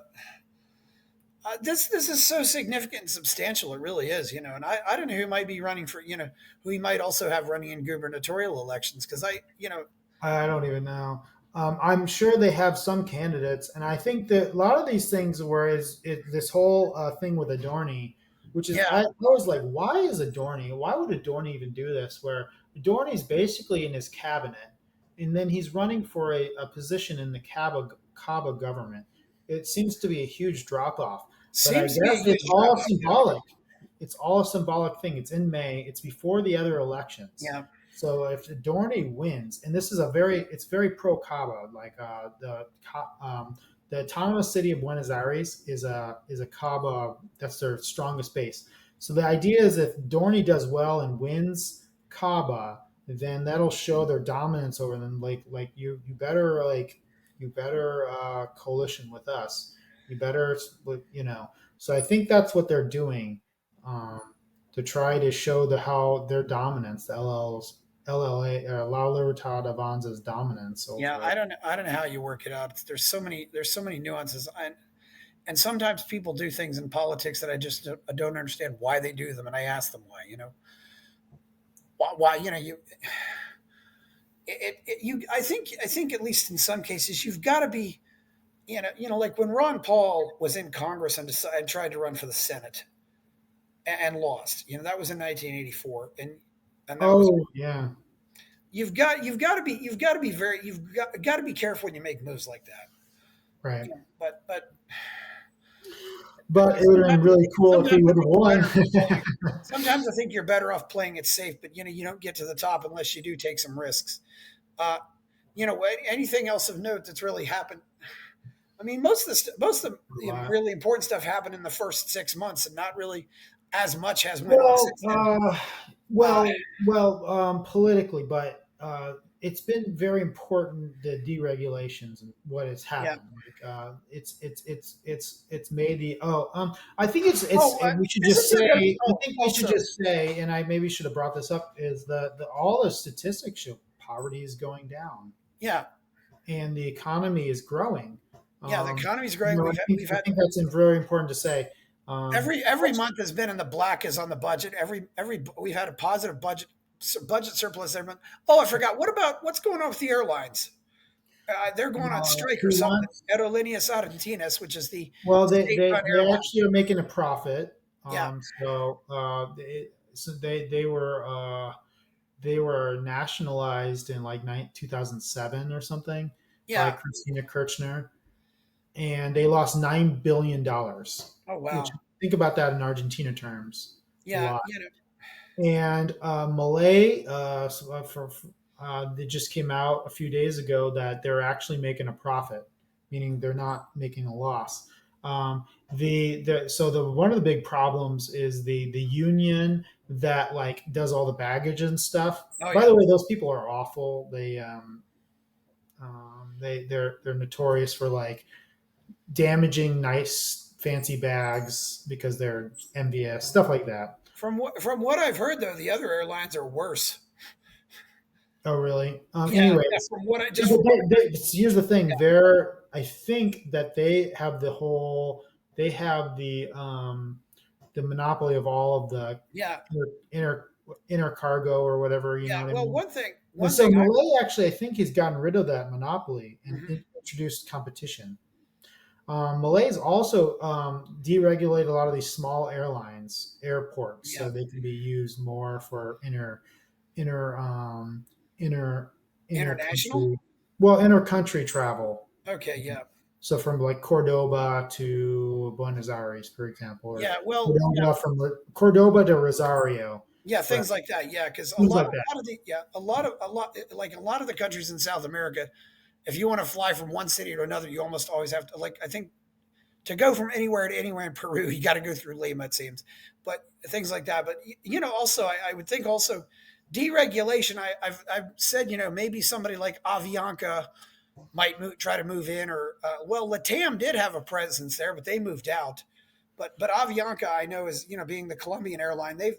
This is so significant and substantial. It really is, And I don't know who might be running for, who he might also have running in gubernatorial elections because I don't even know. I'm sure they have some candidates, and I think that a lot of these things, whereas this whole thing with Adorni, which is yeah, I was like, why is Adorni? Why would Adorni even do this? Where Adorni's basically in his cabinet, and then he's running for a position in the Cabo government. It seems to be a huge drop off, but I seems to be a guess it's huge drop all off. symbolic. It's all a symbolic thing. It's in May. It's before the other elections. Yeah, So if Adorni wins, and this is it's very pro Cabo, like the autonomous city of Buenos Aires is a Cabo. That's their strongest base. So the idea is if Adorni does well and wins Cabo, then that'll show their dominance over them. Like you better coalition with us. You better So I think that's what they're doing to try to show how their dominance, the LLA, La Libertad Avanza's dominance yeah. over. I don't know how you work it out. There's so many nuances. And sometimes people do things in politics that I don't understand why they do them, and I ask them why. Why you I think at least in some cases you've got to be like when Ron Paul was in Congress and tried to run for the Senate and lost. That was in 1984, and that was Oh yeah, you've got to be very got to be careful when you make moves like that. right. But But it would have been really cool if he sometimes I would have think you're won. better. Sometimes I think you're better off playing it safe, but you don't get to the top unless you do take some risks. Uh, anything else of note that's really happened? I mean, most of the really important stuff happened in the first 6 months, and not really as much has went on well, since then. Uh, politically, but it's been very important, the deregulations and what has Yeah. happened. Like it's made the I think it's Oh, and we should isn't just there say going to be? I Oh, think we should also, just say, and I maybe should have brought this up, is the all the statistics show poverty is going down yeah, and the economy is growing. yeah. The Um, economy's growing. We've I had think that's very important to say. Um, every month has been in the black is on the budget. Every we've had a positive budget surplus every month. Oh, I forgot. What about what's going on with the airlines? They're going on strike or who something. wants Aerolíneas Argentinas, which is the Well, state-run they airline. actually are making a profit. Yeah, They were nationalized in like 2007 or something by yeah. Christina Kirchner, and they lost $9 billion. Oh Which, wow. think about that in Argentina terms, it's a Yeah, lot. you know. And Malay, they just came out a few days ago that they're actually making a profit, meaning they're not making a loss. The one of the big problems is the union that like does all the baggage and stuff. Oh By yeah. the way, those people are awful. They're notorious for like damaging nice fancy bags because they're envious, stuff like that. From what I've heard though, the other airlines are worse. Oh, really? Yeah, yeah. Anyways, From what I yeah, just but from what here's the yeah, thing. They're I think that they have the monopoly of all of the yeah, inter inter, inter cargo or whatever. You know yeah. what I Well, mean? one thing, And one so thing I Malay actually, I think he's gotten rid of that monopoly and mhm, introduced competition. Malay's also deregulated a lot of these small airports, yeah, so they can be used more for inter inter inter international. country, well, inter country travel. Okay, yeah, So from like Cordoba to Buenos Aires, for example, or yeah. Well, yeah, Cordoba to Rosario, yeah. for Things like that. Yeah, because things like that. a lot of the yeah, a lot like a lot of the countries in South America, if you want to fly from one city to another, you almost always have to like I think to go from anywhere to anywhere in Peru, you got to go through Lima, it seems, but things like that. But you know, also I would think also deregulation. I've said maybe somebody like Avianca might try to move in, or well, Latam did have a presence there, but they moved out. But Avianca, I know, is being the Colombian airline, they've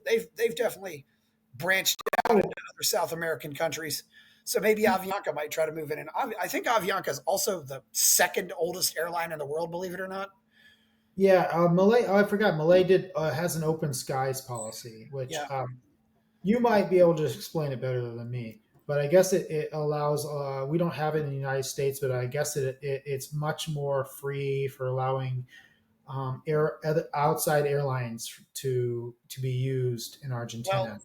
definitely branched out into other South American countries. So maybe Avianca might try to move in. And I think Avianca is also the second oldest airline in the world, believe it or not. Yeah, Malay. Oh, I forgot. Malay did has an open skies policy, which Yeah. you might be able to explain it better than me. But I guess it allows. We don't have it in the United States, but I guess it's much more free for allowing outside airlines to be used in Well, Argentina.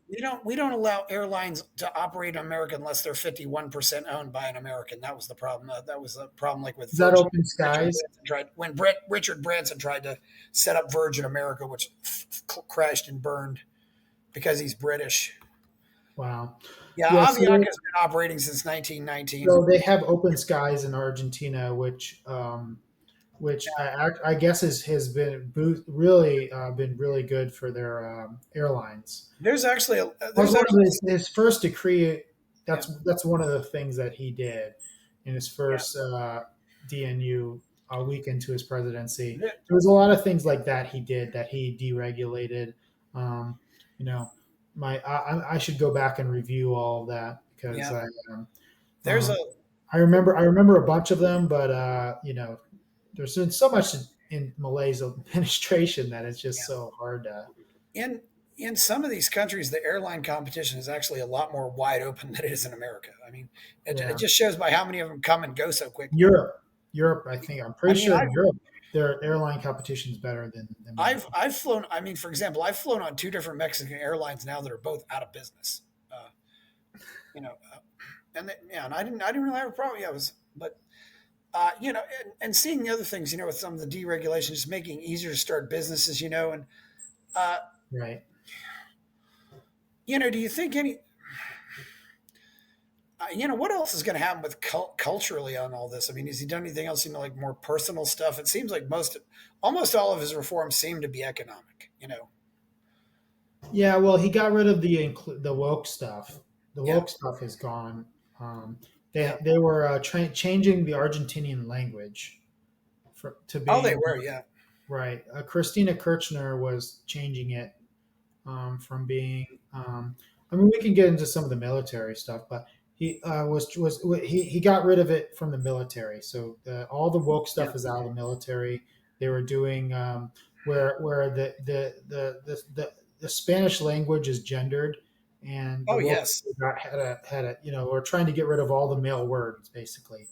we don't allow airlines to operate in America unless they're 51% owned by an American. That was the problem. That was the problem, like with Is that Virgin. open Richard skies? Branson tried when Richard Branson tried to set up Virgin America, which crashed and burned because he's British. Wow. Yeah, Yeah. Avianca's been operating since 1919. So they have open skies in Argentina, which Yeah, I guess has been really been really good for their airlines. there's actually That was there's one of actually his first decree. yeah, That's one of the things that he did in his yeah. first DNU a week into his presidency. There- There was a lot of things like that he did that he deregulated. Um, you know, I should go back and review all of that because yeah. There's a um, I remember a bunch of them, but there's been so much in Malay's administration that it's just yeah. so hard to. in in some of these countries, the airline competition is actually a lot more wide open than it is in America. I mean, it Yeah. just shows by how many of them come and go so quickly. Europe, I'm I pretty mean, sure in Europe, their airline competition is better than we do. I've flown. I mean, for example, I've flown on two different Mexican airlines now that are both out of business. Uh, you know, yeah, and I didn't really have a problem. Yeah, it was, but and seeing the other things, with some of the deregulation, just making it easier to start businesses, and uh, Right. do you think what else is going to happen with culturally on all this? I mean, has he done anything else? Like more personal stuff? It seems like almost all of his reforms seem to be economic. Yeah. Well, he got rid of the woke stuff. The Yeah, woke stuff is gone. Yeah. They were changing the Argentinian language to Oh, they being were. Yeah. right. Christina Kirchner was changing it from being. I mean, we can get into some of the military stuff, but he got rid of it from the military. So all the woke Yeah. stuff is out of the military. They were doing where the Spanish language is gendered, and the Oh, woke yes. people had a we're trying to get rid of all the male words basically.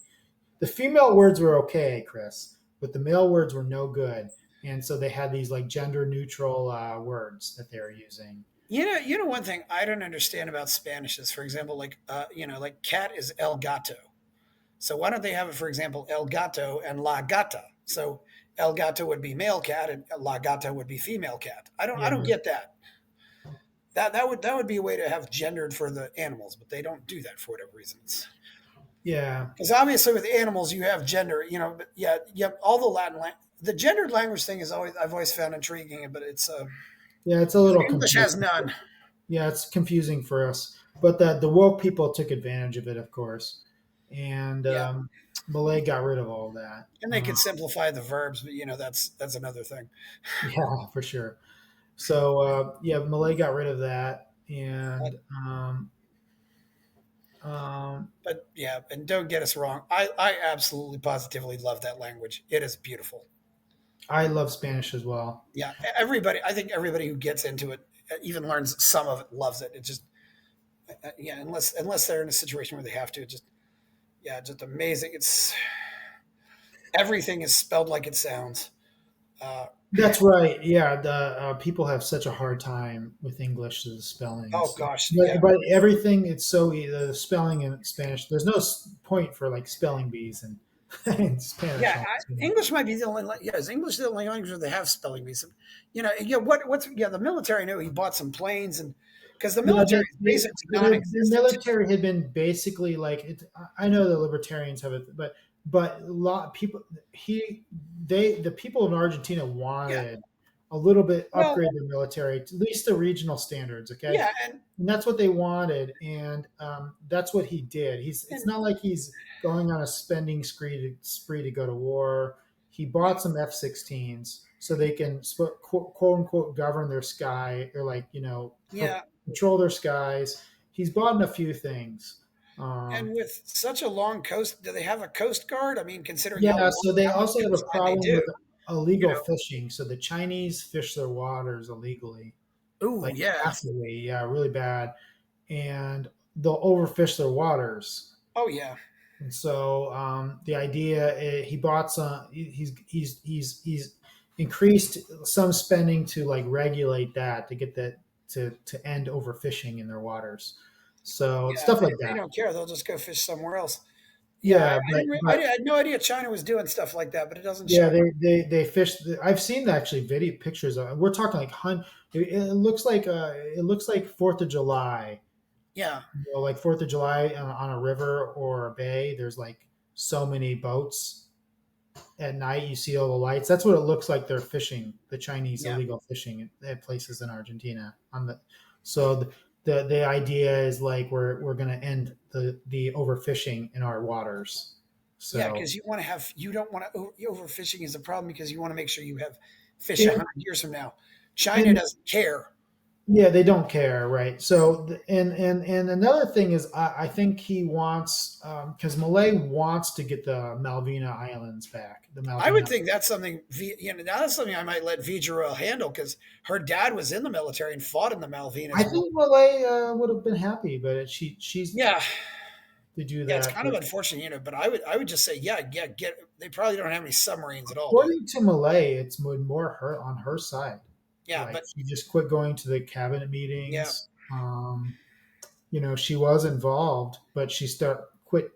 The female words were okay, Chris, but the male words were no good, and so they had these like gender neutral words that they were using. One thing I don't understand about Spanish is, for example, like cat is el gato. So why don't they have it, for example, el gato and la gata? So el gato would be male cat and la gata would be female cat. I Yeah, don't get that. That would be a way to have gendered for the animals, but they don't do that for whatever reasons. yeah, Because obviously with animals you have gender, but yeah, all the the gendered language thing is always I've always found intriguing, but it's yeah. It's a little English has confusing. none. Yeah, it's confusing for us, but the woke people took advantage of it, of course, and Yeah, Malay got rid of all that. and they could simplify the verbs, but that's another thing. Yeah, for sure. So yeah, Malay got rid of that, But and um, but yeah, and don't get us wrong, I absolutely positively love that language. It is beautiful. I love Spanish as well. Yeah, I think everybody who gets into it, even learns some of it, loves it. It just yeah, unless they're in a situation where they have to, just yeah, just amazing. It's everything is spelled like it sounds. Uh, That's right. Yeah, the people have such a hard time with English, the oh spellings. gosh, But, yeah, but everything, it's so the spelling in Spanish. There's no point for like spelling bees and in Spanish. yeah. Almost. English might be the only. Yeah, is English the only language where they have spelling bees? Yeah. What's yeah? The military knew he bought some planes and because the Yeah, military is basically the non-existent. military had been basically like it. I know the libertarians have it, but a lot of people the people in Argentina Yeah. wanted a little bit Well, upgrade their military, at least the regional standards. Okay, yeah, and and that's what they wanted, and that's what he did. It's and not like he's going on a spending spree to go to war. He bought some F-16s so they can quote unquote govern their sky, or like yeah, control their skies. He's bought in a few things. and with such a long coast, do they have a coast guard? I mean, considering Yeah, so they how much also have a coastline they problem with do, you illegal know. fishing. So the Chinese fish their waters illegally, Ooh, like yeah. massively, yeah, really bad, and they'll overfish their waters. Oh, yeah. And so the idea he bought some. He's increased some spending to like regulate that to get that to end overfishing in their waters. So Yeah, stuff like they that. don't care. They'll just go fish somewhere else. Yeah, Yeah, I but had no idea China was doing stuff like that, but it doesn't yeah, shock me. they fish. I've seen actually video pictures of. We're talking like it looks like Fourth of July. Yeah, Like Fourth of July on a river or a bay. There's like so many boats at night. You see all the lights. That's what it looks like. They're fishing the Chinese yeah, illegal fishing at places in Argentina. So the idea is like we're gonna end the overfishing in our waters. yeah. So Because you don't want to overfishing is a problem because you want to make sure you have fish in 100 years from now. China in doesn't care. Yeah, they don't care, right? So, and another thing is, I think he wants because Malay wants to get the Malvina Islands back. The I would Malvina. think that's something. That's something I might let Villarruel handle because her dad was in the military and fought in the I Malvinas War. think Malay would have been happy, but she's Yeah, to do yeah. It's that. kind of unfortunate, but I would just say, yeah, yeah. Get. They probably don't have any submarines at all, do they? According to Malay, it's more her on her side. Yeah, Like but she just quit going to the cabinet yeah, meetings. She was involved, but quit.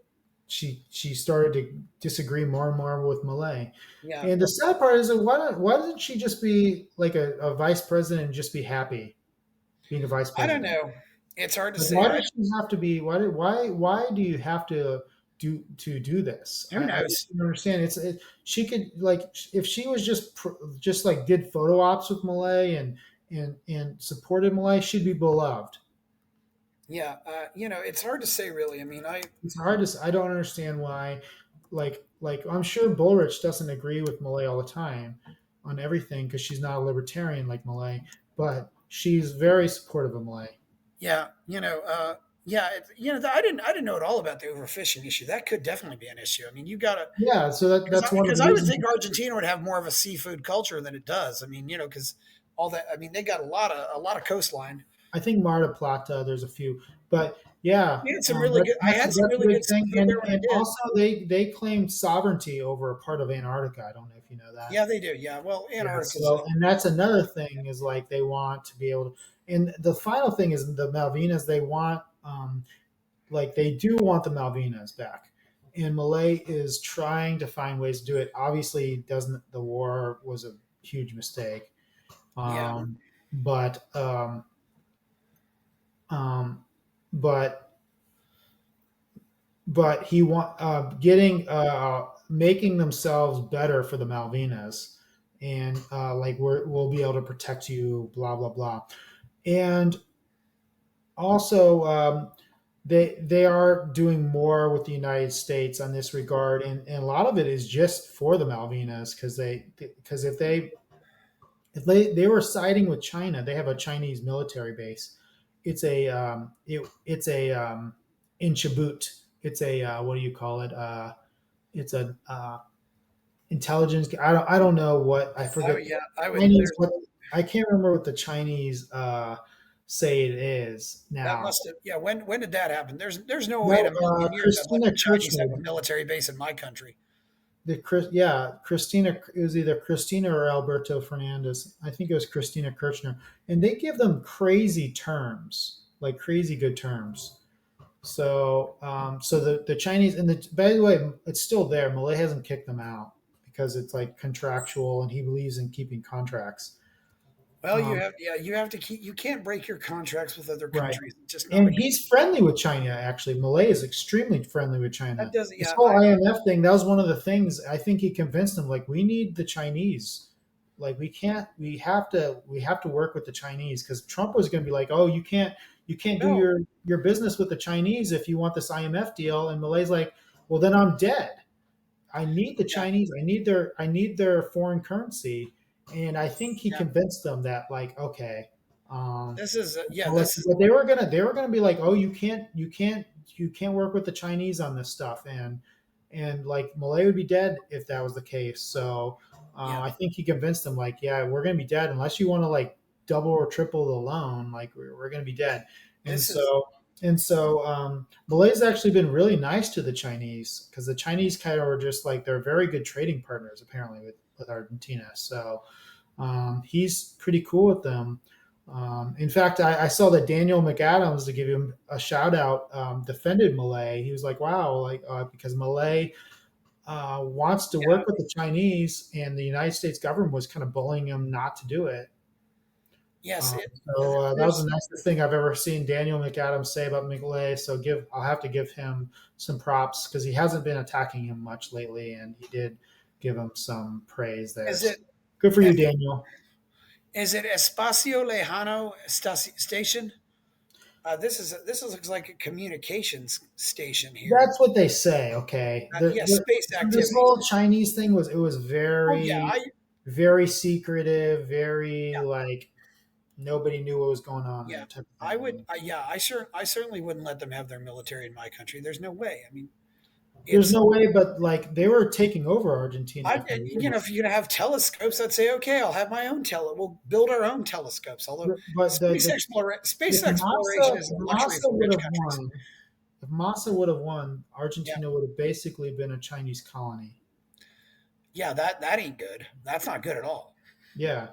She started to disagree more and more with Malay. yeah. And the sad part is that why doesn't she just be like a vice president and just be happy being a vice I don't president? know. It's hard to Like, say. why does she have to be? Why do you have to do this? Who I just knows? don't understand. She could like if she was just like did photo ops with Malay and supported Malay, she'd be beloved. Yeah, it's hard to say really. I mean, It's hard to. I don't understand why. I'm sure Bullrich doesn't agree with Millay all the time on everything because she's not a libertarian like Millay, but she's very supportive of Millay. yeah, yeah, I didn't know at all about the overfishing issue. That could definitely be an issue. I mean, you got to Yeah, so that's one of because the I would reasons. think Argentina would have more of a seafood culture than it does. I mean, because all that. I mean, they got a lot of coastline. I think Mar del Plata, there's a few, but yeah, We had some really good. I had some that's a really big good thing. seafood there when I And did. also they claimed sovereignty over a part of Antarctica. I don't know if you know that. Yeah, they do. Yeah, well, Yeah, Antarctica's so and that's another thing is like they want to be able to, and the final thing is the Malvinas. They want like they do want the Malvinas back, and Malay is trying to find ways to do it. Obviously, doesn't the war was a huge mistake, yeah. um, but um, but he want getting making themselves better for the Malvinas, and like we'll be able to protect you, blah blah blah, and also they are doing more with the United States on this regard, and a lot of it is just for the Malvinas because if they were siding with China, they have a Chinese military base. It's a in Chubut. It's a what do you call it? It's a intelligence. I don't know what I forget. Yeah, I would. Chinese, There's what I can't remember what the Chinese say it is that now. must have. Yeah, when did that happen? There's no way in No, a million years I'd let Christina the Chinese have Kirchner. a military base in my country. Christina. It was either Christina or Alberto Fernandez. I think it was Christina Kirchner, and they give them crazy terms, like crazy good terms. So the Chinese and by the way, it's still there. Malay hasn't kicked them out because it's like contractual, and he believes in keeping contracts. Well, Um, you have to keep. You can't break your contracts with other right. countries. It's just not And a good. he's friendly with China, actually. Malay is extremely friendly with That China. doesn't. This Yeah, whole IMF thing, that was one of the things I think he convinced them, like, we need the Chinese. Like we have to work with the Chinese because Trump was going to be like, oh, you can't do no. your business with the Chinese if you want this IMF deal. And Malay's like, well, then I'm dead. I need the Yeah, Chinese. I need their foreign currency. And I think he yeah. convinced them that like, okay, um, This is. Yeah, but this is. but they were gonna be like, oh, you can't work with the Chinese on this stuff, and like Malay would be dead if that was the case. So Yeah, I think he convinced them like, yeah, we're gonna be dead unless you want to like double or triple the loan. Like we're gonna be dead, and this is. Malay's actually been really nice to the Chinese because the Chinese kind of were just like they're very good trading partners apparently with Argentina. So he's pretty cool with them. In fact, I saw that Daniel McAdams, to give him a shout out, defended Malay. He was like, "Wow, like because Malay wants to Yeah, work with the Chinese, and the United States government was kind of bullying him not to do it." yes. That was There's. the nicest thing I've ever seen Daniel McAdams say about Malay. So I'll have to give him some props because he hasn't been attacking him much lately, and he did give him some praise there. Is So it? good for you, Daniel. Is it Espacio Lejano Station? This looks like a communications station here. That's what they say. Okay. Yeah, space So this activity. whole Chinese thing was Oh yeah, very, very secretive, very yeah, like nobody knew what was going on yeah. there type of I thing. would. Yeah, I certainly wouldn't let them have their military in my country. There's no way. I mean, There's it's. no way, but like they were taking over Argentina. If they If you're gonna have telescopes, I'd say okay. I'll have my own We'll build our own telescopes. Although but space if exploration Massa is if a luxury Massa for would rich have countries. won, if Massa would have won, Yeah, Argentina would have basically been a Chinese colony. yeah. That ain't good. That's not good at all. Yeah.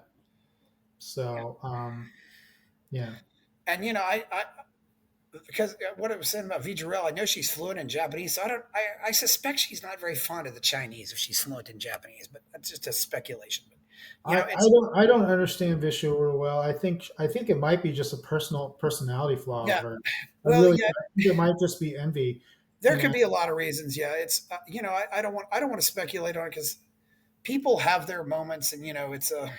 Yeah. So yeah. And because what I was saying about Villarruel, I know she's fluent in Japanese, so I suspect she's not very fond of the Chinese if she's fluent in Japanese, but that's just a speculation. But I, I it's don't I don't understand Vishu real well. I think it might be just a personality flaw of yeah. her. Well, yeah, I think it might just be envy. there could And be a lot of reasons. Yeah, it's I don't want to speculate on it because people have their moments, and it's a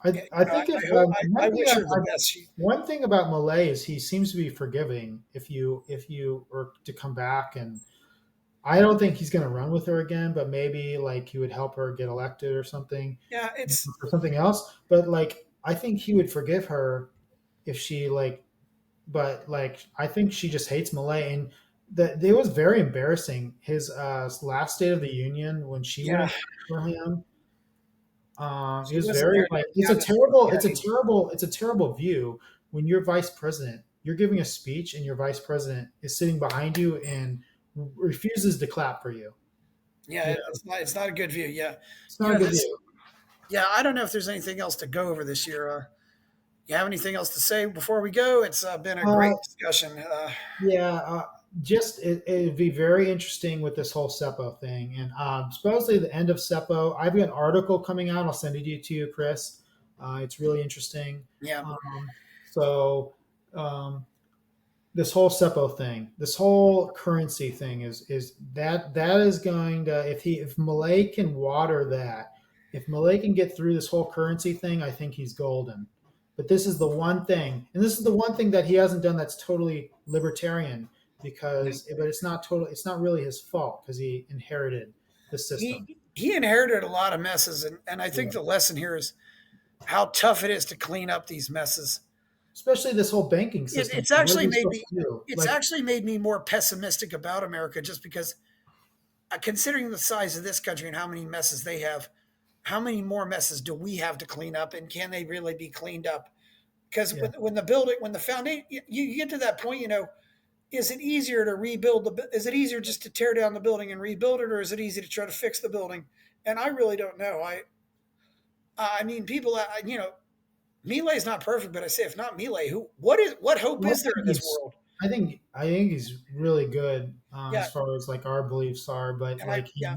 Yeah, I think if I wish her the best. one thing about Milei is he seems to be forgiving if you were to come back, and I don't think he's going to run with her again, but maybe like he would help her get elected or something yeah, or something else. But like I think he would forgive her if she like, but like I think she just hates Milei, and that it was very embarrassing his last State of the Union when she yeah. went for him. It She was wasn't there very to like be honest with you. it's a terrible view when you're vice president. You're giving a speech and your vice president is sitting behind you and refuses to clap for you. Yeah, Yeah, it's not a good view. Yeah, it's not a good this. view. Yeah, I don't know if there's anything else to go over this year. You have anything else to say before we go? It's been a Uh, great discussion. yeah, just it'd be very interesting with this whole SEPO thing, and supposedly the end of SEPO. I've got an article coming out. I'll send it to you, Chris. It's really interesting. Yeah, So this whole SEPO thing, this whole currency thing is that is going to if Malay can water that, if Malay can get through this whole currency thing, I think he's golden. But this is the one thing, and this is the one thing that he hasn't done that's totally libertarian yeah. because but it's not really his fault because he inherited the system. He inherited a lot of messes, and I think Yeah. the lesson here is how tough it is to clean up these messes. Especially this whole banking system. It's What are actually we made supposed me to do? it's Like, actually made me more pessimistic about America, just because considering the size of this country and how many messes they have, how many more messes do we have to clean up, and can they really be cleaned up? Because yeah, when the foundation, you get to that point, is it easier to rebuild is it easier just to tear down the building and rebuild it, or is it easy to try to fix the building? And I really don't know. I mean, people, Milei is not perfect, but I say, if not Milei, what hope well, is there in this world? I think he's really good Yeah, as far as like our beliefs are, but and I like yeah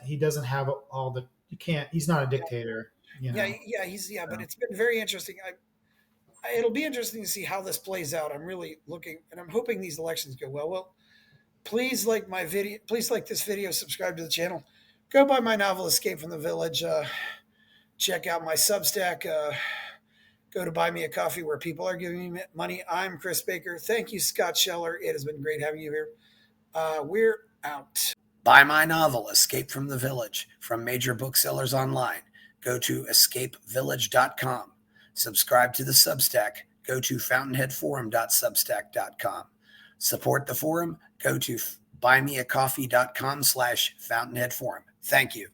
he doesn't have all the you can't he's not a yeah dictator, you yeah know. but So, it's been very interesting. It'll be interesting to see how this plays out. I'm really looking, and I'm hoping these elections go well. Well, please like my video. Please like this video. Subscribe to the channel. Go buy my novel, Escape from the Village. Check out my Substack. Go to Buy Me a Coffee, where people are giving me money. I'm Chris Baker. Thank you, Skot Sheller. It has been great having you here. We're out. Buy my novel, Escape from the Village, from major booksellers online. Go to escapevillage.com. Subscribe to the Substack. Go to fountainheadforum.substack.com. Support the forum. Go to buymeacoffee.com/fountainheadforum. Thank you.